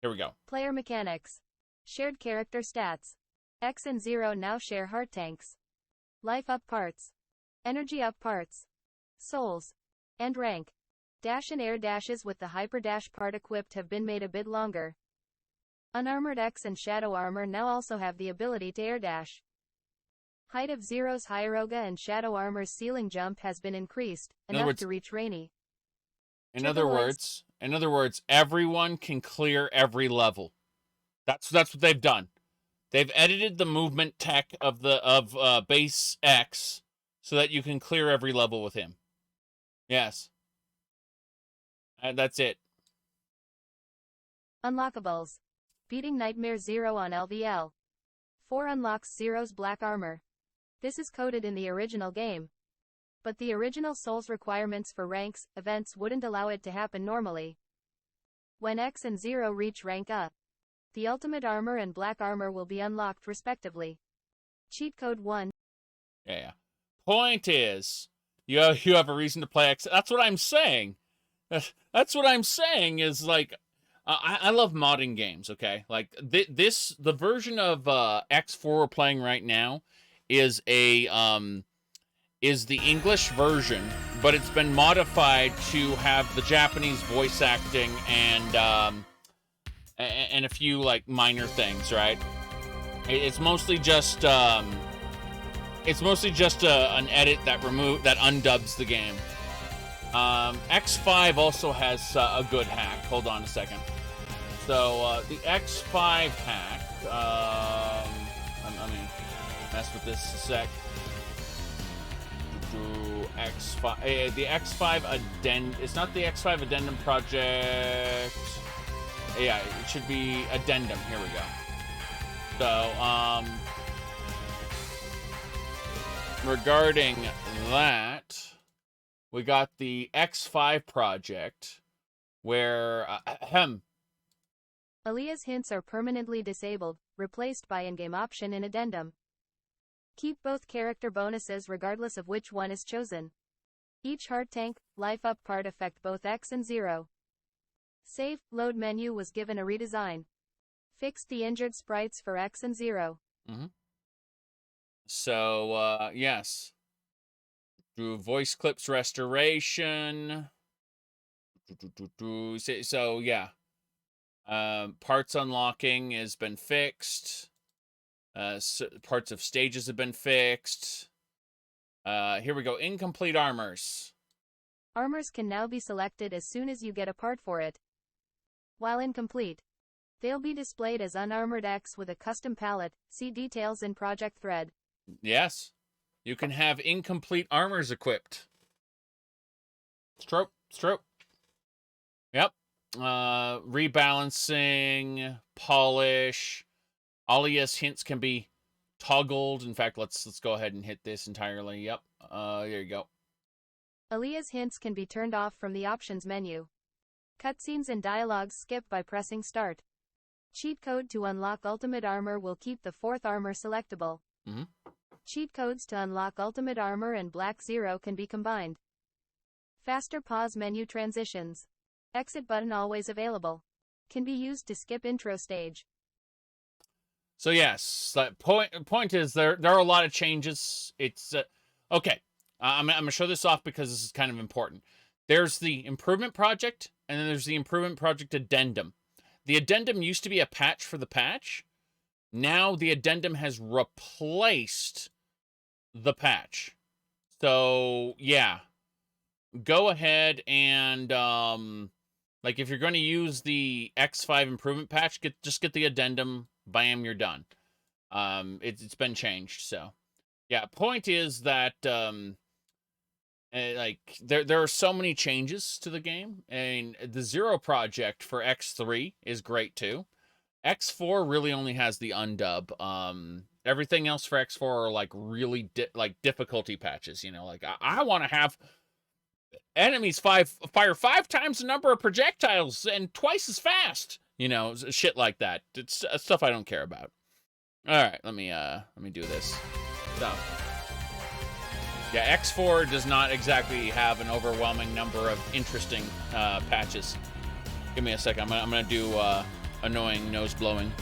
S1: Here we go.
S6: Player mechanics. Shared character stats. X and 0 now share heart tanks, life up parts, energy up parts, souls, and rank. Dash and air dashes with the Hyper Dash part equipped have been made a bit longer. Unarmored X and Shadow Armor now also have the ability to air dash. Height of Zero's Hyaroga and Shadow Armor's ceiling jump has been increased, enough to reach Rainy.
S1: In other words, everyone can clear every level. That's what they've done. They've edited the movement tech of base X so that you can clear every level with him. Yes. And that's it.
S6: Unlockables. Beating Nightmare Zero on LVL. 4 unlocks Zero's black armor. This is coded in the original game. But the original Souls requirements for ranks, events wouldn't allow it to happen normally. When X and Zero reach rank up, the ultimate armor and black armor will be unlocked respectively. Cheat code 1.
S1: Yeah. Point is, you have a reason to play X. That's what I'm saying. That's what I'm saying is like, I love modding games, okay? Like, the version of X4 we're playing right now is the English version, but it's been modified to have the Japanese voice acting and a few, like, minor things, right? It's mostly just an edit that undubs the game. X5 also has a good hack. Hold on a second. So, the X5 hack, let me mess with this a sec. X5, the X5 addendum, it's not the X5 addendum project. Yeah, it should be addendum. Here we go. So, regarding that, we got the X5 project where,
S6: Aaliyah's hints are permanently disabled, replaced by in-game option in addendum. Keep both character bonuses regardless of which one is chosen. Each heart tank, life up part affect both X and Zero. Save, load menu was given a redesign. Fixed the injured sprites for X and Zero.
S1: Mm-hmm. So, yes. Through voice clips restoration. So, yeah. Parts unlocking has been fixed. Parts of stages have been fixed. Here we go. Incomplete armors.
S6: Armors can now be selected as soon as you get a part for it. While incomplete, they'll be displayed as unarmored X with a custom palette. See details in project thread.
S1: Yes. You can have incomplete armors equipped. Stroke. Yep. Rebalancing, polish. Alias hints can be toggled. In fact, let's go ahead and hit this entirely. Yep. There you go.
S6: Aaliyah's hints can be turned off from the options menu. Cutscenes and dialogues skip by pressing start. Cheat code to unlock ultimate armor will keep the 4th armor selectable.
S1: Mm-hmm.
S6: Cheat codes to unlock ultimate armor and black Zero can be combined. Faster pause menu transitions. Exit button always available. Can be used to skip intro stage.
S1: So yes, the point is there are a lot of changes. It's okay. I'm gonna show this off because this is kind of important. There's the improvement project, and then there's the improvement project addendum. The addendum used to be a patch for the patch. Now the addendum has replaced the patch. So yeah, go ahead and like if you're going to use the X5 improvement patch, just get the addendum. Bam, you're done. It's been changed. So yeah, point is that like there are so many changes to the game, and the Zero project for X3 is great too. X4 really only has the UnDub. Everything else for X4 are like really difficulty patches. You know, like I want to have enemies fire 5 times the number of projectiles and twice as fast. You know, shit like that. It's stuff I don't care about. All right, let me do this. So, yeah, X4 does not exactly have an overwhelming number of interesting patches. Give me a second. I'm gonna do annoying nose blowing.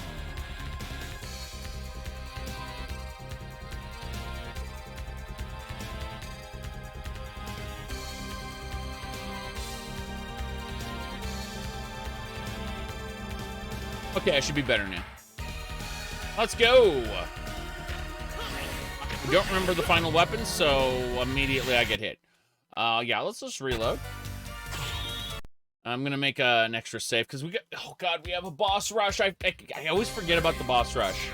S1: Okay, I should be better now. Let's go! I don't remember the final weapon, so immediately I get hit. Yeah, let's just reload. I'm gonna make an extra save, because we got... Oh god, we have a boss rush! I always forget about the boss rush.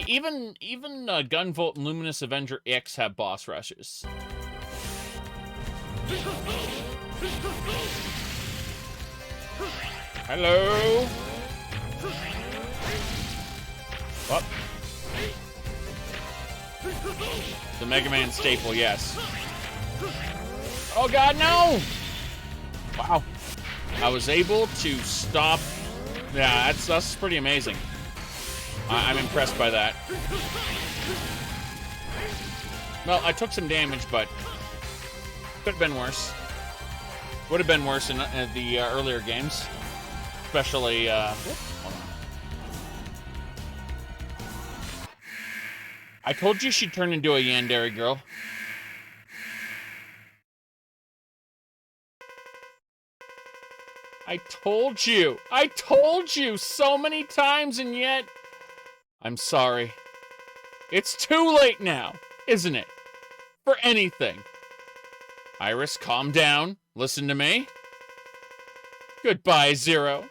S1: Even Gunvolt and Luminous Avenger X have boss rushes. Hello? What? The Mega Man staple, yes. Oh god, no! Wow. I was able to stop... Yeah, that's pretty amazing. I'm impressed by that. Well, I took some damage, but could have been worse. Would have been worse in the earlier games. Especially, hold on. I told you she'd turn into a yandere girl. I told you! I told you so many times, and yet... I'm sorry. It's too late now, isn't it? For anything. Iris, calm down. Listen to me. Goodbye, Zero.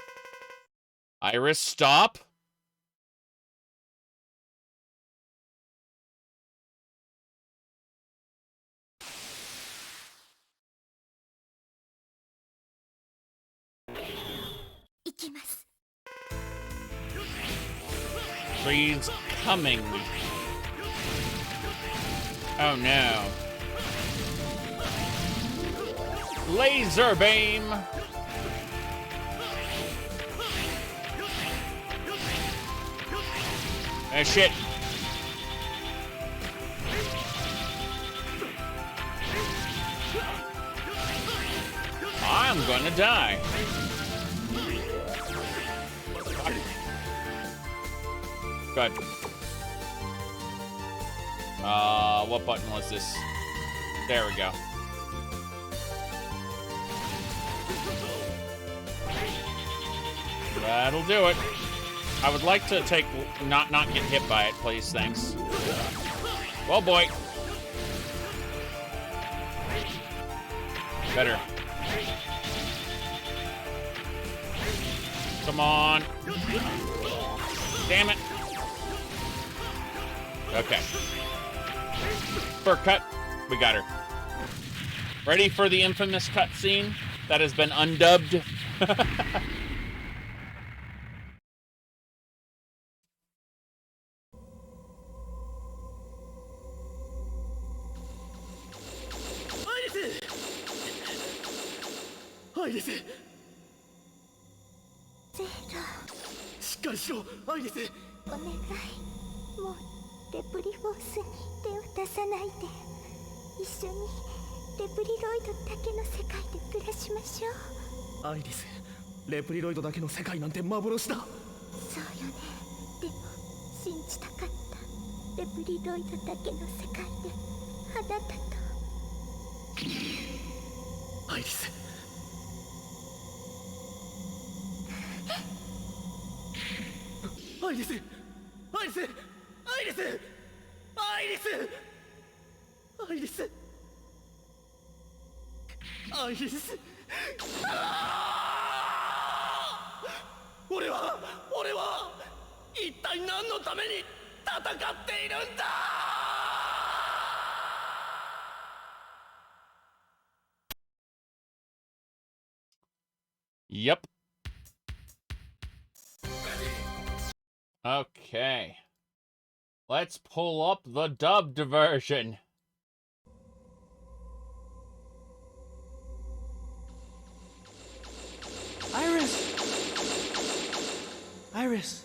S1: Iris, stop. She's coming. Oh no. Laser beam. Oh shit. I'm gonna die. Good. What button was this? There we go. That'll do it. I would like to take not get hit by it, please. Thanks. Well, boy. Better. Come on. Damn it. Okay. For a cut, we got her. Ready for the infamous cutscene that has been undubbed?
S7: お願い、もうレプリフォースに手を出さないで、一緒にレプリロイドだけの世界で暮らしましょう。アイリス、レプリロイドだけの世界なんて幻だ。そうよね。でも信じたかった。レプリロイドだけの世界であなたと。アイリス。アイリス、アイリス、アイリス、アイリス、アイリス、アイリス。俺は一体何のために戦っているんだ。
S1: Yep. Okay. Let's pull up the dubbed version.
S8: Iris! Iris!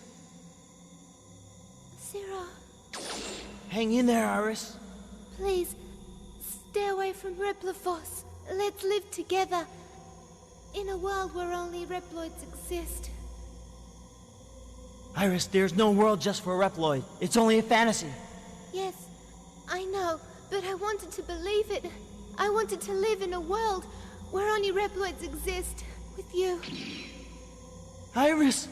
S7: Zero.
S8: Hang in there, Iris.
S7: Please, stay away from Reploforce. Let's live together. In a world where only Reploids exist.
S8: Iris, there's no world just for Reploid. It's only a fantasy.
S7: Yes, I know, but I wanted to believe it. I wanted to live in a world where only Reploids exist, with you.
S8: Iris!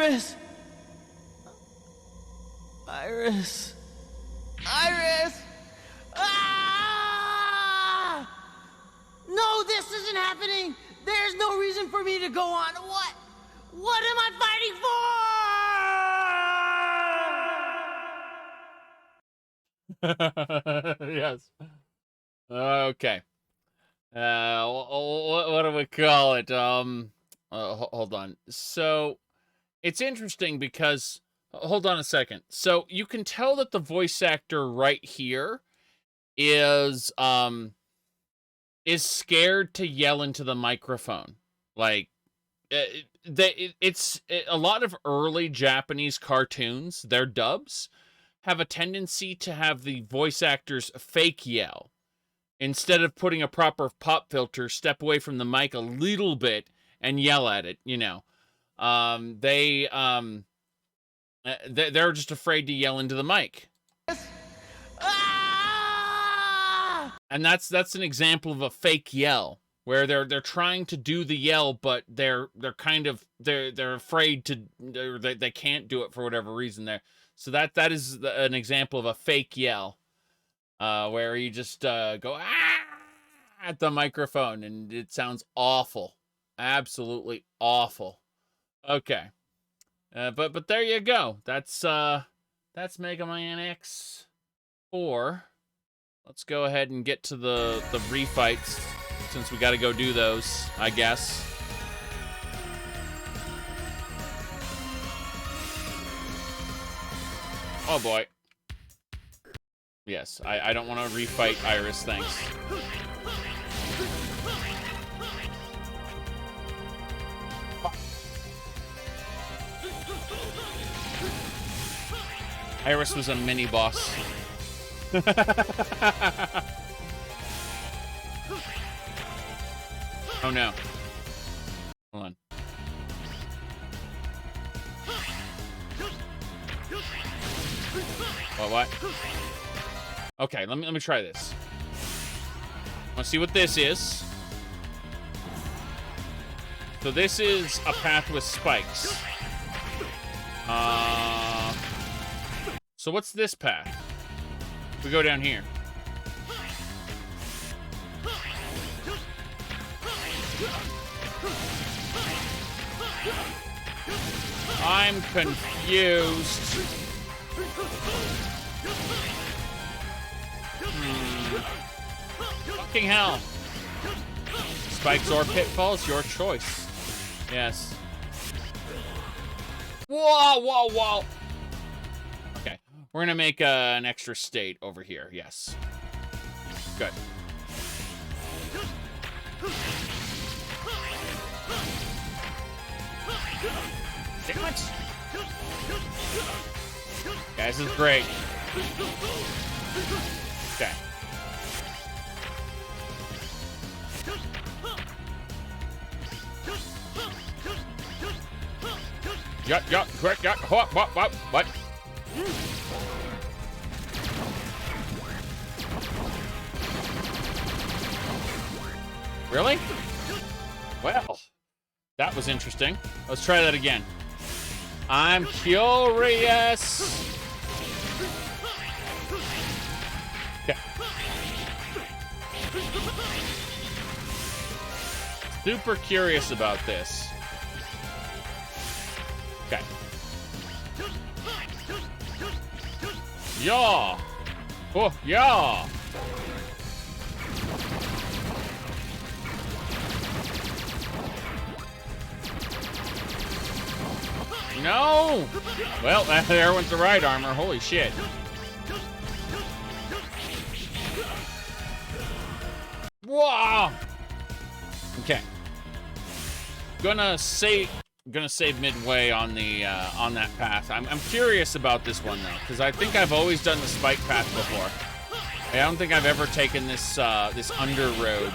S8: Iris! Iris! Iris! Ah! No, this isn't happening! There's no reason for me to go on. What? What am I fighting for?
S1: Yes. Okay. What do we call it? Hold on. So, it's interesting because, hold on a second. So, you can tell that the voice actor right here is scared to yell into the microphone. Like, it's a lot of early Japanese cartoons, their dubs have a tendency to have the voice actors fake yell. Instead of putting a proper pop filter, step away from the mic a little bit and yell at it, you know. They're just afraid to yell into the mic. And that's an example of a fake yell, where they're trying to do the yell, but they're afraid to, they can't do it for whatever reason there. So that is an example of a fake yell, where you just go ah at the microphone, and it sounds awful, absolutely awful. Okay, but there you go. That's Megaman X4. Let's go ahead and get to the refights, since we got to go do those, I guess. Oh boy. Yes, I don't want to refight Iris, thanks. Iris was a mini boss. Oh no. Hold on. What? Okay, let me try this. Let's see what this is. So this is a path with spikes. So what's this path? We go down here. I'm confused. Fucking hell. Spikes or pitfalls, your choice. Yes. Whoa. Okay, we're gonna make an extra state over here. Yes. Good. Damn it. Guys, this is great. Okay. What? Really? Well, that was interesting. Let's try that again. I'm curious. Okay. Super curious about this. Okay. Yeah. Oh, yeah. No. Well, there went the right armor. Holy shit. Whoa. Okay. Gonna save midway on the on that path. I'm curious about this one though, because I think I've always done the spike path before. I don't think I've ever taken this this under road,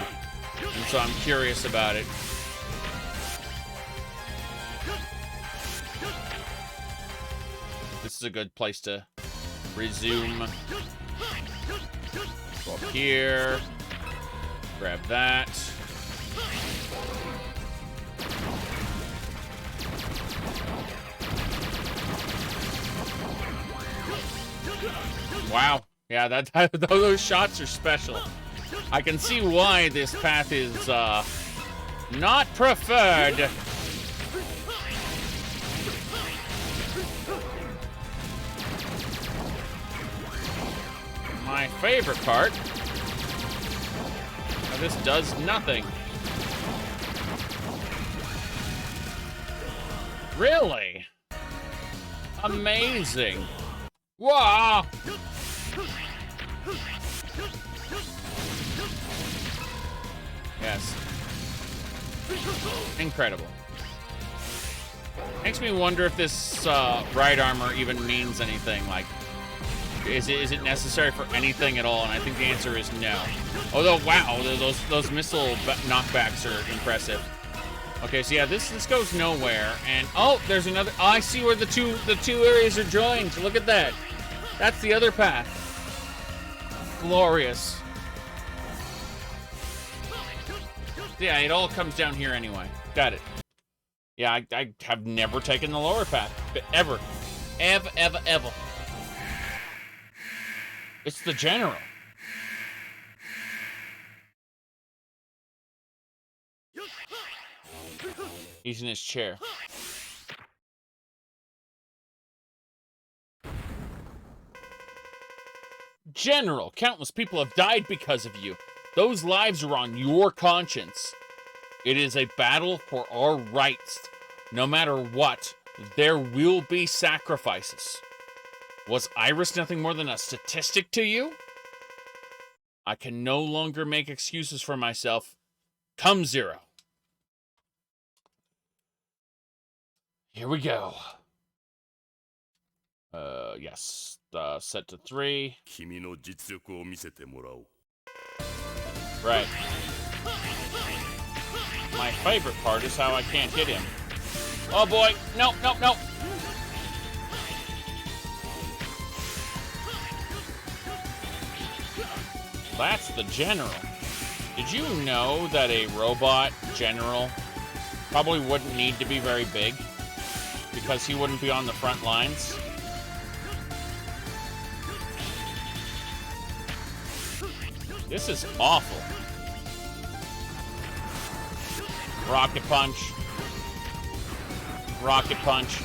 S1: and so I'm curious about it. This is a good place to resume. Go up here. Grab that. Wow. Yeah, those shots are special. I can see why this path is not preferred. My favorite part. This does nothing. Really? Amazing. Wow. Yes. Incredible. Makes me wonder if this ride armor even means anything. Like, is it necessary for anything at all? And I think the answer is no. Although, wow, those missile knockbacks are impressive. Okay, so yeah, this goes nowhere. And oh, there's another. Oh, I see where the two areas are joined. Look at that. That's the other path. Glorious. Yeah, it all comes down here anyway. Got it. Yeah, I have never taken the lower path. Ever. Ever. It's the general. He's in his chair. General, countless people have died because of you. Those lives are on your conscience. It is a battle for our rights. No matter what, there will be sacrifices. Was Iris nothing more than a statistic to you? I can no longer make excuses for myself. Come, Zero. Here we go. Yes. Set to 3. Right. My favorite part is how I can't hit him. Oh boy. No. That's the general. Did you know that a robot general probably wouldn't need to be very big? Because he wouldn't be on the front lines? This is awful. Rocket punch. Rocket punch.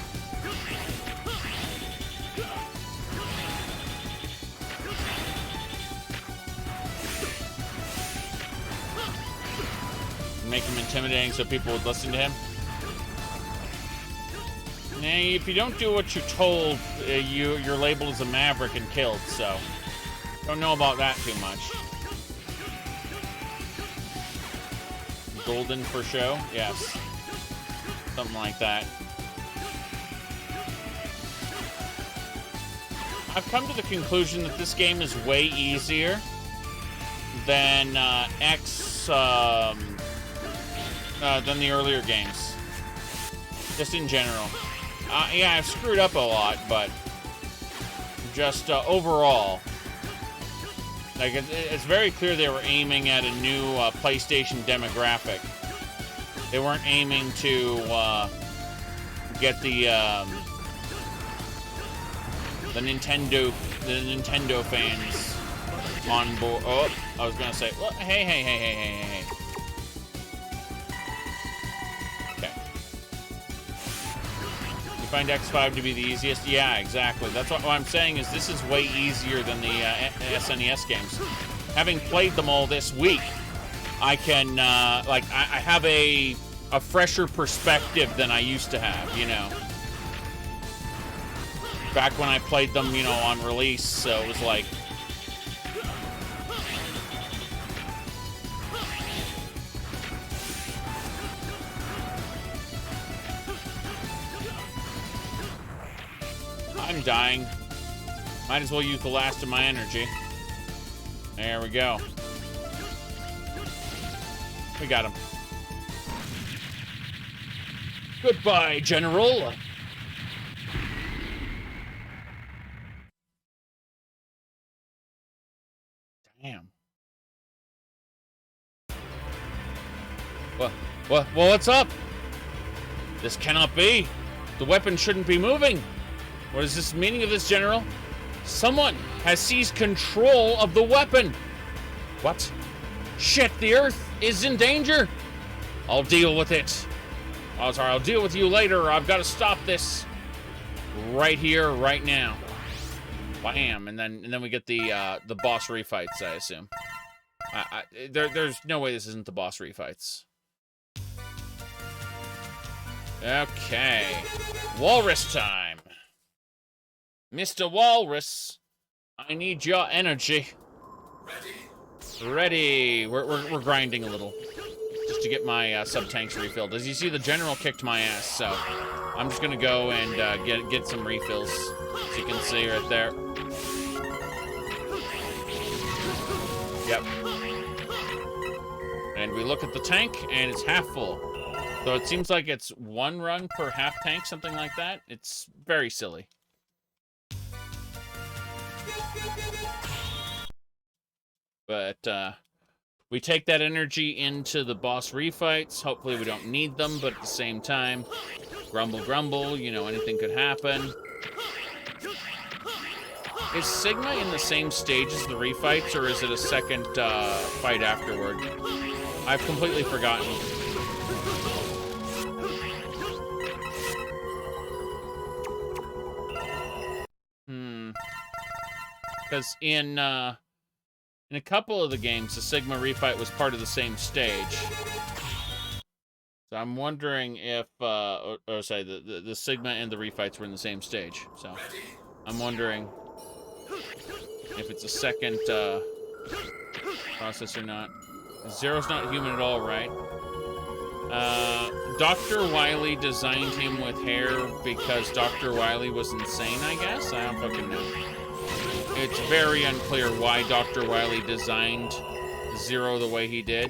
S1: Make him intimidating so people would listen to him. Nah, if you don't do what you're told, you're labeled as a maverick and killed, so don't know about that too much. Golden for show? Yes. Something like that. I've come to the conclusion that this game is way easier than X, than the earlier games. Just in general. Yeah, I've screwed up a lot, but just overall. Like, it's very clear they were aiming at a new PlayStation demographic. They weren't aiming to get the Nintendo fans on board. Oh, I was gonna say, well, hey. Okay. You find X5 to be the easiest? Yeah, exactly. That's what I'm saying is this is way easier than the SNES games. Having played them all this week, I can, I have a fresher perspective than I used to have, you know. Back when I played them, you know, on release, so it was like... I'm dying. Might as well use the last of my energy. There we go. We got him. Goodbye, General. Damn. What's up? This cannot be. The weapon shouldn't be moving. What is this meaning of this, General? Someone has seized control of the weapon. What? Shit, the Earth is in danger? I'll deal with it. Oh, sorry, I'll deal with you later. I've got to stop this right here, right now. Bam, and then we get the boss refights, I assume. There's no way this isn't the boss refights. Okay, Walrus time. Mr. Walrus, I need your energy. Ready. We're grinding a little, just to get my sub-tanks refilled. As you see, the general kicked my ass, so I'm just gonna go and get some refills. As you can see right there. Yep. And we look at the tank, and it's half full. So it seems like it's one run per half tank, something like that. It's very silly. But we take that energy into the boss refights. Hopefully we don't need them, but at the same time, grumble, grumble, you know, anything could happen. Is Sigma in the same stage as the refights, or is it a second fight afterward? I've completely forgotten. Because in a couple of the games, the Sigma refight was part of the same stage. So I'm wondering if, sorry, the Sigma and the refights were in the same stage. So I'm wondering if it's a second process or not. Zero's not human at all, right? Dr. Wily designed him with hair because Dr. Wily was insane, I guess? I don't fucking know. It's very unclear why Dr. Wily designed Zero the way he did.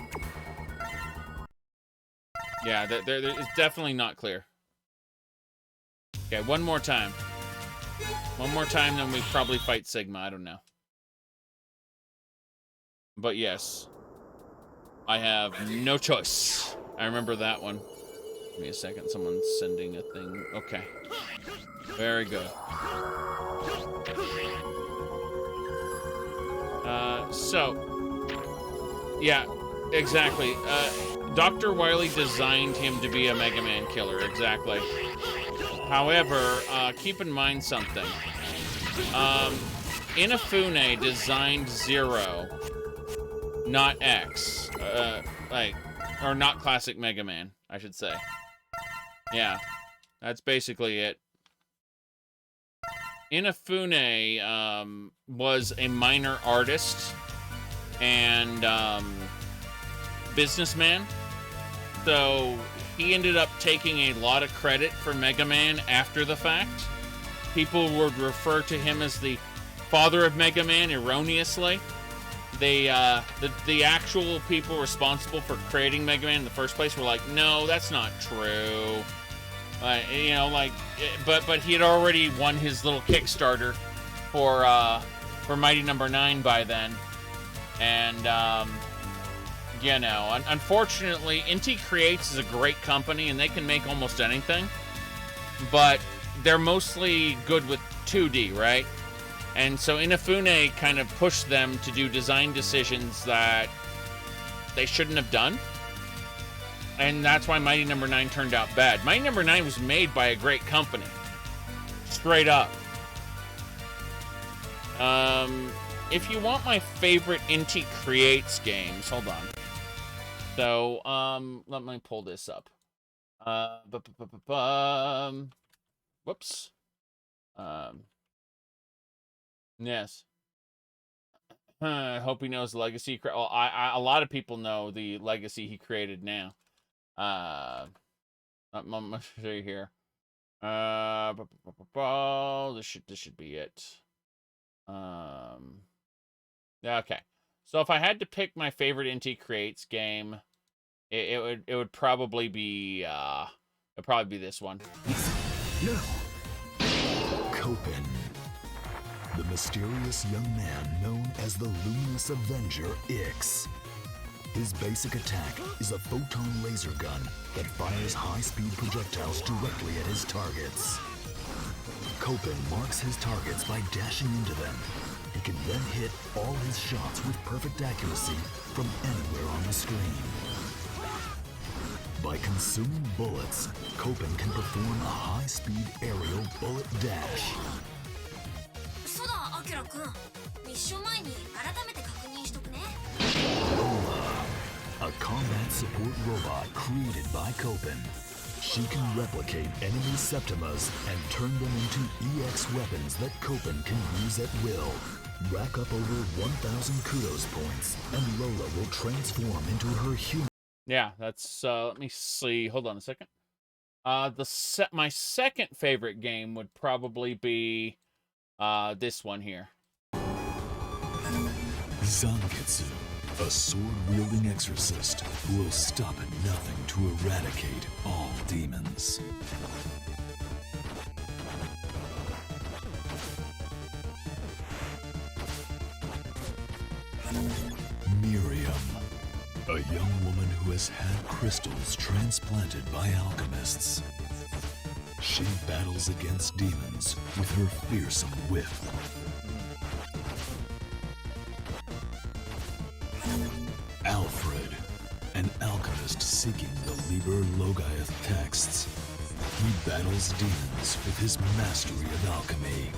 S1: Yeah, it's definitely not clear. Okay, one more time. One more time, then we probably fight Sigma. I don't know. But yes, I have no choice. I remember that one. Give me a second. Someone's sending a thing. Okay. Very good. Yeah, exactly. Dr. Wily designed him to be a Mega Man killer, exactly. However, keep in mind something. Inafune designed Zero, not X. Or not classic Mega Man, I should say. Yeah, that's basically it. Inafune was a minor artist and businessman, so he ended up taking a lot of credit for Mega Man after the fact. People would refer to him as the father of Mega Man erroneously. The actual people responsible for creating Mega Man in the first place were like, no, that's not true. You know, like, but he had already won his little Kickstarter for Mighty Number 9 by then, and you know, unfortunately, Inti Creates is a great company and they can make almost anything, but they're mostly good with 2D, right? And so Inafune kind of pushed them to do design decisions that they shouldn't have done. And that's why Mighty Number 9 turned out bad. Mighty Number 9 was made by a great company. Straight up. If you want my favorite Inti Creates games, hold on. So, let me pull this up. Whoops. Yes. I hope he knows the legacy. Well, a lot of people know the legacy he created now. I'm gonna show you here. This should be it. Okay. So if I had to pick my favorite Inti Creates game, it would probably be this one.
S9: No. Copen. The mysterious young man known as the Luminous Avenger X. His basic attack is a photon laser gun that fires high-speed projectiles directly at his targets. Copen marks his targets by dashing into them and can then hit all his shots with perfect accuracy from anywhere on the screen. By consuming bullets, Copen can perform a high-speed aerial bullet dash.
S7: そうだ、アキラくん。ミッション前に改めて確認しとくね。
S9: A combat support robot created by Copen. She can replicate enemy Septimas and turn them into EX weapons that Copen can use at will. Rack up over 1,000 kudos points, and Lola will transform into her human.
S1: Yeah, that's, let me see. Hold on a second. My second favorite game would probably be, this one here.
S9: Zangetsu, a sword-wielding exorcist who will stop at nothing to eradicate all demons. Miriam, a young woman who has had crystals transplanted by alchemists. She battles against demons with her fearsome whip. Alfred, an alchemist seeking the Liber Logaeth texts. He battles demons with his mastery of alchemy.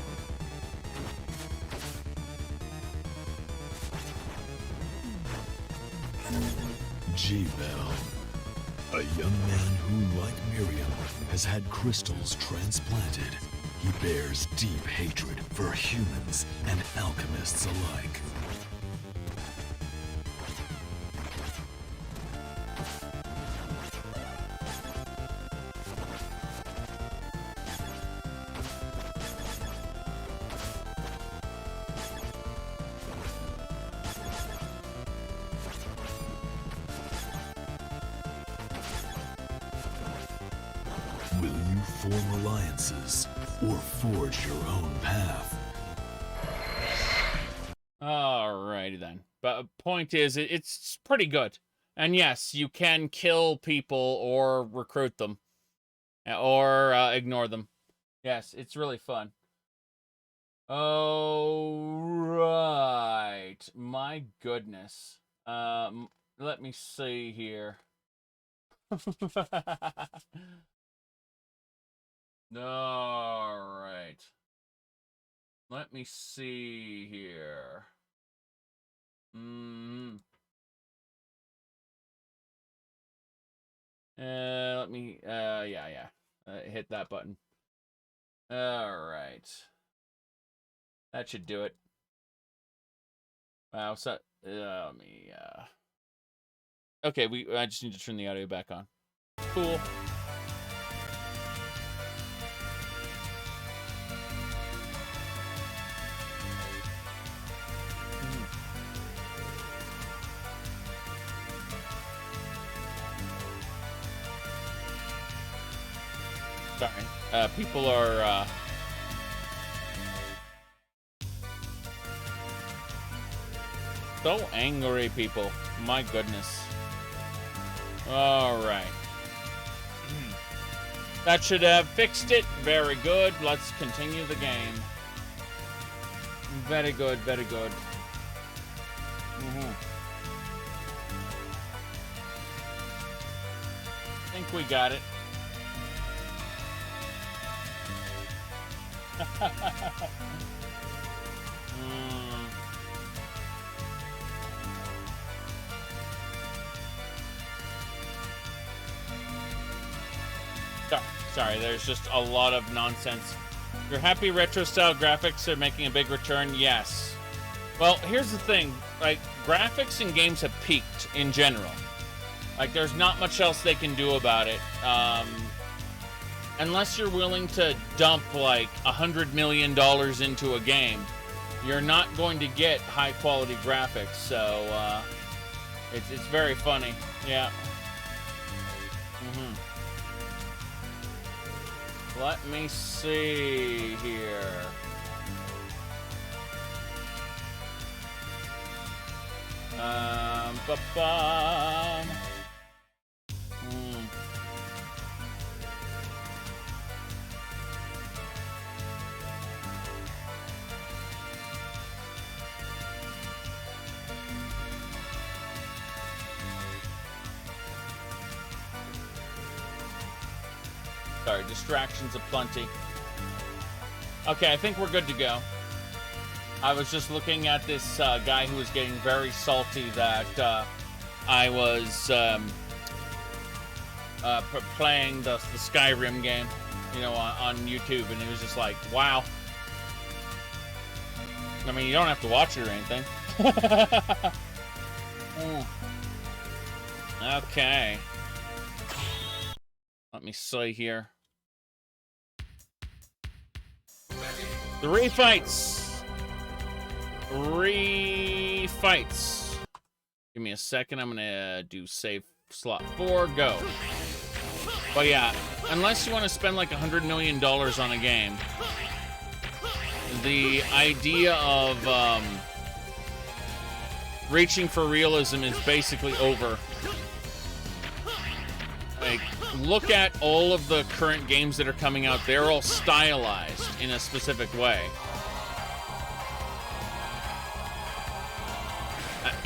S9: G-Bell, a young man who, like Miriam, has had crystals transplanted. He bears deep hatred for humans and alchemists alike. Will you form alliances or forge your own path?
S1: Alrighty then. But point is, it's pretty good. And yes, you can kill people or recruit them. Or ignore them. Yes, it's really fun. Oh, right. My goodness. Let me see here. All right. Let me see here. Let me, hit that button. All right. That should do it. Wow, so, let me, okay, I just need to turn the audio back on. Cool. Sorry. People are, so angry, people. My goodness. Alright. That should have fixed it. Very good. Let's continue the game. Very good, very good. I think we got it. Sorry, there's just a lot of nonsense. You're happy retro-style graphics are making a big return? Yes. Well, here's the thing. Like, graphics in games have peaked in general. Like, there's not much else they can do about it. Unless you're willing to dump, like, $100 million into a game, you're not going to get high-quality graphics. So, it's very funny. Yeah. Let me see here. Sorry, distractions aplenty. Okay, I think we're good to go. I was just looking at this guy who was getting very salty that I was playing the Skyrim game, you know, on YouTube, and he was just like, wow. I mean, you don't have to watch it or anything. Okay. Let me see here. 3 fights. 3 fights. Give me a second. I'm gonna do save slot 4. Go. But yeah, unless you want to spend like $100 million on a game, the idea of reaching for realism is basically over. Like, look at all of the current games that are coming out. They're all stylized in a specific way.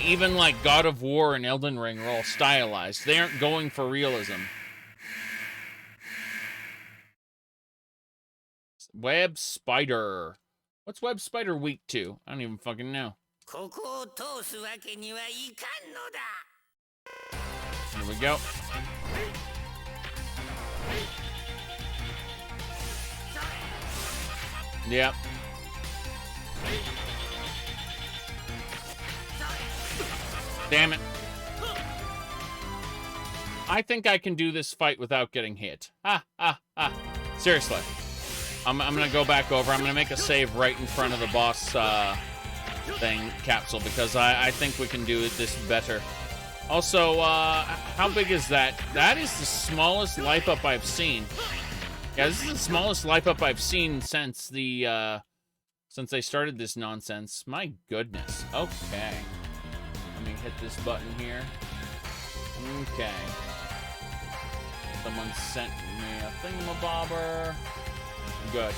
S1: Even like God of War and Elden Ring are all stylized. They aren't going for realism. Web Spider. What's Web Spider weak to? I don't even fucking know. Here we go. Yep. Damn it. I think I can do this fight without getting hit. Seriously. I'm gonna go back over. I'm gonna make a save right in front of the boss thing capsule because I think we can do this better. Also, how big is that? That is the smallest life up I've seen. Yeah, this is the smallest life up I've seen since the since they started this nonsense. My goodness. Okay. Let me hit this button here. Okay. Someone sent me a thingamabobber. Good.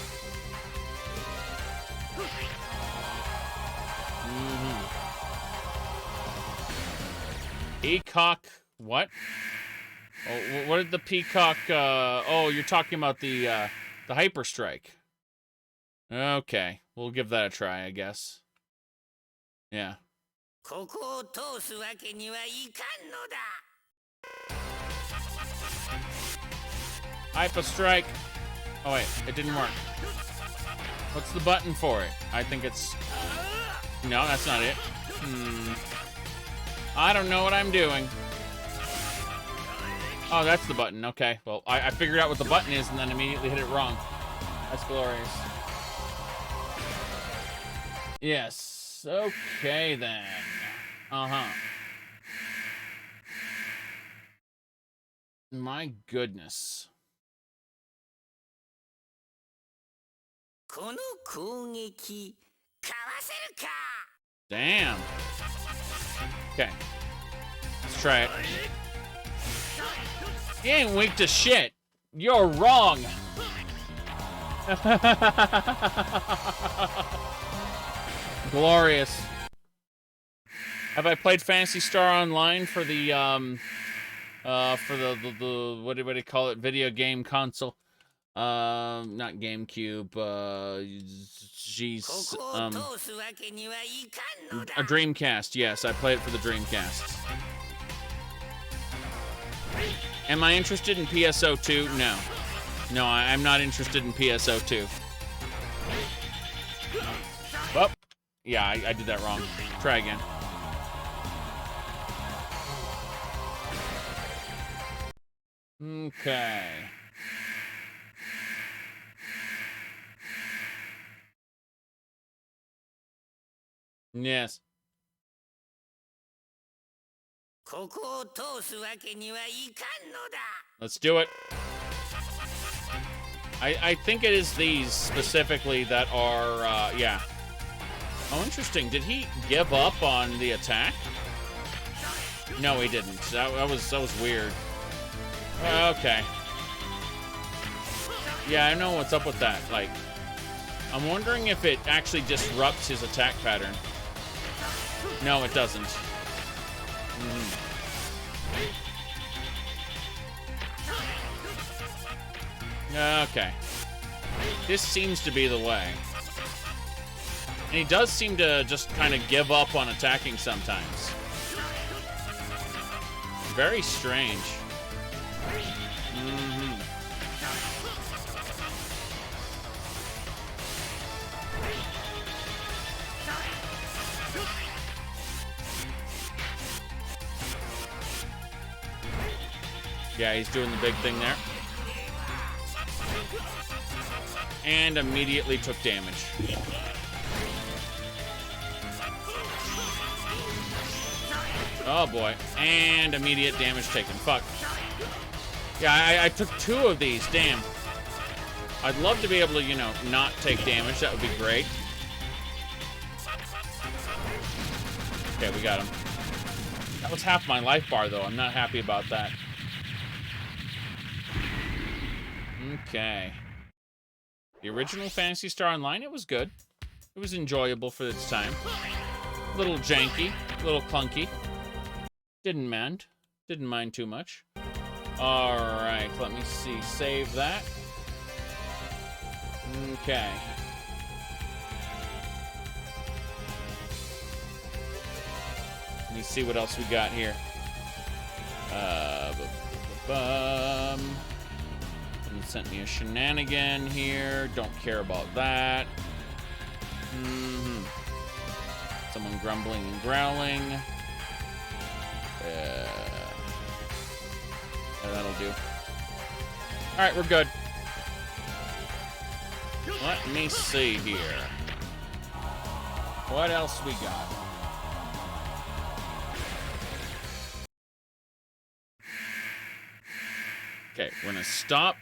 S1: Peacock. What? Oh, what did the peacock? Oh, you're talking about the hyper strike. Okay, we'll give that a try, I guess. Yeah. Hyper strike. Oh wait, it didn't work. What's the button for it? I think it's... No, that's not it. I don't know what I'm doing. Oh, that's the button. Okay, well, I figured out what the button is and then immediately hit it wrong. That's glorious. Yes. Okay, then. My goodness. Damn. Okay. Let's try it. You ain't weak to shit. You're wrong. Glorious. Have I played Phantasy Star Online for the what do you call it? Video game console. Not GameCube, geez, a Dreamcast, yes, I played it for the Dreamcast. Am I interested in PSO2? No. No, I'm not interested in PSO2. Oh, yeah, I did that wrong. Try again. Okay. Yes. Let's do it. I think it is these specifically that are, yeah. Oh, interesting. Did he give up on the attack? No, he didn't. That was weird. Okay. Yeah, I know what's up with that. Like, I'm wondering if it actually disrupts his attack pattern. No, it doesn't. Okay. This seems to be the way. And he does seem to just kind of give up on attacking sometimes. Very strange. Yeah, he's doing the big thing there. And immediately took damage. Oh boy. And immediate damage taken. Fuck. Yeah, I took 2 of these. Damn. I'd love to be able to, you know, not take damage. That would be great. Okay, we got him. That was half my life bar, though. I'm not happy about that. Okay. The original Phantasy Star Online, it was good. It was enjoyable for its time. A little janky, a little clunky. Didn't mind too much. Alright, let me see. Save that. Okay. Let me see what else we got here. Sent me a shenanigan here. Don't care about that. Someone grumbling and growling. Yeah, that'll do. Alright, we're good. Let me see here. What else we got? Okay, we're gonna stop.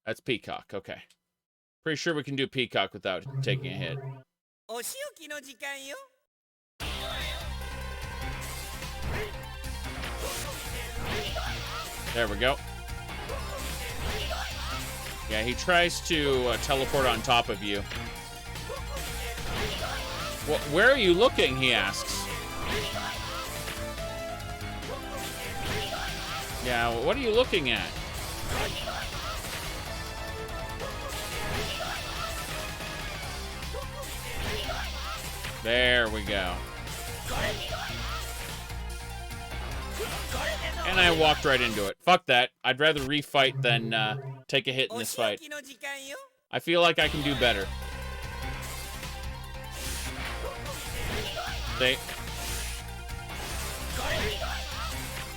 S1: That's Peacock, okay. Pretty sure we can do Peacock without taking a hit. There we go. Yeah, he tries to teleport on top of you. Well, where are you looking, he asks. Yeah, what are you looking at? There we go. And I walked right into it. Fuck that. I'd rather refight than take a hit in this fight. I feel like I can do better. See?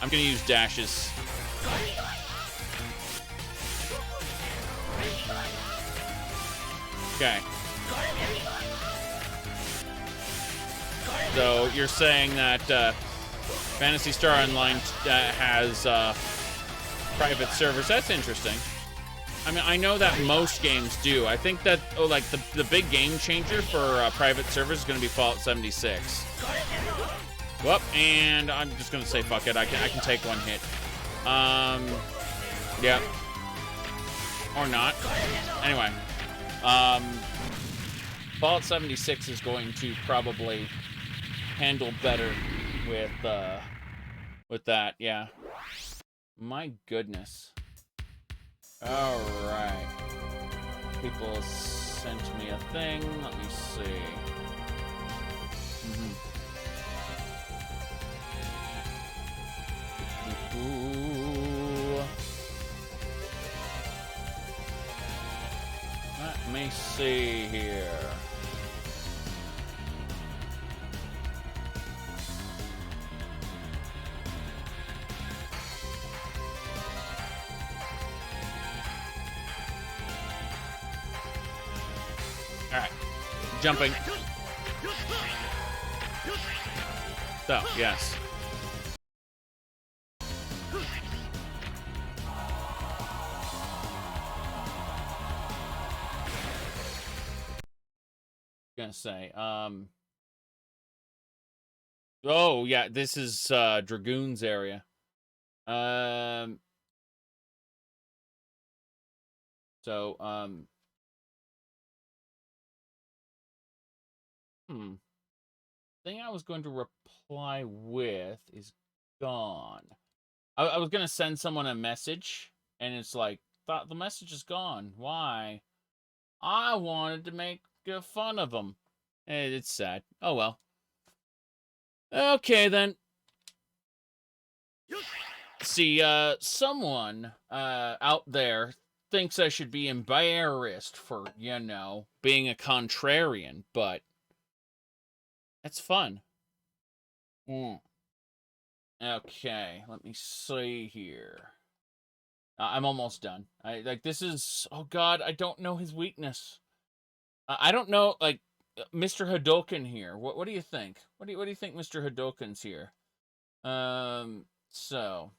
S1: I'm gonna use dashes. Okay. So you're saying that Phantasy Star Online has private servers. That's interesting. I mean, I know that most games do. I think that like the big game changer for private servers is going to be Fallout 76. Whoop, and I'm just going to say fuck it. I can take one hit. Yeah. Or not. Anyway. Fallout 76 is going to probably handle better with that, yeah. My goodness. All right. People sent me a thing. Let me see. Ooh. Let me see here. All right, jumping. So, yes. Gonna say, oh yeah, this is Dragoon's area. Thing I was going to reply with is gone. I was gonna send someone a message, and it's like, the message is gone. Why? I wanted to make fun of them. It's sad. Oh well. Okay then. See, someone out there thinks I should be embarrassed for, being a contrarian, but that's fun. Okay, let me see here. I'm almost done. This is, oh god, I don't know his weakness. I don't know, Mr. Hadoken here. What do you think? What do you think Mr. Hadoken's here? So.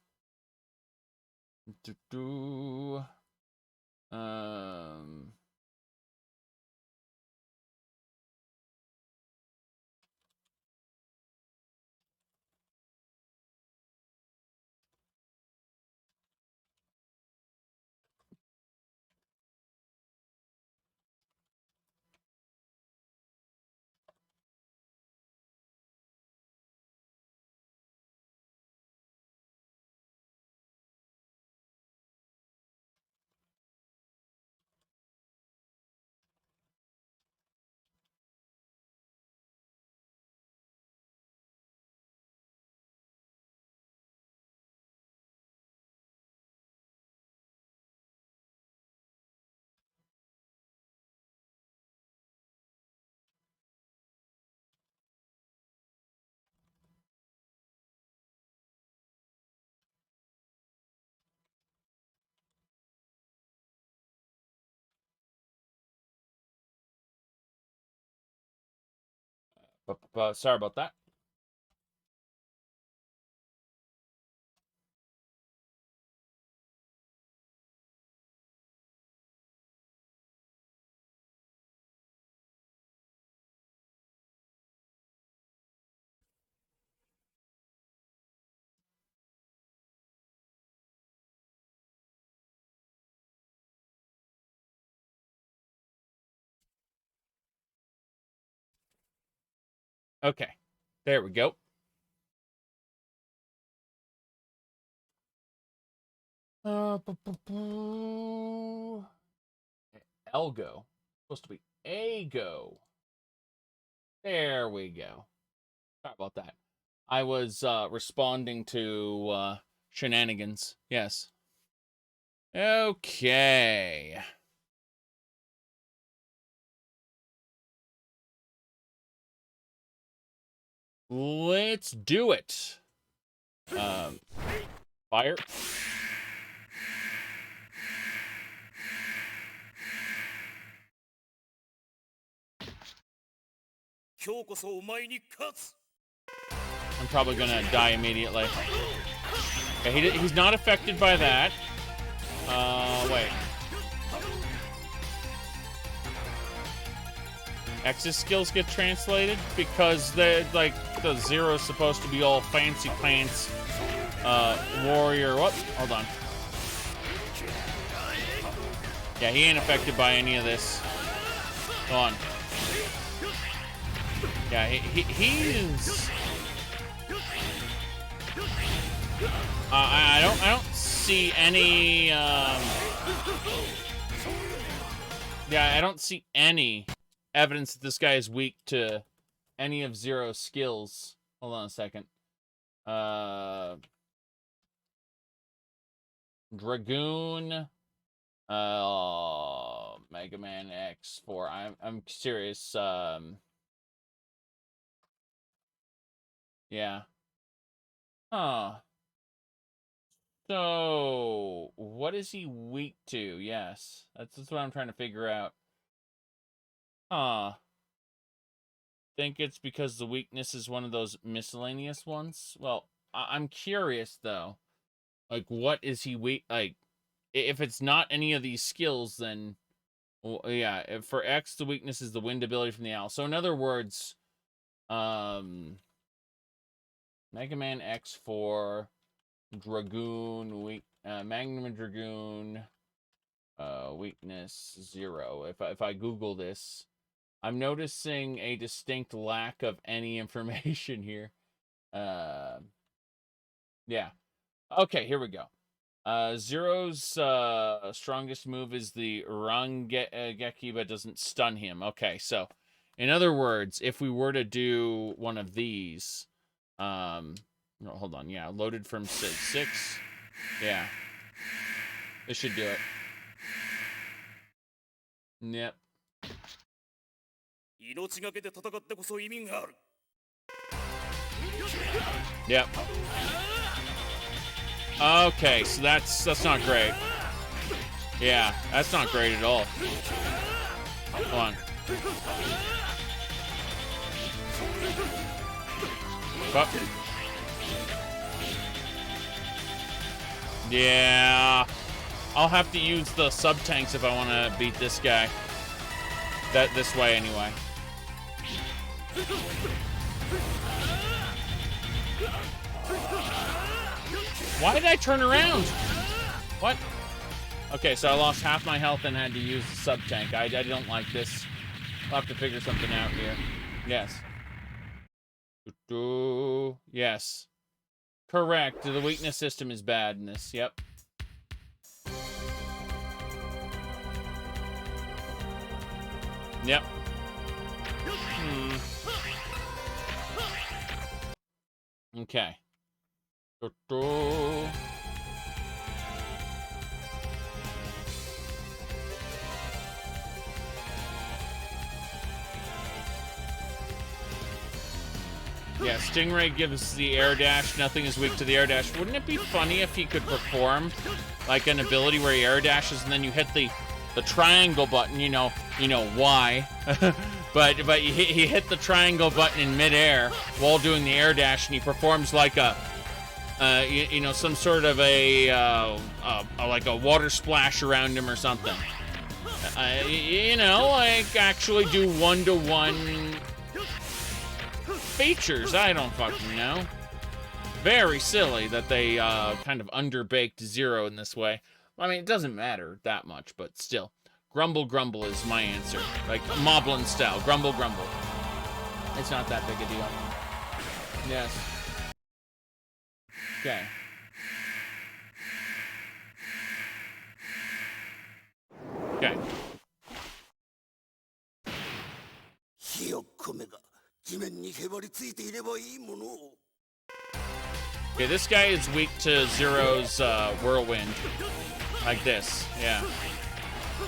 S1: Sorry about that. Okay, there we go. Elgo. Supposed to be Ago. There we go. Sorry about that. I was responding to shenanigans. Yes. Okay. Let's do it. Fire. I'm probably gonna die immediately. Okay, he's not affected by that. Wait. X's skills get translated because they're like the zero's supposed to be all fancy pants. Warrior. What? Hold on. Yeah, he ain't affected by any of this. Go on. Yeah, he's. I don't see any. Yeah, I don't see any evidence that this guy is weak to any of Zero's skills. Hold on a second. Dragoon. Megaman X4. I'm serious. Yeah. Huh. So, what is he weak to? Yes. That's what I'm trying to figure out. Huh. Think it's because the weakness is one of those miscellaneous ones? Well, I'm curious, though. Like, what is he weak? Like, if it's not any of these skills, then... Well, yeah, for X, the weakness is the wind ability from the owl. So, in other words, Megaman X4, Dragoon, Magnum Dragoon, weakness 0. If I Google this, I'm noticing a distinct lack of any information here. Yeah. Okay, here we go. Zero's strongest move is the Rangeki, but doesn't stun him. Okay, so in other words, if we were to do one of these, no, hold on, yeah, loaded from 6, yeah, this should do it. Yep. Yep. Okay, so that's not great. Yeah, that's not great at all. Hold on. Oh. Yeah. I'll have to use the sub-tanks if I want to beat this guy. This way, anyway. Why did I turn around? What? Okay, so I lost half my health and had to use the sub-tank. I don't like this. I'll have to figure something out here. Yes. Yes. Correct. The weakness system is bad in this. Yep. Yep. Okay. Yeah, Stingray gives the air dash. Nothing is weak to the air dash. Wouldn't it be funny if he could perform like an ability where he air dashes and then you hit the triangle button? You know why? but he hit the triangle button in midair while doing the air dash, and he performs like a some sort of like a water splash around him or something. Like actually do one-to-one features. I don't fucking know. Very silly that they kind of underbaked Zero in this way. I mean, it doesn't matter that much, but still. Grumble Grumble is my answer. Like Moblin style. Grumble Grumble. It's not that big a deal. Yes. Okay. Okay. Okay, this guy is weak to Zero's Whirlwind. Like this, yeah.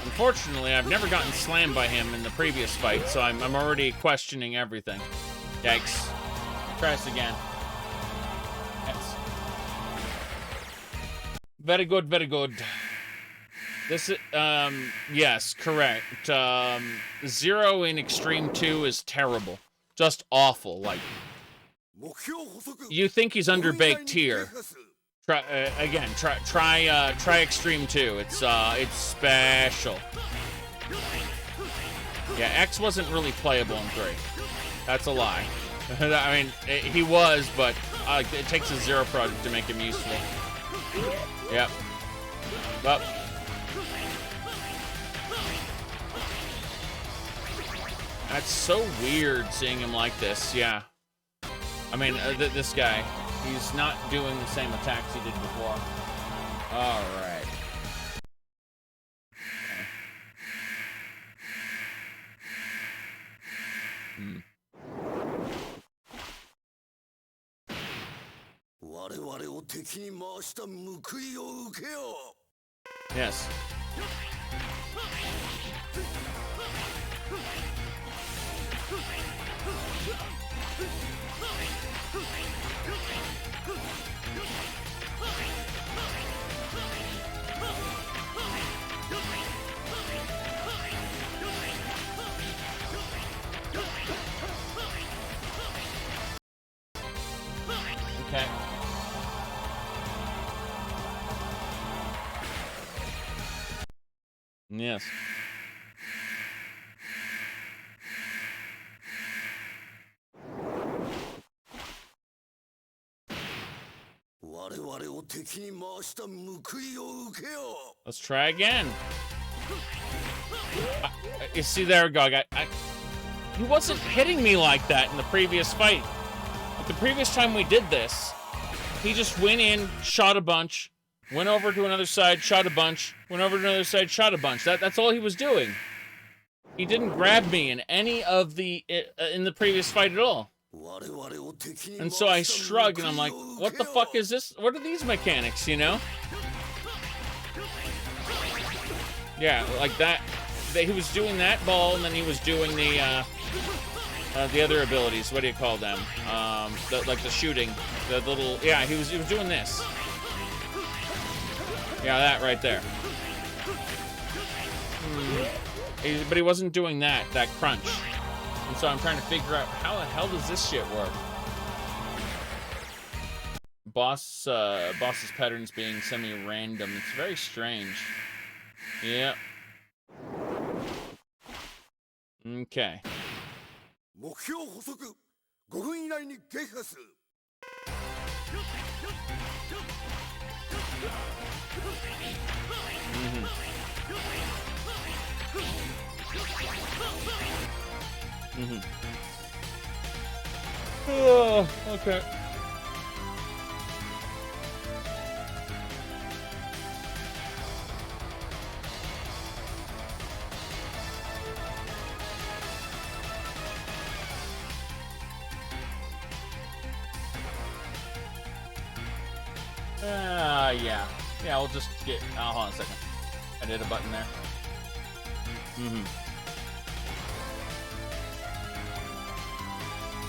S1: Unfortunately, I've never gotten slammed by him in the previous fight, so I'm already questioning everything. Yikes. Try this again. Yes. Very good, very good. This is, yes, correct. Zero in Extreme 2 is terrible. Just awful, like... You think he's underbaked here. Try Extreme 2. It's special. Yeah, X wasn't really playable in 3. That's a lie. I mean, he was, but it takes a Zero project to make him useful. Yep. Well. That's so weird seeing him like this, yeah. I mean, this guy, he's not doing the same attacks he did before. All right. Yes. Okay. Yes. Let's try again. You see, there we go. He wasn't hitting me like that in the previous fight. Like the previous time we did this, He just went in, shot a bunch, went over to another side, shot a bunch, went over to another side, shot a bunch. That's all he was doing. He didn't grab me in any of the in the previous fight at all. And so I shrug and I'm like, what the fuck is this? What are these mechanics, you know? Yeah, like that. He was doing that ball, and then he was doing the other abilities. What do you call them? Like the shooting, the little. Yeah, he was doing this. Yeah, that right there. But he wasn't doing that crunch. And so I'm trying to figure out how the hell does this shit work? Boss's patterns being semi-random. It's very strange. Yep. Okay. Oh, okay. Yeah. Yeah, we'll just get... Oh, hold on a second. I did a button there.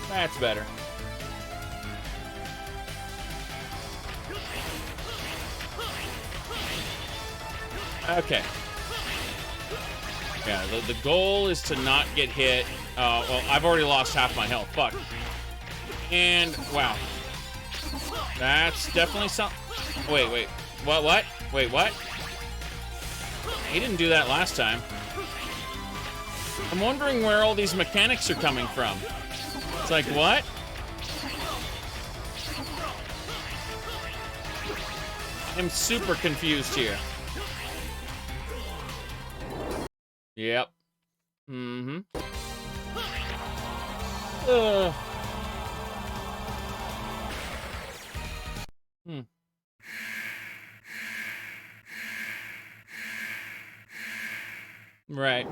S1: That's better. Okay. Yeah, the goal is to not get hit. Well, I've already lost half my health. Fuck. And, wow. That's definitely something. Wait. What? Wait, what? He didn't do that last time. I'm wondering where all these mechanics are coming from. It's like, what? I'm super confused here. Yep. Right.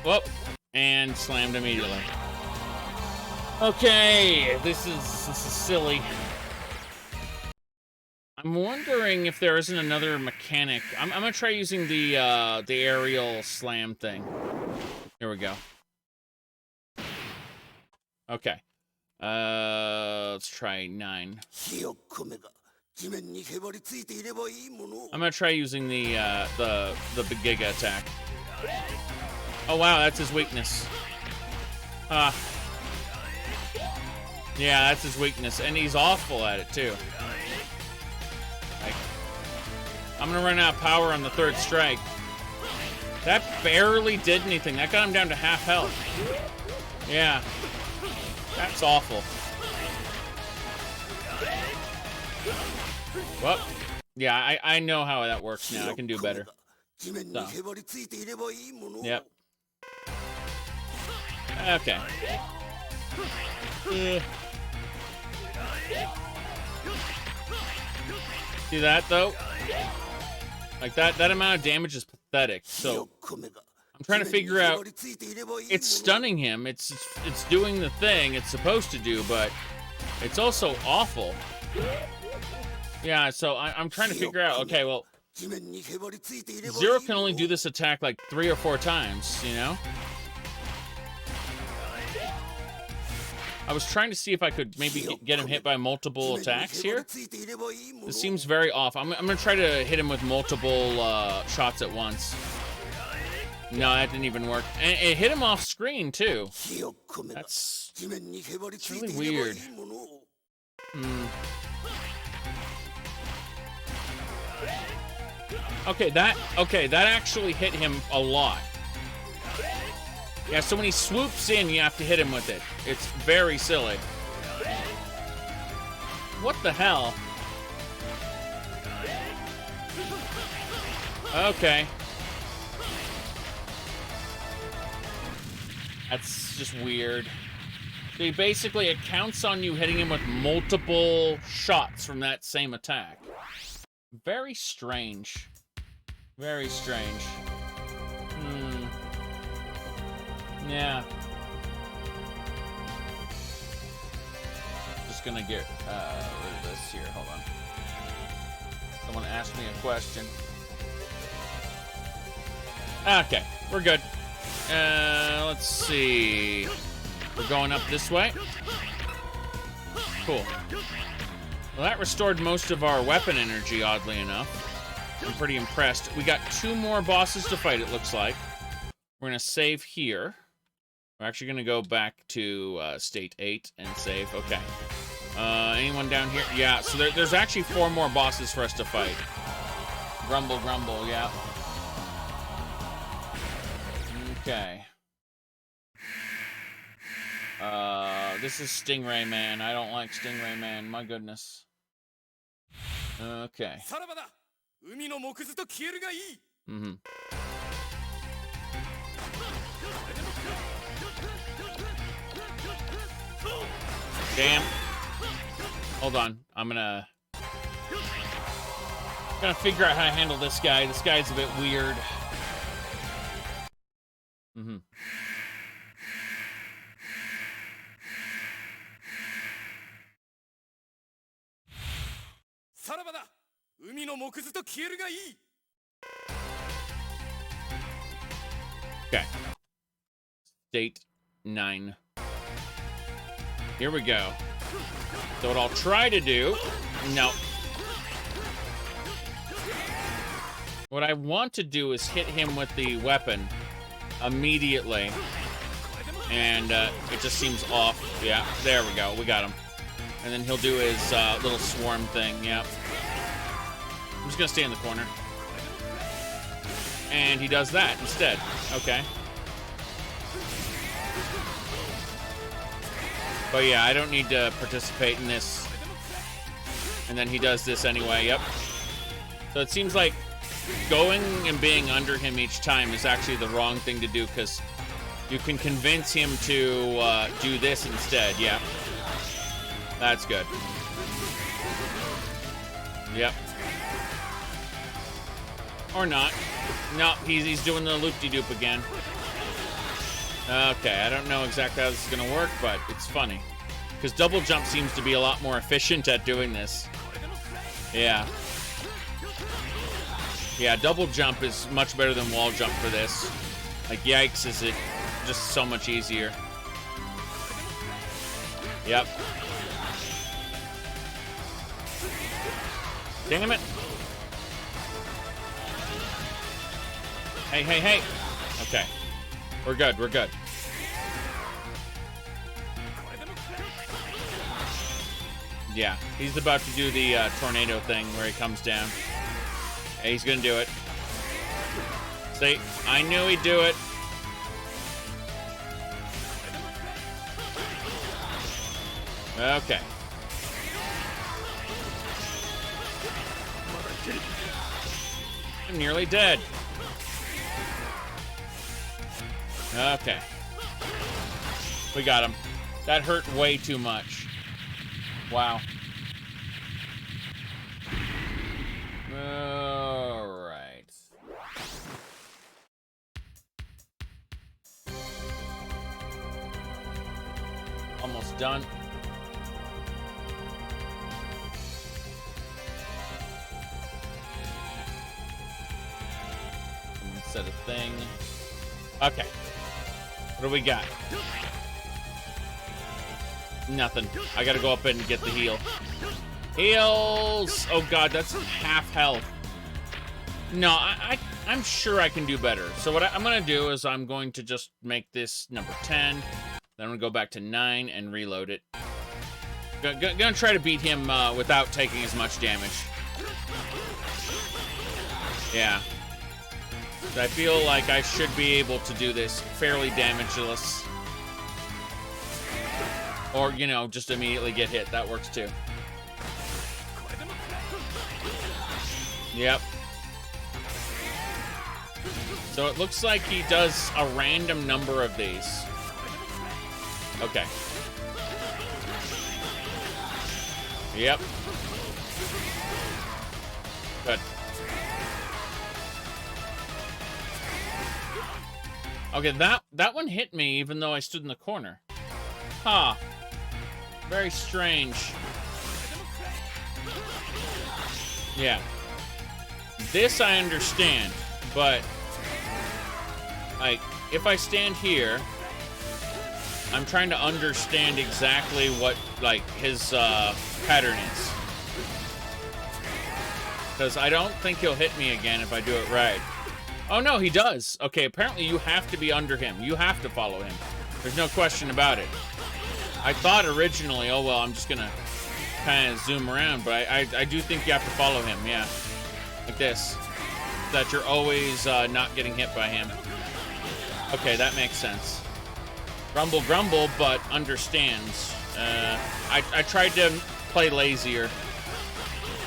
S1: Whoop. And slammed immediately. Okay, this is silly. I'm wondering if there isn't another mechanic. I'm gonna try using the aerial slam thing. Here we go. Okay. Let's try 9. I'm gonna try using the big Giga attack. Oh wow, that's his weakness. Yeah, that's his weakness, and he's awful at it too. Like, I'm gonna run out of power on the 3rd strike. That barely did anything. That got him down to half health. Yeah, that's awful. Well, yeah, I know how that works now. I can do better. So. Yep. Okay. See that though? Like that amount of damage is pathetic. So I'm trying to figure out. It's stunning him. It's doing the thing it's supposed to do, but it's also awful. Yeah. So I'm trying to figure out. Okay, well, Zero can only do this attack like 3 or 4 times. You know. I was trying to see if I could maybe get him hit by multiple attacks here. This seems very off. I'm going to try to hit him with multiple shots at once. No, that didn't even work. And it hit him off screen, too. That's really weird. Okay, that actually hit him a lot. Yeah, so when he swoops in, you have to hit him with it. It's very silly. What the hell? Okay. That's just weird. So he basically, it counts on you hitting him with multiple shots from that same attack. Very strange. Very strange. Yeah. Just gonna get rid of this here. Hold on. Someone asked me a question. Okay, we're good. Let's see. We're going up this way. Cool. Well, that restored most of our weapon energy, oddly enough. I'm pretty impressed. We got 2 more bosses to fight, it looks like. We're going to save here. We're actually going to go back to State 8 and save. Okay. Anyone down here? Yeah, so there's actually 4 more bosses for us to fight. Grumble, grumble, yeah. Okay. This is Stingray Man. I don't like Stingray Man. My goodness. Okay. Damn. Hold on. I'm gonna figure out how to handle this guy. This guy's a bit weird. Okay. State 9. Here we go. So what I'll try to do... No. What I want to do is hit him with the weapon immediately. And it just seems off. Yeah, there we go. We got him. And then he'll do his little swarm thing. Yep. I'm just going to stay in the corner. And he does that instead. Okay. But yeah, I don't need to participate in this. And then he does this anyway. Yep. So it seems like going and being under him each time is actually the wrong thing to do, because you can convince him to do this instead. Yeah. That's good. Yep. Or not. No, he's doing the loop-de-doop again. Okay, I don't know exactly how this is going to work, but it's funny. Because double jump seems to be a lot more efficient at doing this. Yeah. Yeah, double jump is much better than wall jump for this. Like, yikes, is it just so much easier. Yep. Damn it. Hey, hey, hey. Okay. We're good, we're good. Yeah, he's about to do the tornado thing where he comes down. Hey, he's gonna do it. See, I knew he'd do it. Okay. I'm nearly dead. Okay. We got him. That hurt way too much. Wow. All right. Almost done. Set a thing. Okay. What do we got? Nothing. I gotta go up and get the heal. Heals! Oh god, that's half health. No, I'm sure I can do better. So what I'm gonna do is I'm going to just make this number 10. Then I'm gonna go back to 9 and reload it. Gonna try to beat him without taking as much damage. Yeah. I feel like I should be able to do this fairly damageless. Or, you know, just immediately get hit. That works too. Yep. So it looks like he does a random number of these. Okay. Yep. Good. Okay, that one hit me even though I stood in the corner. Huh. Very strange. Yeah. This I understand, but like if I stand here, I'm trying to understand exactly what like his pattern is. Because I don't think he'll hit me again if I do it right. Oh no, he does. Okay, apparently you have to be under him. You have to follow him. There's no question about it. I thought originally, oh well, I'm just gonna kind of zoom around, but I do think you have to follow him, yeah. Like this. That you're always not getting hit by him. Okay, that makes sense. Grumble, grumble, but understands. I tried to play lazier,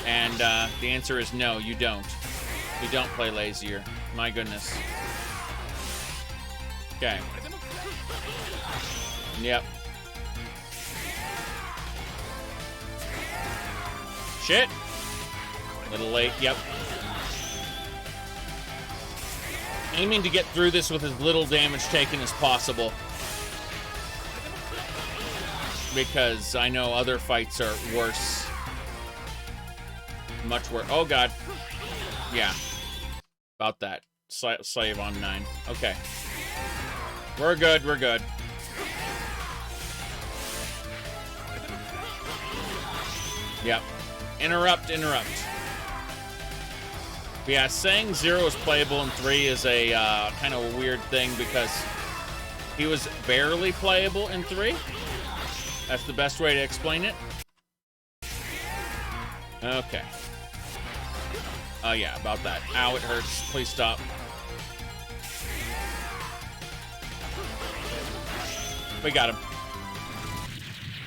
S1: and the answer is no, you don't. You don't play lazier. My goodness. Okay. Yep. Shit. Little late, yep. Aiming to get through this with as little damage taken as possible. Because I know other fights are worse. Much worse. Oh god. Yeah. About that. Slave on 9. Okay. We're good, we're good. Yep. Interrupt, interrupt. But yeah, saying 0 is playable in 3 is a kind of a weird thing because he was barely playable in 3. That's the best way to explain it. Okay. Oh yeah, about that. Ow, it hurts. Please stop. We got him.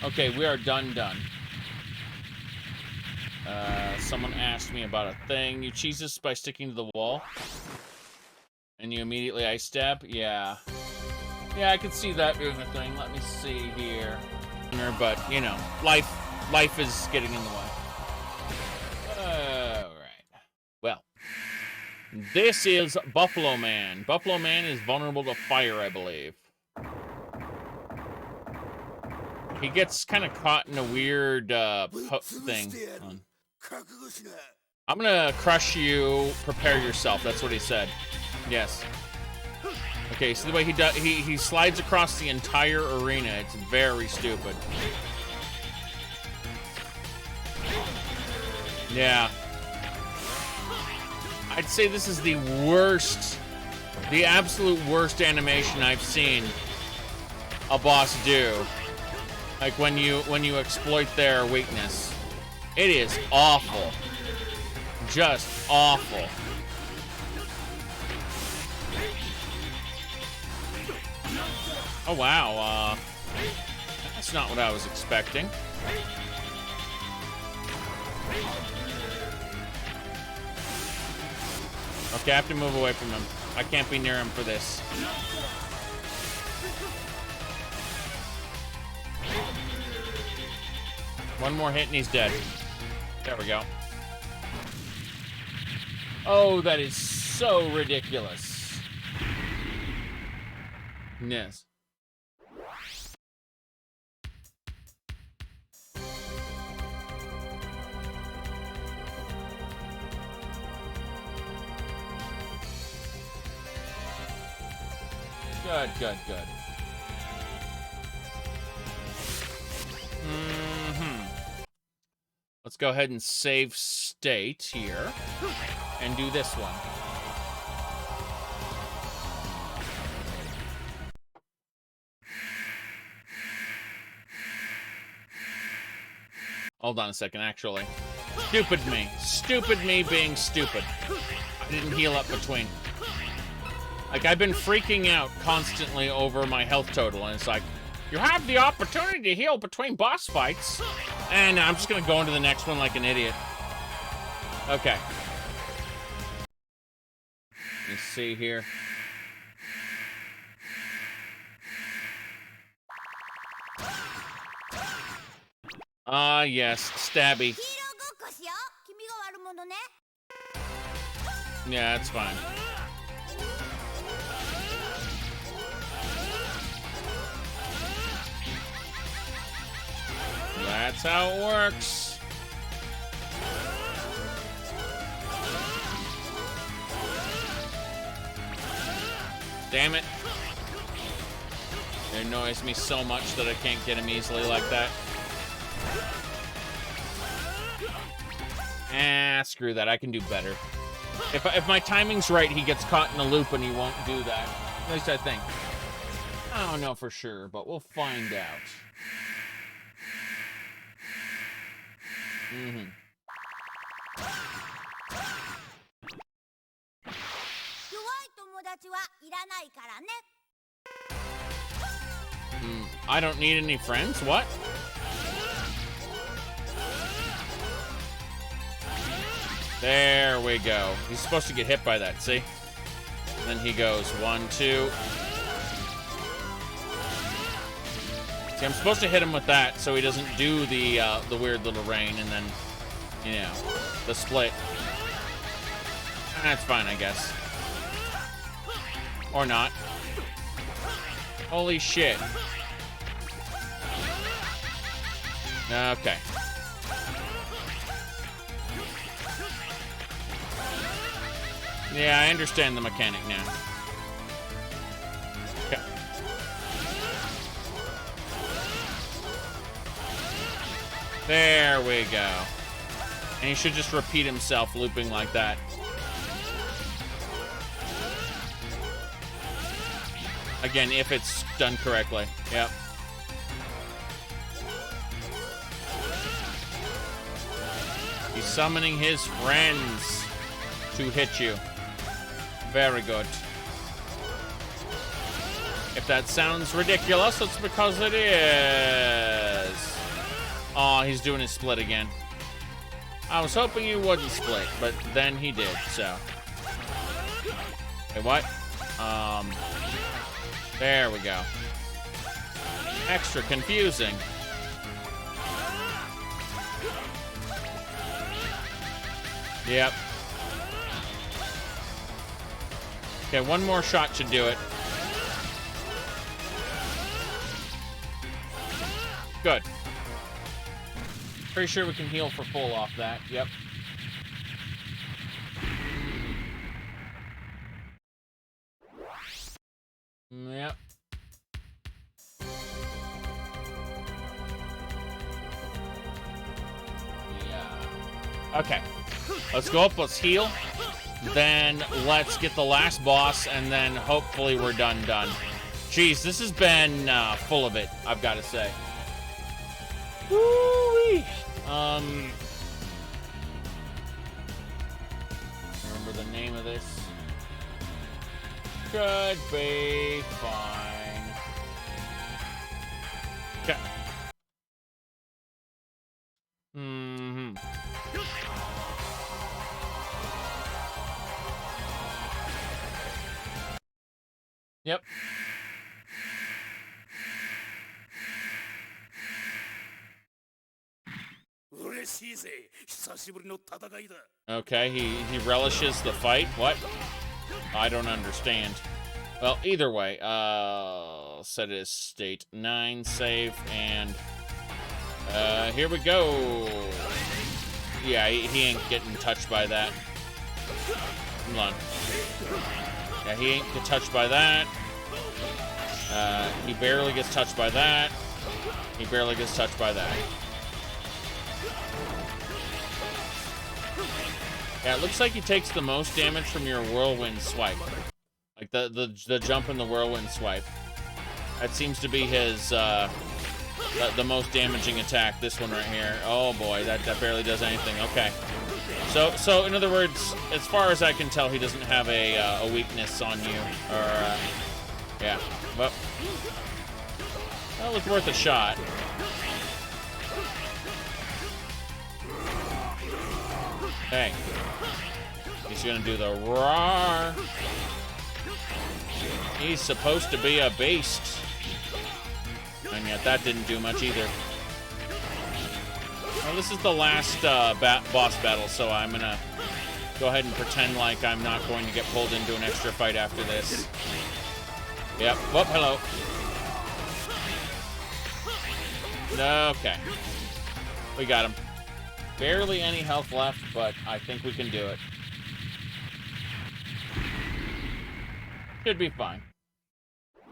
S1: Okay, we are done. Someone asked me about a thing. You cheese this by sticking to the wall. And you immediately ice stab? Yeah. Yeah, I could see that doing a thing. Let me see here. But, you know, life is getting in the way. Alright. Well. This is Buffalo Man. Buffalo Man is vulnerable to fire, I believe. He gets kind of caught in a weird thing. I'm gonna crush you. Prepare yourself. That's what he said. Yes. Okay. So the way he slides across the entire arena. It's very stupid. Yeah. I'd say this is the worst, the absolute worst animation I've seen a boss do. Like when you exploit their weakness. It is awful. Just awful. Oh wow, that's not what I was expecting. Okay, I have to move away from him. I can't be near him for this. One more hit and he's dead. There we go. Oh, that is so ridiculous. Yes. Good, good, good. Let's go ahead and save state here and do this one. Hold on a second, actually. Stupid me. Stupid me being stupid. I didn't heal up between. Like, I've been freaking out constantly over my health total, and it's like, you have the opportunity to heal between boss fights. And I'm just gonna go into the next one like an idiot. Okay. Let's see here. Ah, yes, stabby.
S7: ヒーローごっこしよう。君が悪者ね。
S1: Yeah, that's fine. That's how it works. Damn it. It annoys me so much that I can't get him easily like that. Ah, screw that. I can do better. If my timing's right, he gets caught in a loop and he won't do that. At least I think. I don't know for sure, but we'll find out. Mm-hmm. I don't need any friends? What? There we go. He's supposed to get hit by that, see? And then he goes 1, 2. See, I'm supposed to hit him with that so he doesn't do the weird little rain and then, you know, the split. That's fine, I guess. Or not. Holy shit. Okay. Yeah, I understand the mechanic now. Okay. There we go. And he should just repeat himself looping like that. Again, if it's done correctly. Yep. He's summoning his friends to hit you. Very good. If that sounds ridiculous, it's because it is. Oh, he's doing his split again. I was hoping he wouldn't split, but then he did, so. Hey, what? There we go. Extra confusing. Yep. Okay, one more shot should do it. Good. Pretty sure we can heal for full off that. Yep. Yep. Yeah. Okay. Let's go up, let's heal. Then let's get the last boss, and then hopefully we're done. Jeez, this has been full of it, I've got to say. Woo-wee. Remember the name of this? Could be fine. Okay. Mm-hmm. Yep. Okay, he relishes the fight. What? I don't understand. Well, either way, set it as state 9, save, and here we go. Yeah, he ain't getting touched by that. Hold on. Yeah, he ain't get touched by that. He barely gets touched by that. He barely gets touched by that. Yeah, it looks like he takes the most damage from your whirlwind swipe. Like the jump and the whirlwind swipe. That seems to be his the most damaging attack. This one right here. Oh boy, that barely does anything. Okay. So in other words, as far as I can tell, he doesn't have a weakness on you, or yeah. But that was worth a shot. Hey, he's gonna do the roar. He's supposed to be a beast, and yet that didn't do much either. Well, this is the last boss battle, so I'm gonna go ahead and pretend like I'm not going to get pulled into an extra fight after this. Yep. Whoop, hello. Okay. We got him. Barely any health left, but I think we can do it. Should be fine.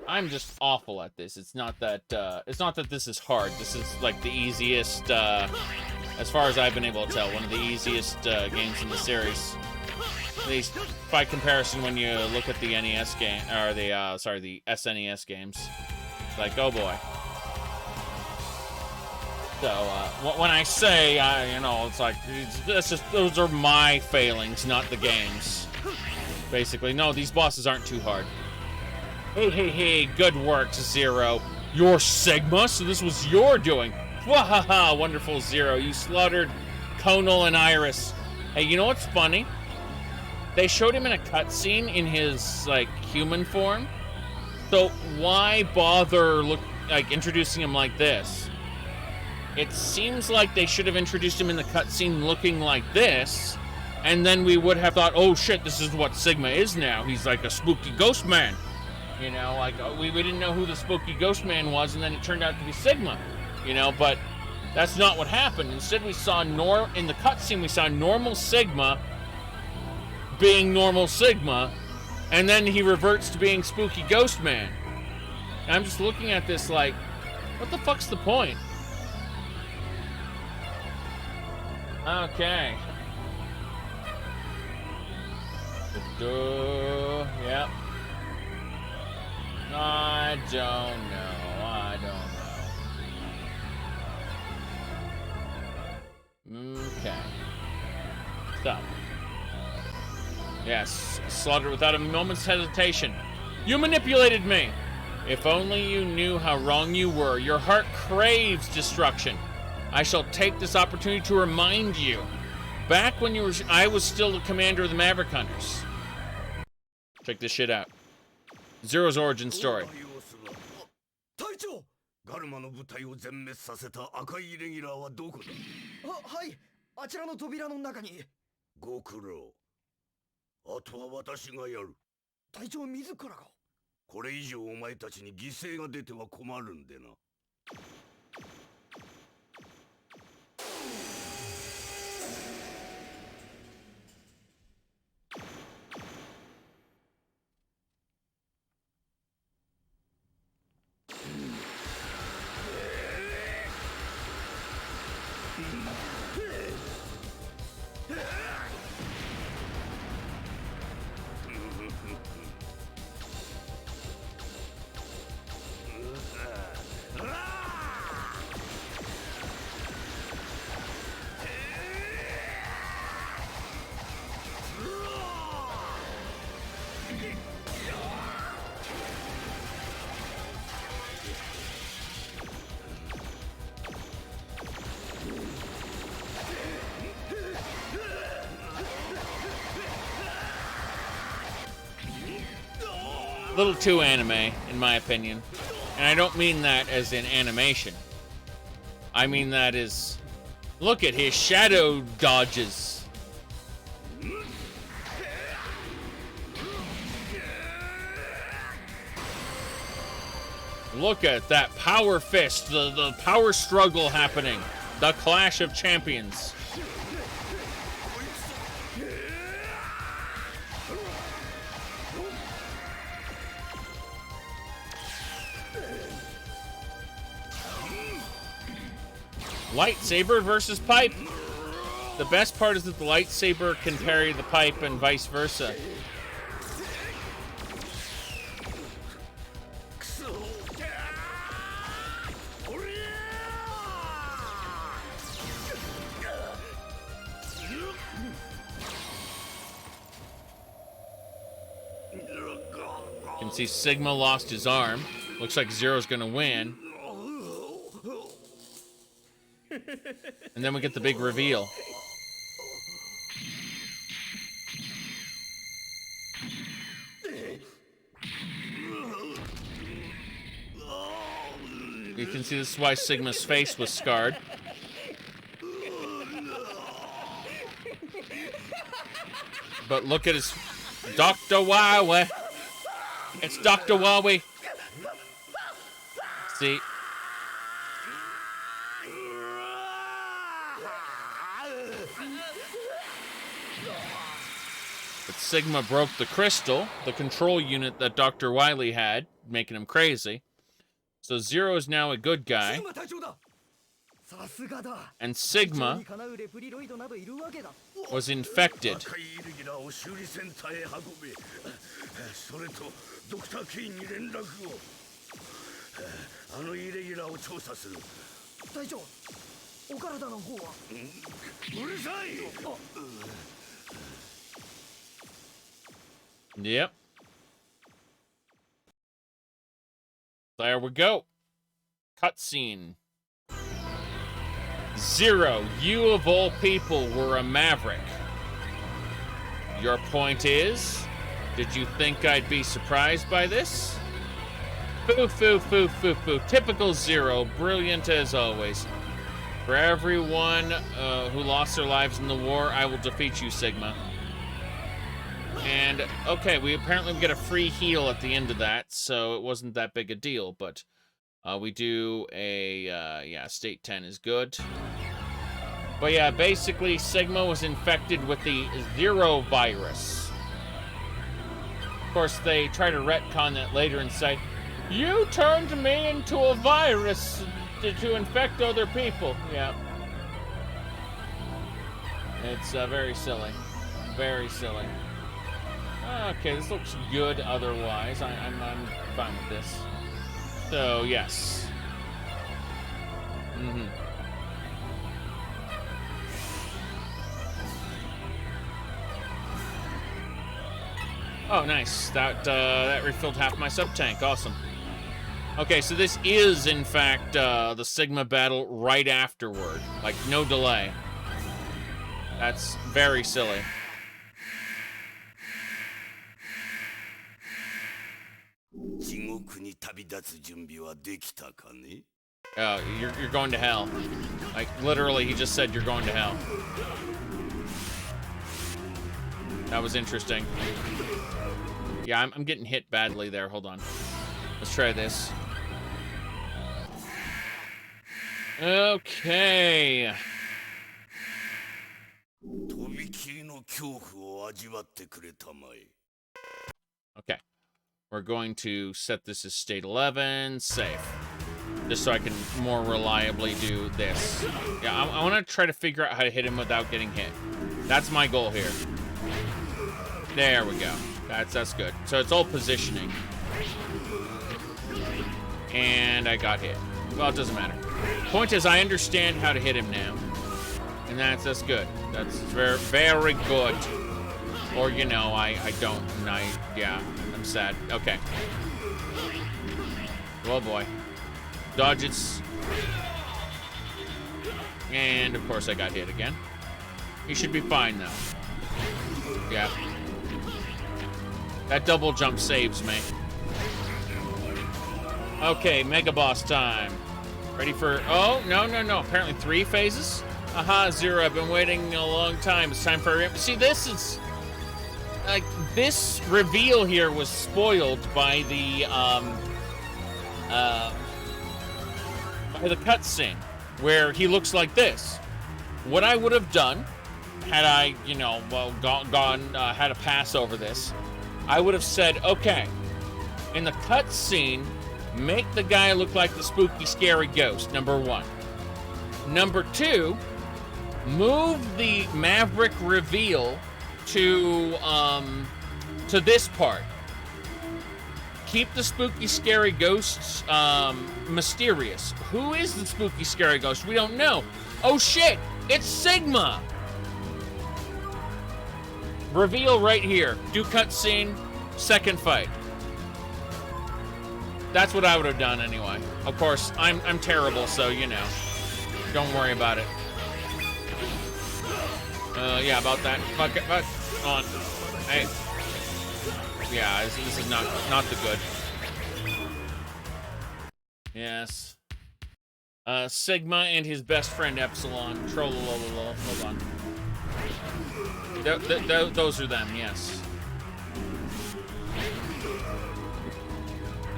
S1: I'm just awful at this. It's not that this is hard. This is like the easiest, as far as I've been able to tell, one of the easiest games in the series. At least by comparison, when you look at the NES game, or the the SNES games, it's like, oh boy. So when I say, you know, it's like those are my failings, not the games. Basically, no, these bosses aren't too hard. Hey, good work, Zero. You're Sigma, so this was your doing. Wahaha, wonderful Zero. You slaughtered Conal and Iris. Hey, you know what's funny? They showed him in a cutscene in his, like, human form. So why bother introducing him like this? It seems like they should have introduced him in the cutscene looking like this, and then we would have thought, oh shit, this is what Sigma is now. He's like a spooky ghost man. You know, like, we didn't know who the spooky ghost man was, and then it turned out to be Sigma. You know, but that's not what happened. Instead, we saw in the cutscene, we saw normal Sigma being normal Sigma, and then he reverts to being spooky ghost man. And I'm just looking at this like, what the fuck's the point? Okay. Yep. I don't know. Okay. Stop. Yes, slaughtered without a moment's hesitation. You manipulated me. If only you knew how wrong you were. Your heart craves destruction. I shall take this opportunity to remind you. Back when I was still the commander of the Maverick Hunters. Check this shit out. Zero's origin story.
S2: 隊長、ガルマの部隊を全滅させた赤いイレギュラーはどこだ？はい、あちらの扉の中に。ご苦労。あとは私がやる。隊長自らが。これ以上お前たちに犠牲が出ては困るんでな。
S1: A little too anime, in my opinion. And I don't mean that as in animation. I mean that as... Look at his shadow dodges. Look at that power fist, the power struggle happening. The clash of champions. Lightsaber versus pipe. The best part is that the lightsaber can parry the pipe and vice versa. You can see Sigma lost his arm. Looks like Zero's gonna win. And then we get the big reveal. You can see this is why Sigma's face was scarred. But look at his... Dr. Wowie. It's Dr. Wowie. See? But Sigma broke the crystal, the control unit that Dr. Wily had, making him crazy. So Zero is now a good guy. And Sigma was infected. Yep. There we go. Cutscene. Zero, you of all people were a maverick. Your point is, did you think I'd be surprised by this? Foo, foo, foo, foo, foo. Typical Zero, brilliant as always. For everyone who lost their lives in the war, I will defeat you, Sigma. And, okay, we apparently get a free heal at the end of that, so it wasn't that big a deal, but we do a, yeah, State 10 is good. But yeah, basically, Sigma was infected with the Zero virus. Of course, they try to retcon that later and say, you turned me into a virus to infect other people. Yeah. It's very silly. Very silly. Okay, this looks good otherwise. I'm fine with this. So, yes. Mm-hmm. Oh, nice. That refilled half my sub-tank. Awesome. Okay, so this is, in fact, the Sigma battle right afterward. Like, no delay. That's very silly. You're going to hell. Like, literally, he just said you're going to hell. That was interesting. Yeah, I'm getting hit badly there. Hold on. Let's try this. Okay. Okay. We're going to set this as state 11, safe. Just so I can more reliably do this. Yeah, I want to try to figure out how to hit him without getting hit. That's my goal here. There we go. That's good. So it's all positioning. And I got hit. Well, it doesn't matter. Point is, I understand how to hit him now. And that's good. That's very, very good. Or, you know, I don't. And yeah, I'm sad. Okay. Oh, boy. Dodge it. And, of course, I got hit again. He should be fine, though. Yeah. That double jump saves me. Okay, Mega Boss time. Ready for... Oh, no. Apparently 3 phases? Aha, Zero, I've been waiting a long time. It's time for... See, this is... Like, this reveal here was spoiled by the cutscene, where he looks like this. What I would have done, had I, you know, well, had a pass over this, I would have said, okay, in the cutscene, make the guy look like the spooky, scary ghost, number 1. Number 2, move the Maverick reveal to this part. Keep the spooky, scary ghosts mysterious. Who is the spooky, scary ghost? We don't know. Oh shit! It's Sigma! Reveal right here. Do cutscene, second fight. That's what I would have done anyway. Of course, I'm terrible, so you know. Don't worry about it. Yeah, about that. Fuck it, fuck on. Hey. Yeah, this is not the good. Yes. Sigma and his best friend Epsilon. Trollololol. Hold on. Those are them, yes.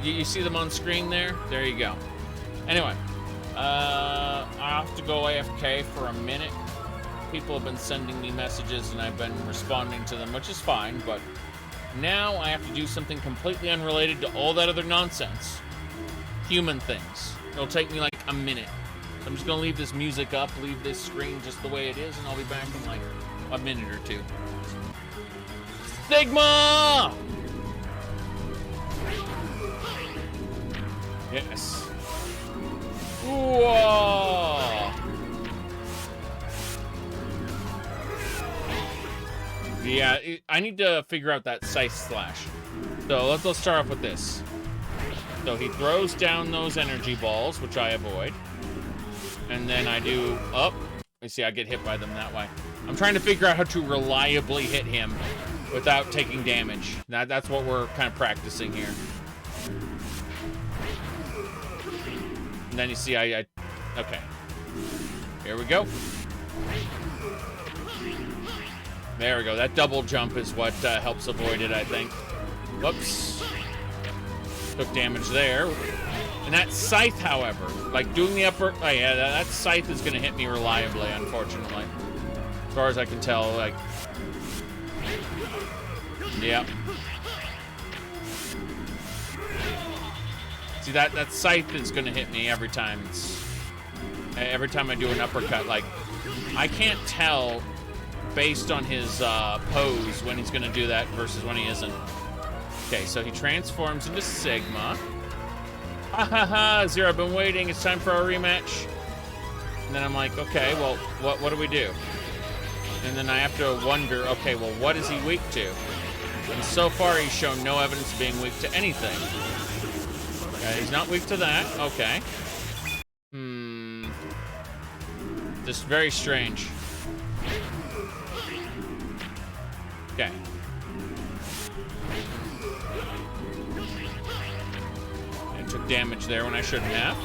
S1: You see them on screen there? There you go. Anyway, I have to go AFK for a minute. People have been sending me messages and I've been responding to them, which is fine, but now I have to do something completely unrelated to all that other nonsense. Human things. It'll take me like a minute. So I'm just gonna leave this music up, leave this screen just the way it is, and I'll be back in like a minute or two. Sigma! Yes. Whoa! Yeah, I need to figure out that scythe slash. So let's start off with this. So he throws down those energy balls, which I avoid. And then I do up. You see, I get hit by them that way. I'm trying to figure out how to reliably hit him without taking damage. That's what we're kind of practicing here. And then you see, okay. Here we go. There we go. That double jump is what helps avoid it, I think. Whoops. Took damage there. And that scythe, however, like doing the upper... Oh, yeah, that scythe is going to hit me reliably, unfortunately. As far as I can tell, like... Yep. See, that scythe is going to hit me every time. Every time I do an uppercut, like... I can't tell, based on his pose, when he's going to do that versus when he isn't. Okay, so he transforms into Sigma. Ha ha ha, Zero, I've been waiting. It's time for our rematch. And then I'm like, okay, well, what do we do? And then I have to wonder, okay, well, what is he weak to? And so far, he's shown no evidence of being weak to anything. Okay, he's not weak to that. Okay. Just very strange. Okay. And took damage there when I shouldn't have.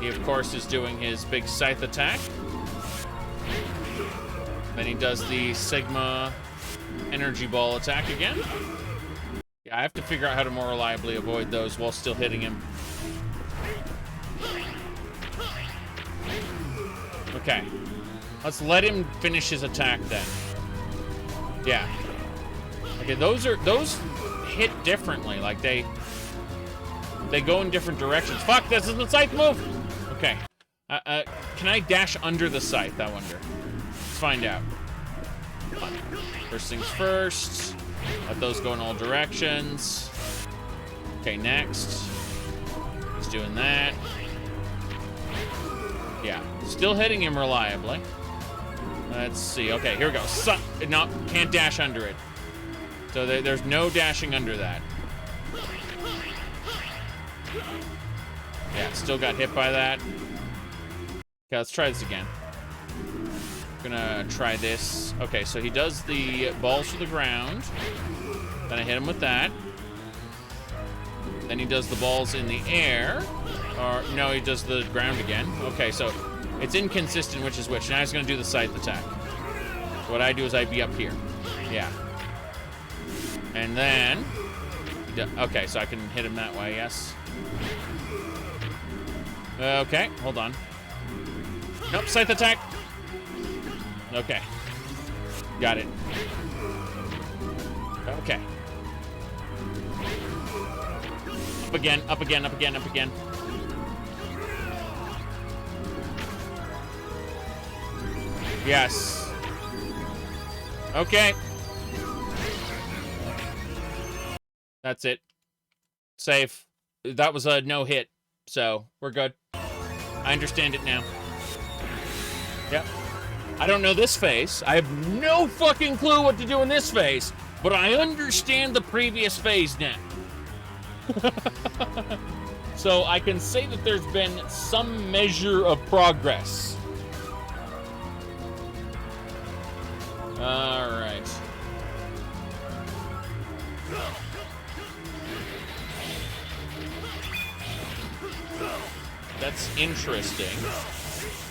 S1: He, of course, is doing his big scythe attack. Then he does the Sigma energy ball attack again. Yeah, I have to figure out how to more reliably avoid those while still hitting him. Okay. Let's let him finish his attack then. Yeah. Okay, those hit differently. Like they go in different directions. Fuck, this is the scythe move! Okay. Can I dash under the scythe, I wonder? Let's find out. First things first. Let those go in all directions. Okay, next. He's doing that. Yeah, still hitting him reliably. Let's see. Okay, here we go. No, can't dash under it. So there's no dashing under that. Yeah, still got hit by that. Okay, let's try this again. Gonna try this. Okay, so he does the balls to the ground. Then I hit him with that. Then he does the balls in the air. Or, no, he does the ground again. Okay, so it's inconsistent which is which. Now he's gonna do the scythe attack. What I do is I be up here. Yeah. And then... Okay, so I can hit him that way, yes. Okay, hold on. Nope, scythe attack. Okay. Got it. Okay. Up again, up again, up again, up again. Yes. Okay. That's it. Safe. That was a no hit, so we're good. I understand it now. Yep. I don't know this phase. I have no fucking clue what to do in this phase, but I understand the previous phase now. So I can say that there's been some measure of progress. All right. That's interesting.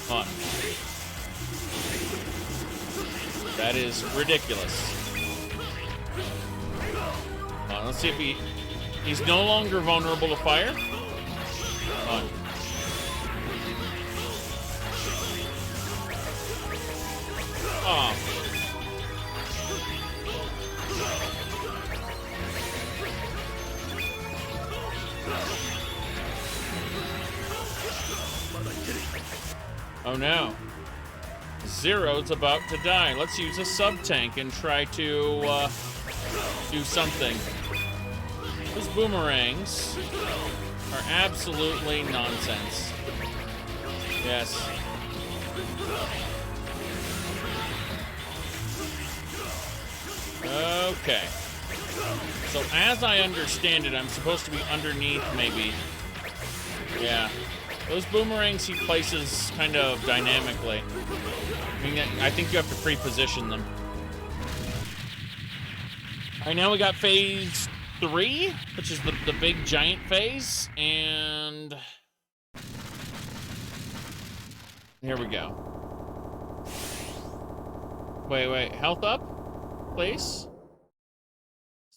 S1: Hold on. That is ridiculous. Let's see if he's no longer vulnerable to fire. Come on. Oh. Oh no. Zero's about to die. Let's use a sub-tank and try to do something. Those boomerangs are absolutely nonsense. Yes. Okay. So as I understand it, I'm supposed to be underneath, maybe. Yeah. Those boomerangs he places kind of dynamically. I think you have to pre-position them. Alright, now we got phase 3, which is the big giant phase, and here we go. Wait, health up, please.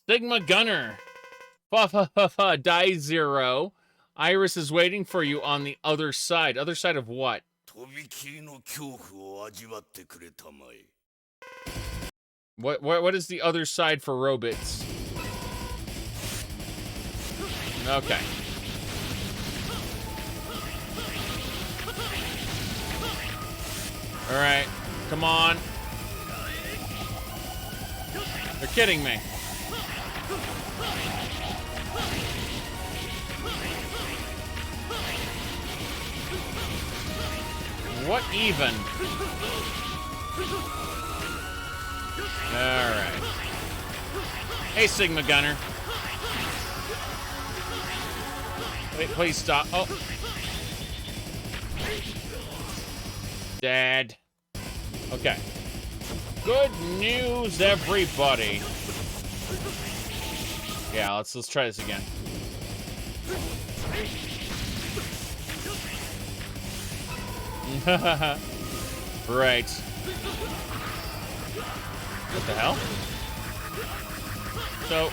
S1: Sigma Gunner. Die Zero. Iris is waiting for you on the other side. Other side of what? What is the other side for robots? Okay. All right, come on. They're kidding me. What even? Alright. Hey, Sigma Gunner. Wait, please stop. Oh. Dad. Okay. Good news, everybody. Yeah, let's try this again. Right. What the hell? So,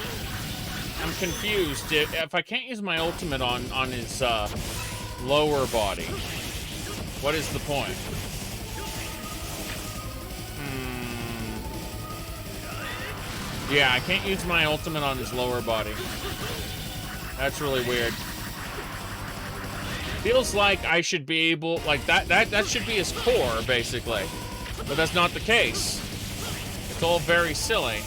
S1: I'm confused. If I can't use my ultimate on his lower body, what is the point? Yeah, I can't use my ultimate on his lower body. That's really weird. Feels like I should be able, like that should be his core, basically. But that's not the case. It's all very silly.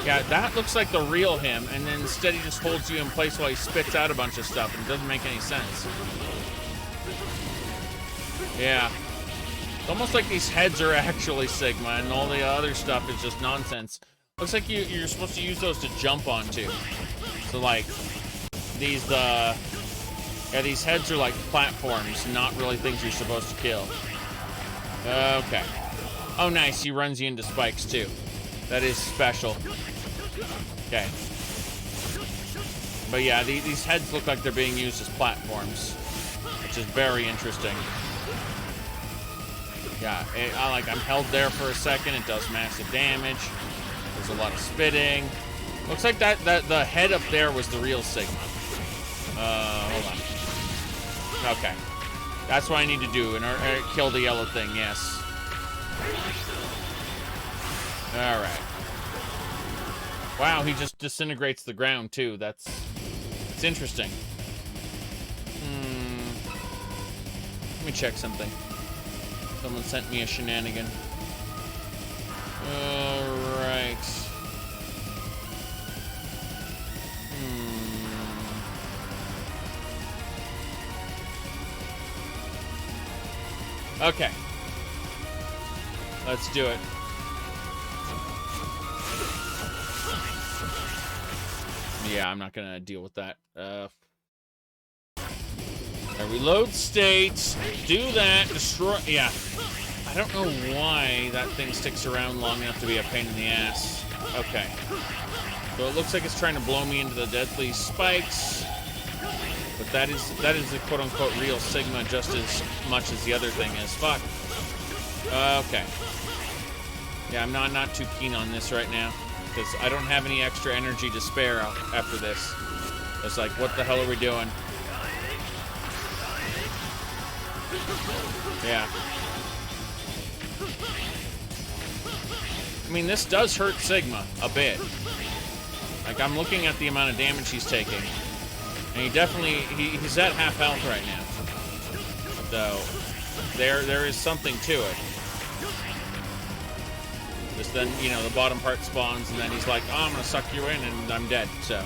S1: Yeah, that looks like the real him, and then instead he just holds you in place while he spits out a bunch of stuff, and it doesn't make any sense. Yeah. It's almost like these heads are actually Sigma, and all the other stuff is just nonsense. Looks like you're supposed to use those to jump onto. So, like, these heads are like platforms, not really things you're supposed to kill. Okay. Oh, nice. He runs you into spikes, too. That is special. Okay. But yeah, these heads look like they're being used as platforms, which is very interesting. Yeah, I'm held there for a second. It does massive damage. There's a lot of spitting. Looks like that the head up there was the real Sigma. Hold on. Okay. That's what I need to do, and kill the yellow thing, yes. Alright. Wow, he just disintegrates the ground, too. It's interesting. Let me check something. Someone sent me a shenanigan. Alright. Okay. Let's do it. Yeah, I'm not gonna deal with that. Reload state. Do that. Destroy. Yeah. I don't know why that thing sticks around long enough to be a pain in the ass. Okay. So it looks like it's trying to blow me into the deadly spikes. But that is the quote-unquote real Sigma just as much as the other thing is. Fuck. Okay. Yeah, I'm not too keen on this right now, because I don't have any extra energy to spare after this. It's like, what the hell are we doing? Yeah. I mean, this does hurt Sigma a bit. Like, I'm looking at the amount of damage he's taking. And he definitely, he's at half health right now. So, there is something to it. Just then, you know, the bottom part spawns, and then he's like, oh, I'm gonna suck you in, and I'm dead, so.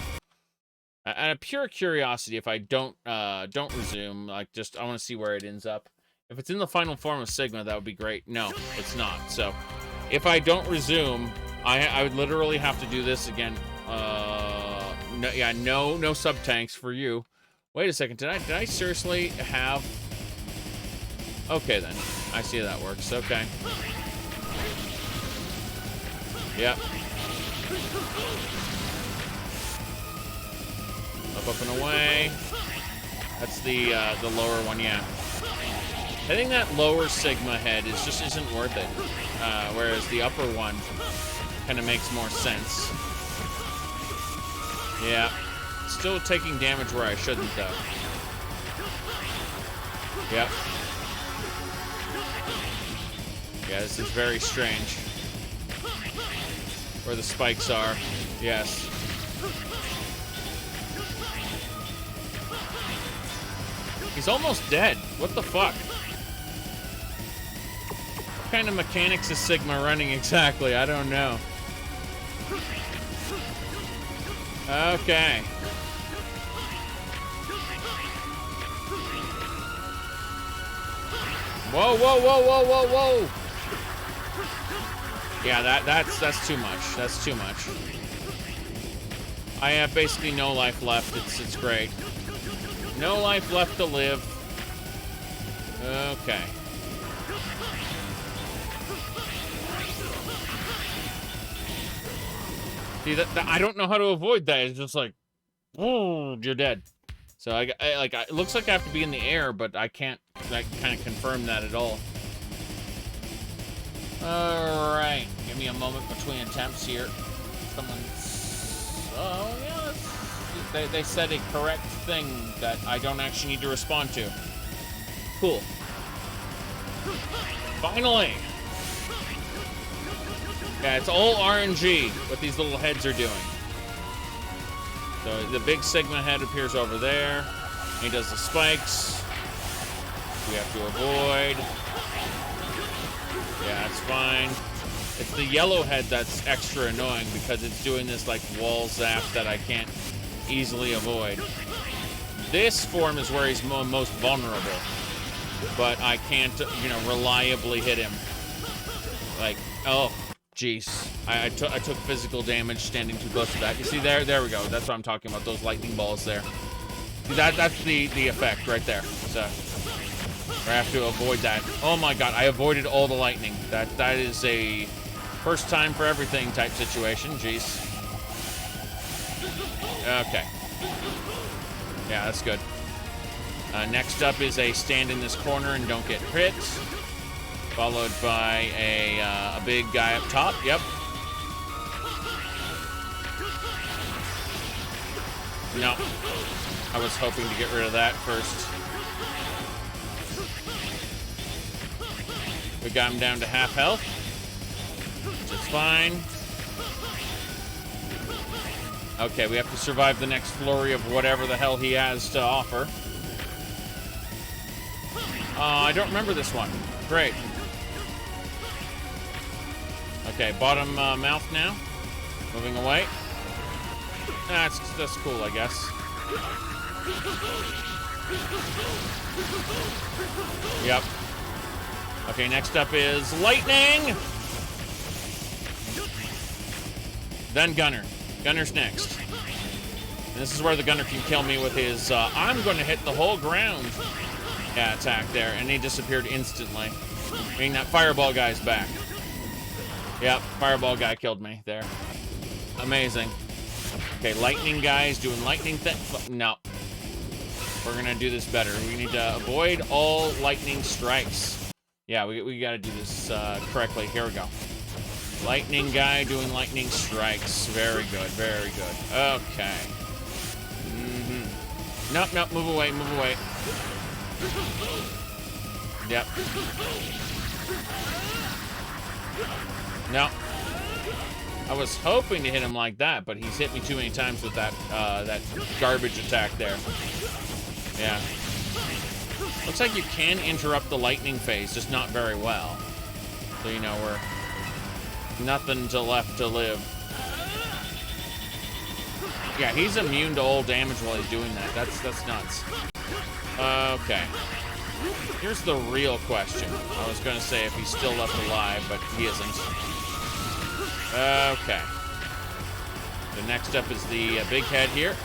S1: Out of pure curiosity, if I don't resume, like, just, I want to see where it ends up. If it's in the final form of Sigma, that would be great. No, it's not. So, if I don't resume, I would literally have to do this again. No sub-tanks for you. Wait a second, did I seriously have... Okay, then. I see how that works. Okay. Yep. Up and away. That's the lower one, yeah. I think that lower Sigma head just isn't worth it. Whereas the upper one kind of makes more sense. Yeah. Still taking damage where I shouldn't, though. Yep. Yeah, this is very strange. Where the spikes are. Yes. He's almost dead. What the fuck? What kind of mechanics is Sigma running exactly? I don't know. Okay. Whoa, whoa, whoa, whoa, whoa, whoa! Yeah, that's too much. That's too much. I have basically no life left. It's great. No life left to live. Okay. See, I don't know how to avoid that. It's just like, oh, you're dead. So it looks like I have to be in the air, but I can't kind of confirm that at all. All right, give me a moment between attempts here. Oh yeah, they said a correct thing that I don't actually need to respond to. Cool. Finally. Yeah, it's all RNG, what these little heads are doing. So the big Sigma head appears over there. He does the spikes. We have to avoid. Yeah, that's fine. It's the yellow head that's extra annoying because it's doing this like wall zap that I can't easily avoid. This form is where he's most vulnerable, but I can't, you know, reliably hit him. Like, oh, jeez. I took physical damage standing too close to that. You see, there we go. That's what I'm talking about, those lightning balls there. See, that's the effect right there. So I have to avoid that. Oh my god, I avoided all the lightning. That is a first time for everything type situation. Jeez. Okay. Yeah, that's good. Next up is a stand in this corner and don't get hit. Followed by a big guy up top. Yep. No. I was hoping to get rid of that first. We got him down to half health, which is fine. Okay, we have to survive the next flurry of whatever the hell he has to offer. I don't remember this one. Great. Okay, bottom mouth now. Moving away. That's cool, I guess. Yep. Okay, next up is lightning. Then Gunner. Gunner's next. And this is where the Gunner can kill me with his, I'm going to hit the whole ground attack there. And he disappeared instantly. Meaning that fireball guy's back. Yep, fireball guy killed me there. Amazing. Okay, lightning guy's doing lightning thing. No. We're gonna do this better. We need to avoid all lightning strikes. Yeah, we gotta do this correctly. Here we go. Lightning guy doing lightning strikes. Very good, very good. Okay. Nope, nope, move away, move away. Yep. No. I was hoping to hit him like that, but he's hit me too many times with that that garbage attack there. Yeah. Looks like you can interrupt the lightning phase, just not very well. So, you know, we're nothing left to live. Yeah, he's immune to all damage while he's doing that. That's nuts. Okay. Here's the real question. I was going to say if he's still left alive, but he isn't. Okay. The next up is the big head here.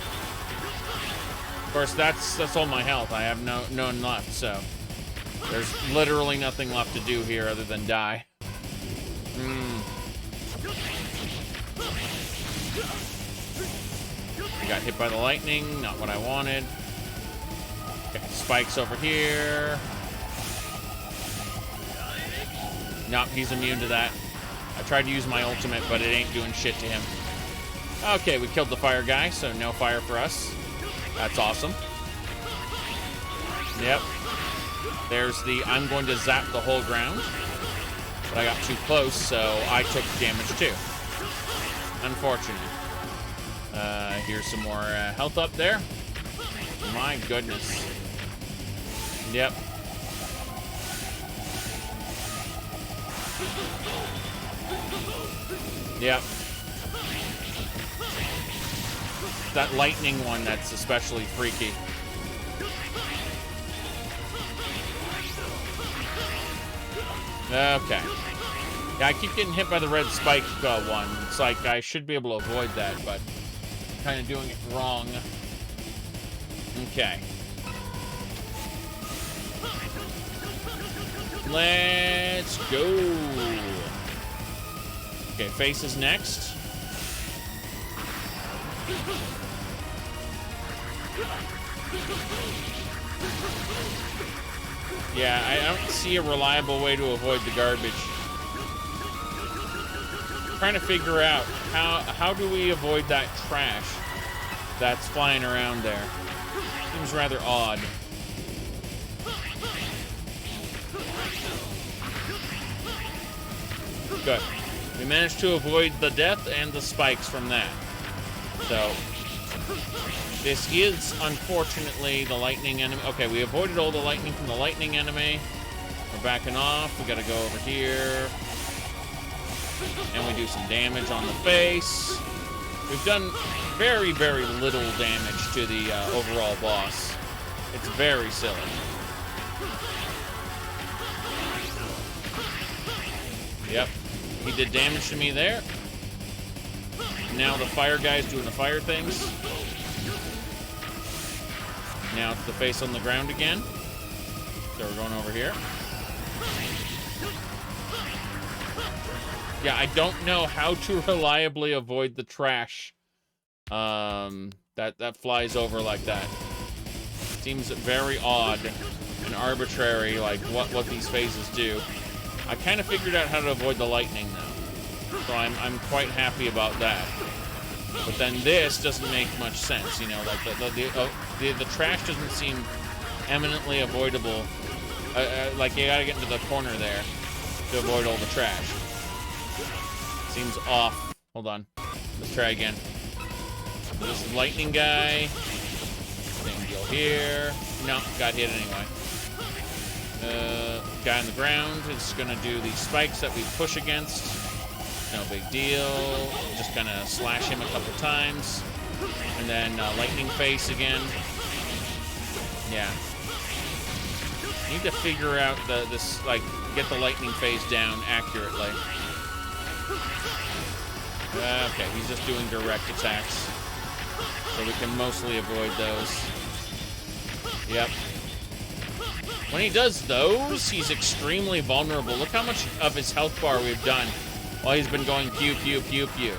S1: Of course, that's all my health. I have none left, so there's literally nothing left to do here other than die. I got hit by the lightning, not what I wanted. Okay, spikes over here. Nope, he's immune to that. I tried to use my ultimate, but it ain't doing shit to him. Okay, we killed the fire guy, so no fire for us. That's awesome. Yep. There's the I'm going to zap the whole ground. But I got too close, so I took damage too. Unfortunate. Here's some more health up there. My goodness. Yep. Yep. That lightning one that's especially freaky. Okay. Yeah, I keep getting hit by the red spike one. It's like I should be able to avoid that, but I'm kind of doing it wrong. Okay. Let's go. Okay, face is next. Yeah, I don't see a reliable way to avoid the garbage. I'm trying to figure out how do we avoid that trash that's flying around there. Seems rather odd. Good. We managed to avoid the death and the spikes from that. So, this is, unfortunately, the lightning enemy. Okay, we avoided all the lightning from the lightning enemy. We're backing off. We gotta go over here. And we do some damage on the face. We've done very, very little damage to the overall boss. It's very silly. Yep. He did damage to me there. Now the fire guy's doing the fire things. Now it's the face on the ground again. So we're going over here. Yeah, I don't know how to reliably avoid the trash that flies over like that. Seems very odd and arbitrary, like what these phases do. I kind of figured out how to avoid the lightning though, so I'm quite happy about that. But then this doesn't make much sense, you know, like the trash doesn't seem eminently avoidable. Like you gotta get into the corner there to avoid all the trash. Seems off. Hold on. Let's try again. This is lightning guy. Same deal here. No, got hit anyway. Guy on the ground is gonna do the spikes that we push against. No big deal. Just gonna slash him a couple times. And then lightning face again. Yeah. Need to figure out this, like, get the lightning phase down accurately. Okay, he's just doing direct attacks. So we can mostly avoid those. Yep. When he does those, he's extremely vulnerable. Look how much of his health bar we've done while he's been going pew, pew, pew, pew.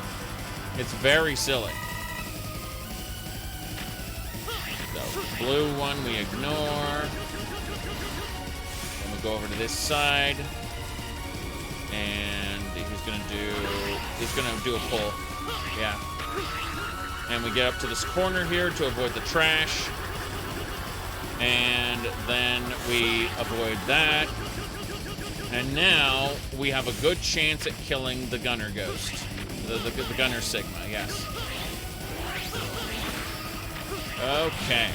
S1: It's very silly. So Blue one we ignore. Then we go over to this side. And he's gonna do a pull. Yeah. And we get up to this corner here to avoid the trash. And then we avoid that. And now we have a good chance at killing the Gunner Ghost. The Gunner Sigma, yes. Okay.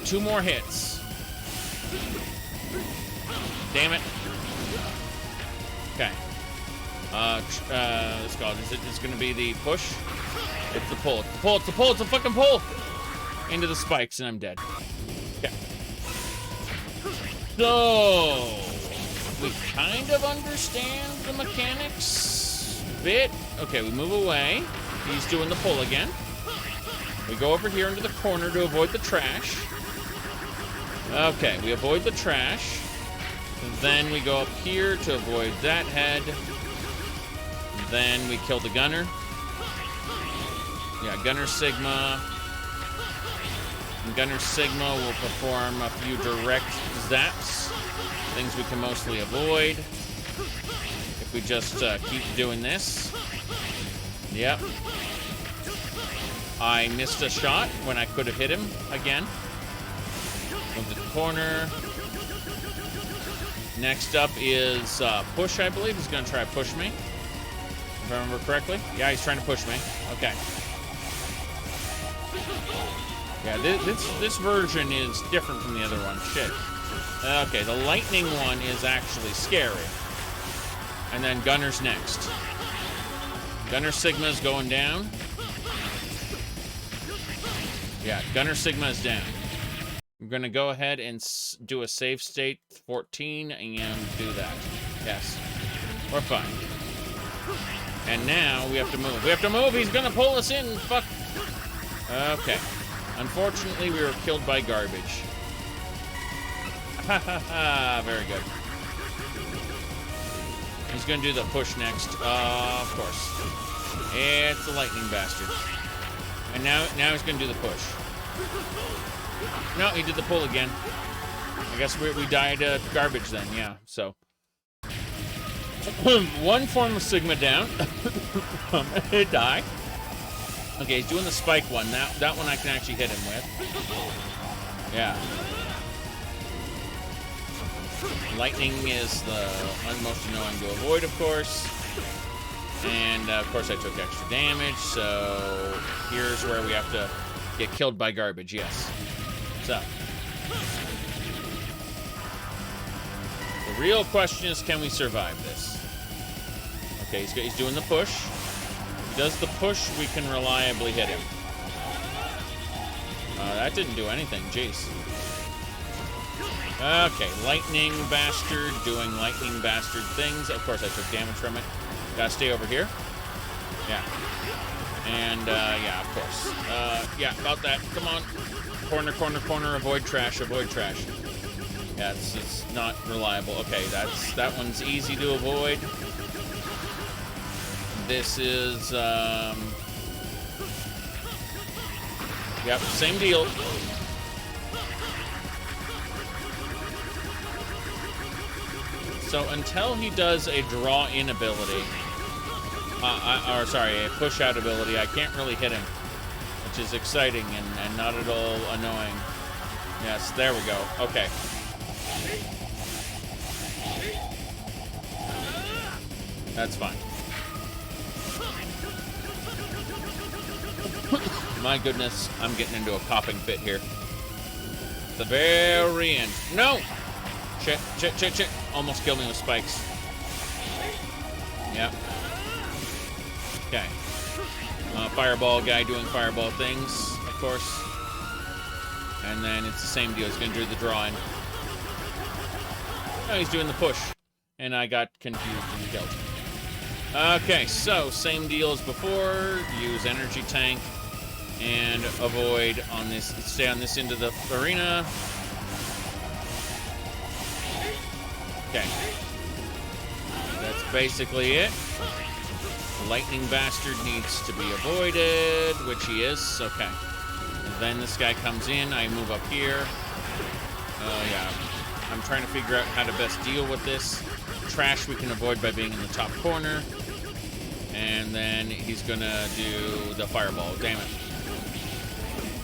S1: 2 more hits. Damn it. Okay. Let's go. It's gonna be the push. It's the pull. It's the pull. It's the pull. It's the fucking pull. Into the spikes, and I'm dead. Okay. So we kind of understand the mechanics a bit. Okay, we move away. He's doing the pull again. We go over here into the corner to avoid the trash. Okay, we avoid the trash. Then we go up here to avoid that head. Then we kill the Gunner. Yeah, Gunner Sigma. And Gunner Sigma will perform a few direct zaps. Things we can mostly avoid. If we just keep doing this. Yep. I missed a shot when I could have hit him again. Move to the corner. Next up is push, I believe. He's going to try to push me. If I remember correctly. Yeah, he's trying to push me. Okay. Yeah, this version is different from the other one. Shit. Okay, the lightning one is actually scary. And then Gunner's next. Gunner Sigma's going down. Yeah, Gunner Sigma is down. I'm going to go ahead and do a save state 14 and do that. Yes. We're fine. And now we have to move. We have to move! He's going to pull us in! Fuck! Okay. Unfortunately, we were killed by garbage. Ha ha ha! Very good. He's going to do the push next. Of course. It's the lightning bastard. And now he's going to do the push. No, he did the pull again. I guess we died garbage then, yeah. So. One form of Sigma down. Die. Okay, he's doing the spike one. That one I can actually hit him with. Yeah. Lightning is the most annoying to avoid, of course. And, of course, I took extra damage, so here's where we have to get killed by garbage, yes. So. The real question is, can we survive this? Okay, he's doing the push. If he does the push, we can reliably hit him. That didn't do anything, jeez. Okay, lightning bastard doing lightning bastard things. Of course, I took damage from it. Gotta stay over here. Yeah. And, yeah, of course. Yeah, about that. Come on. Corner, corner, corner. Avoid trash, avoid trash. Yeah, it's not reliable. Okay, that one's easy to avoid. This is, yep, same deal. So until he does a draw-in ability, or sorry, a push-out ability, I can't really hit him, which is exciting and not at all annoying. Yes, there we go. Okay. That's fine. My goodness, I'm getting into a coughing fit here. The very end. No! Shit, shit, shit, shit. Almost killed me with spikes. Yep. Okay. Fireball guy doing fireball things, of course. And then it's the same deal. He's going to do the drawing. Oh, he's doing the push. And I got confused and killed. Okay, so same deal as before. Use energy tank. And avoid on this, stay on this end of the arena. Okay. That's basically it. The lightning bastard needs to be avoided, which he is. Okay. Then this guy comes in. I move up here. Yeah. I'm trying to figure out how to best deal with this. Trash we can avoid by being in the top corner. And then he's gonna do the fireball. Damn it.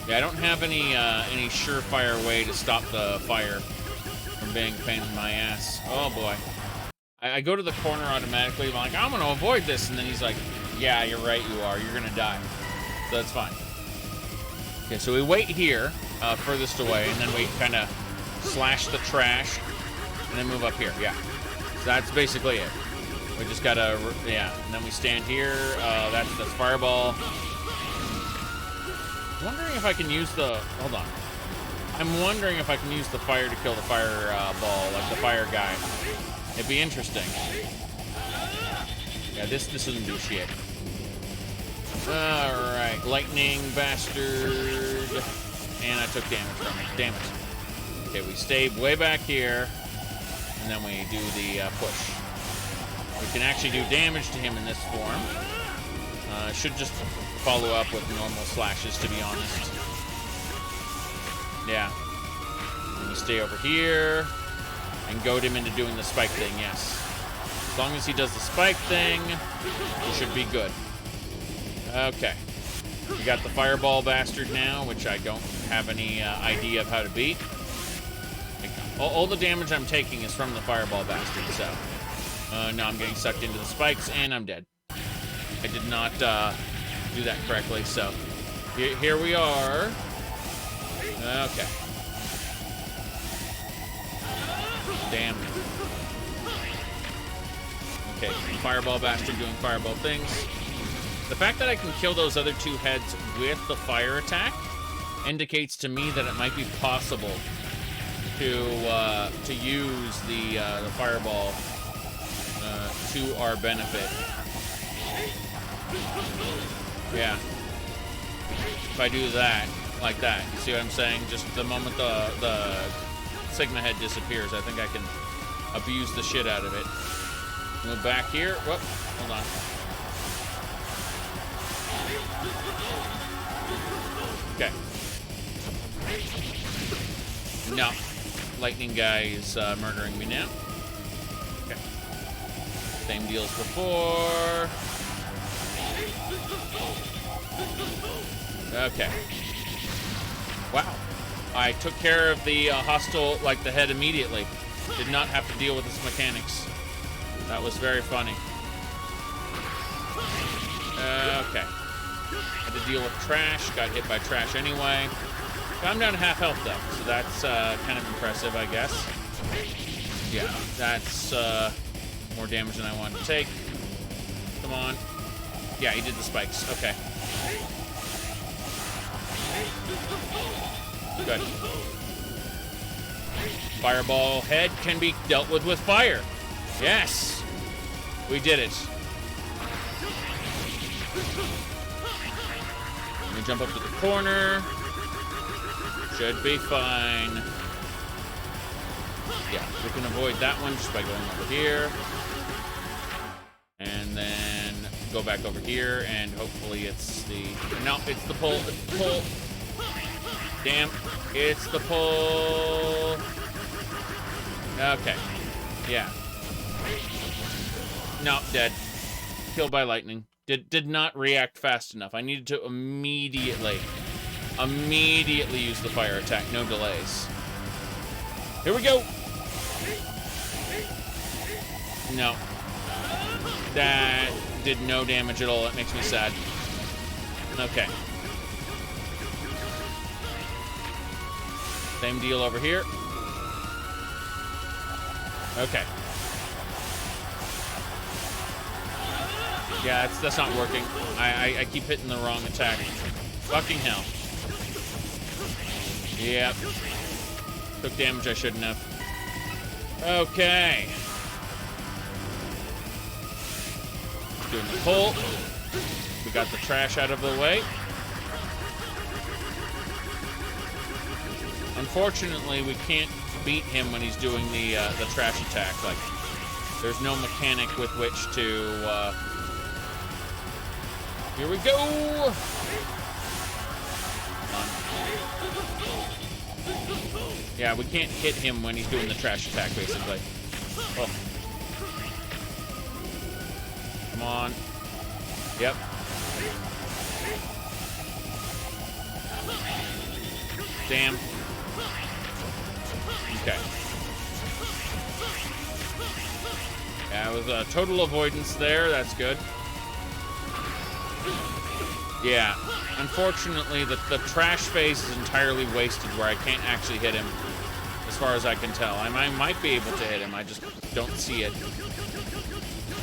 S1: Yeah, I don't have any surefire way to stop the fire from being a pain in my ass. Oh boy. I go to the corner automatically. I'm like, I'm gonna avoid this, and then he's like, yeah, you're right, you are. You're gonna die. So that's fine. Okay, so we wait here, furthest away, and then we kind of slash the trash, and then move up here. Yeah. So that's basically it. We just gotta, yeah. And then we stand here. That's the fireball. I'm wondering if I can use the, hold on. I'm wondering if I can use the fire to kill the fire ball, like the fire guy. It'd be interesting. Yeah, this doesn't do shit. Alright, lightning bastard. And I took damage from it. Damn it. Okay, we stay way back here. And then we do the push. We can actually do damage to him in this form. Should just follow up with normal slashes, to be honest. Yeah. And we stay over here and goad him into doing the spike thing, yes. As long as he does the spike thing, he should be good. Okay. We got the fireball bastard now, which I don't have any idea of how to beat. All the damage I'm taking is from the fireball bastard, so. No, I'm getting sucked into the spikes, and I'm dead. I did not do that correctly, so. Here we are. Okay. Damn. Okay, fireball bastard doing fireball things. The fact that I can kill those other two heads with the fire attack indicates to me that it might be possible to use the fireball to our benefit. Yeah. If I do that, like that, you see what I'm saying? Just the moment the Sigma head disappears, I think I can abuse the shit out of it. Move back here. Whoop, hold on. Okay. No. Lightning guy is murdering me now. Okay. Same deal as before. Okay. Wow. I took care of the hostile, like the head immediately. Did not have to deal with its mechanics. That was very funny. Okay. Had to deal with trash. Got hit by trash anyway. I'm down to half health though, so that's kind of impressive, I guess. Yeah, that's more damage than I wanted to take. Come on. Yeah, he did the spikes. Okay. Good. Fireball head can be dealt with fire. Yes! We did it. Let me jump up to the corner. Should be fine. Yeah, we can avoid that one just by going over here. And then go back over here, and hopefully it's the... No, it's the pull. It's the pull. Damn. It's the pull. Okay. Yeah. No, dead. Killed by lightning. Did not react fast enough. I needed to immediately use the fire attack. No delays. Here we go. No. That did no damage at all. That makes me sad. Okay. Same deal over here. Okay. Yeah, that's not working. I keep hitting the wrong attack. Fucking hell. Yep. Took damage I shouldn't have. Okay. Doing the pull. We got the trash out of the way. Unfortunately, we can't beat him when he's doing the trash attack. Like, there's no mechanic with which to. Here we go. Come on. Yeah, we can't hit him when he's doing the trash attack, basically. Oh. Come on. Yep. Damn. Okay. Yeah, it was a total avoidance there. That's good. Yeah. Unfortunately, the trash phase is entirely wasted where I can't actually hit him, as far as I can tell. I might be able to hit him. I just don't see it.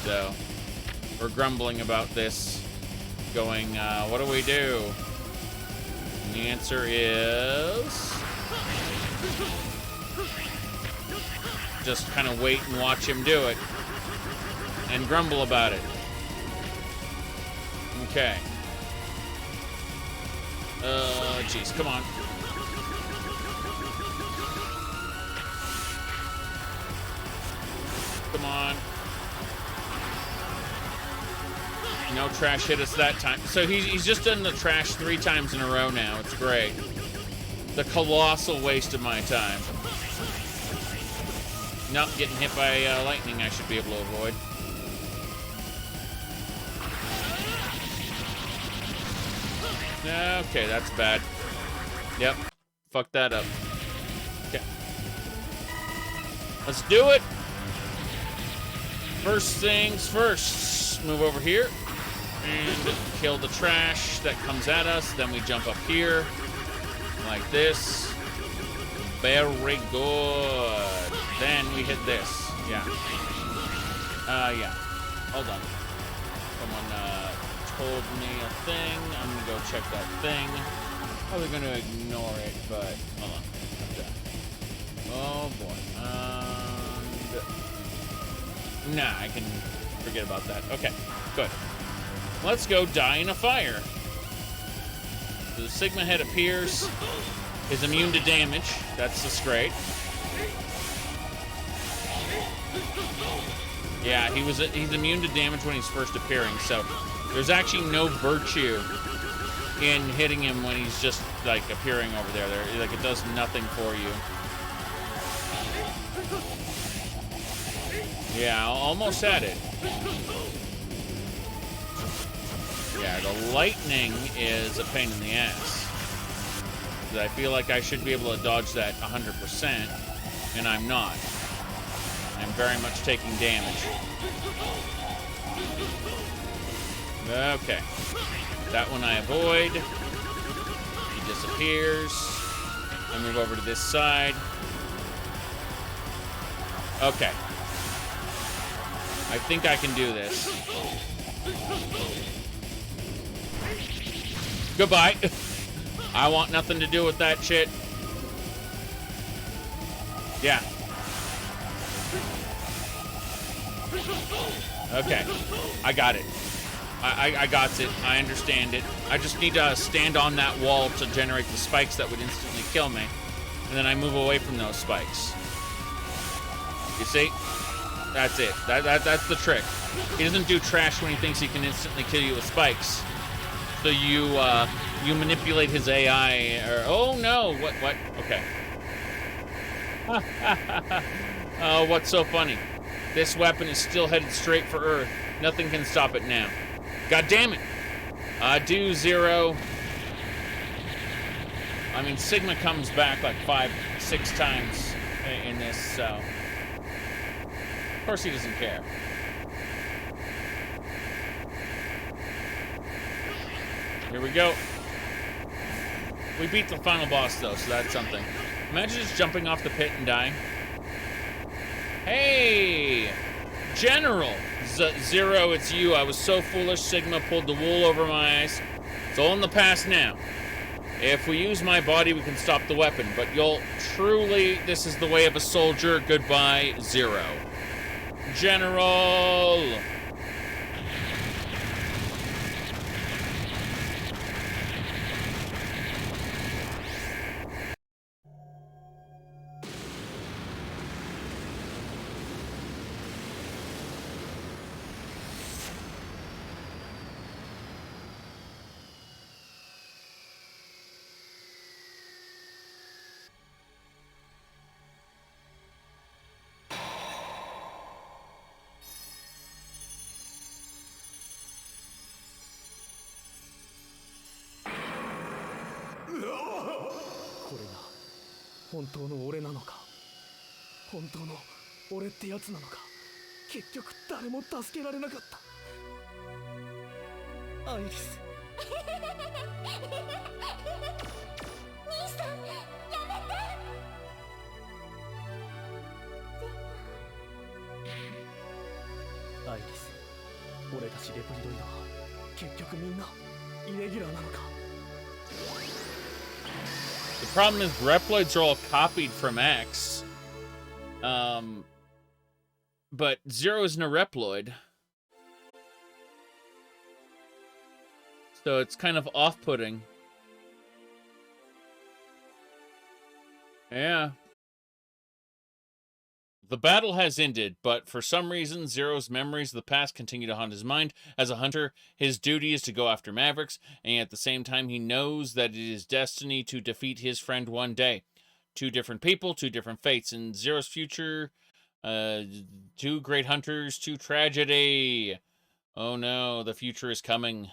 S1: So, we're grumbling about this. Going, what do we do? And the answer is... just kind of wait and watch him do it. And grumble about it. Okay. Jeez, come on. Come on. No trash hit us that time. So he's just done the trash 3 times in a row now. It's great. The colossal waste of my time. Nope, getting hit by lightning I should be able to avoid. Okay, that's bad. Yep, fuck that up. Okay. Let's do it. First things first. Move over here and kill the trash that comes at us. Then we jump up here like this. Very good. Then we hit this. Yeah. Yeah. Hold on. Someone told me a thing. I'm gonna go check that thing. Probably gonna ignore it, but hold on. Okay. Oh boy. Nah, I can forget about that. Okay, good. Let's go die in a fire. So the Sigma head appears. Is immune to damage. That's just great. Yeah, he's immune to damage when he's first appearing, so there's actually no virtue in hitting him when he's just like appearing over there. Like it does nothing for you. Yeah, almost had it. Yeah, the lightning is a pain in the ass. I feel like I should be able to dodge that 100%, and I'm not. I'm very much taking damage. Okay. That one I avoid. He disappears. I move over to this side. Okay. I think I can do this. Goodbye. I want nothing to do with that shit. Yeah. Okay. I got it. I got it. I understand it. I just need to stand on that wall to generate the spikes that would instantly kill me. And then I move away from those spikes. You see? That's it. That's the trick. He doesn't do trash when he thinks he can instantly kill you with spikes. So you manipulate his AI, or oh no, what? Okay. Oh, what's so funny? This weapon is still headed straight for Earth. Nothing can stop it now. God damn it! Do 0. I mean, Sigma comes back like 5-6 times in this, so of course he doesn't care. Here we go. We beat the final boss, though, so that's something. Imagine just jumping off the pit and dying. Hey! General! Zero, it's you. I was so foolish, Sigma pulled the wool over my eyes. It's all in the past now. If we use my body, we can stop the weapon, but you'll truly... This is the way of a soldier. Goodbye, Zero. General!
S2: 本当の俺なのか、本当の俺ってやつなのか、結局誰も助けられなかった。アイリス。
S7: 兄さん、やめて。
S2: アイリス、俺たちレプリドイドは結局みんなイレギュラーなのか。
S1: The problem is Reploids are all copied from X. But Zero isn't a Reploid. So it's kind of off-putting. Yeah. The battle has ended, but for some reason, Zero's memories of the past continue to haunt his mind. As a hunter, his duty is to go after Mavericks, and at the same time, he knows that it is destiny to defeat his friend one day. Two different people, two different fates. In Zero's future, two great hunters, two tragedy. Oh no, the future is coming.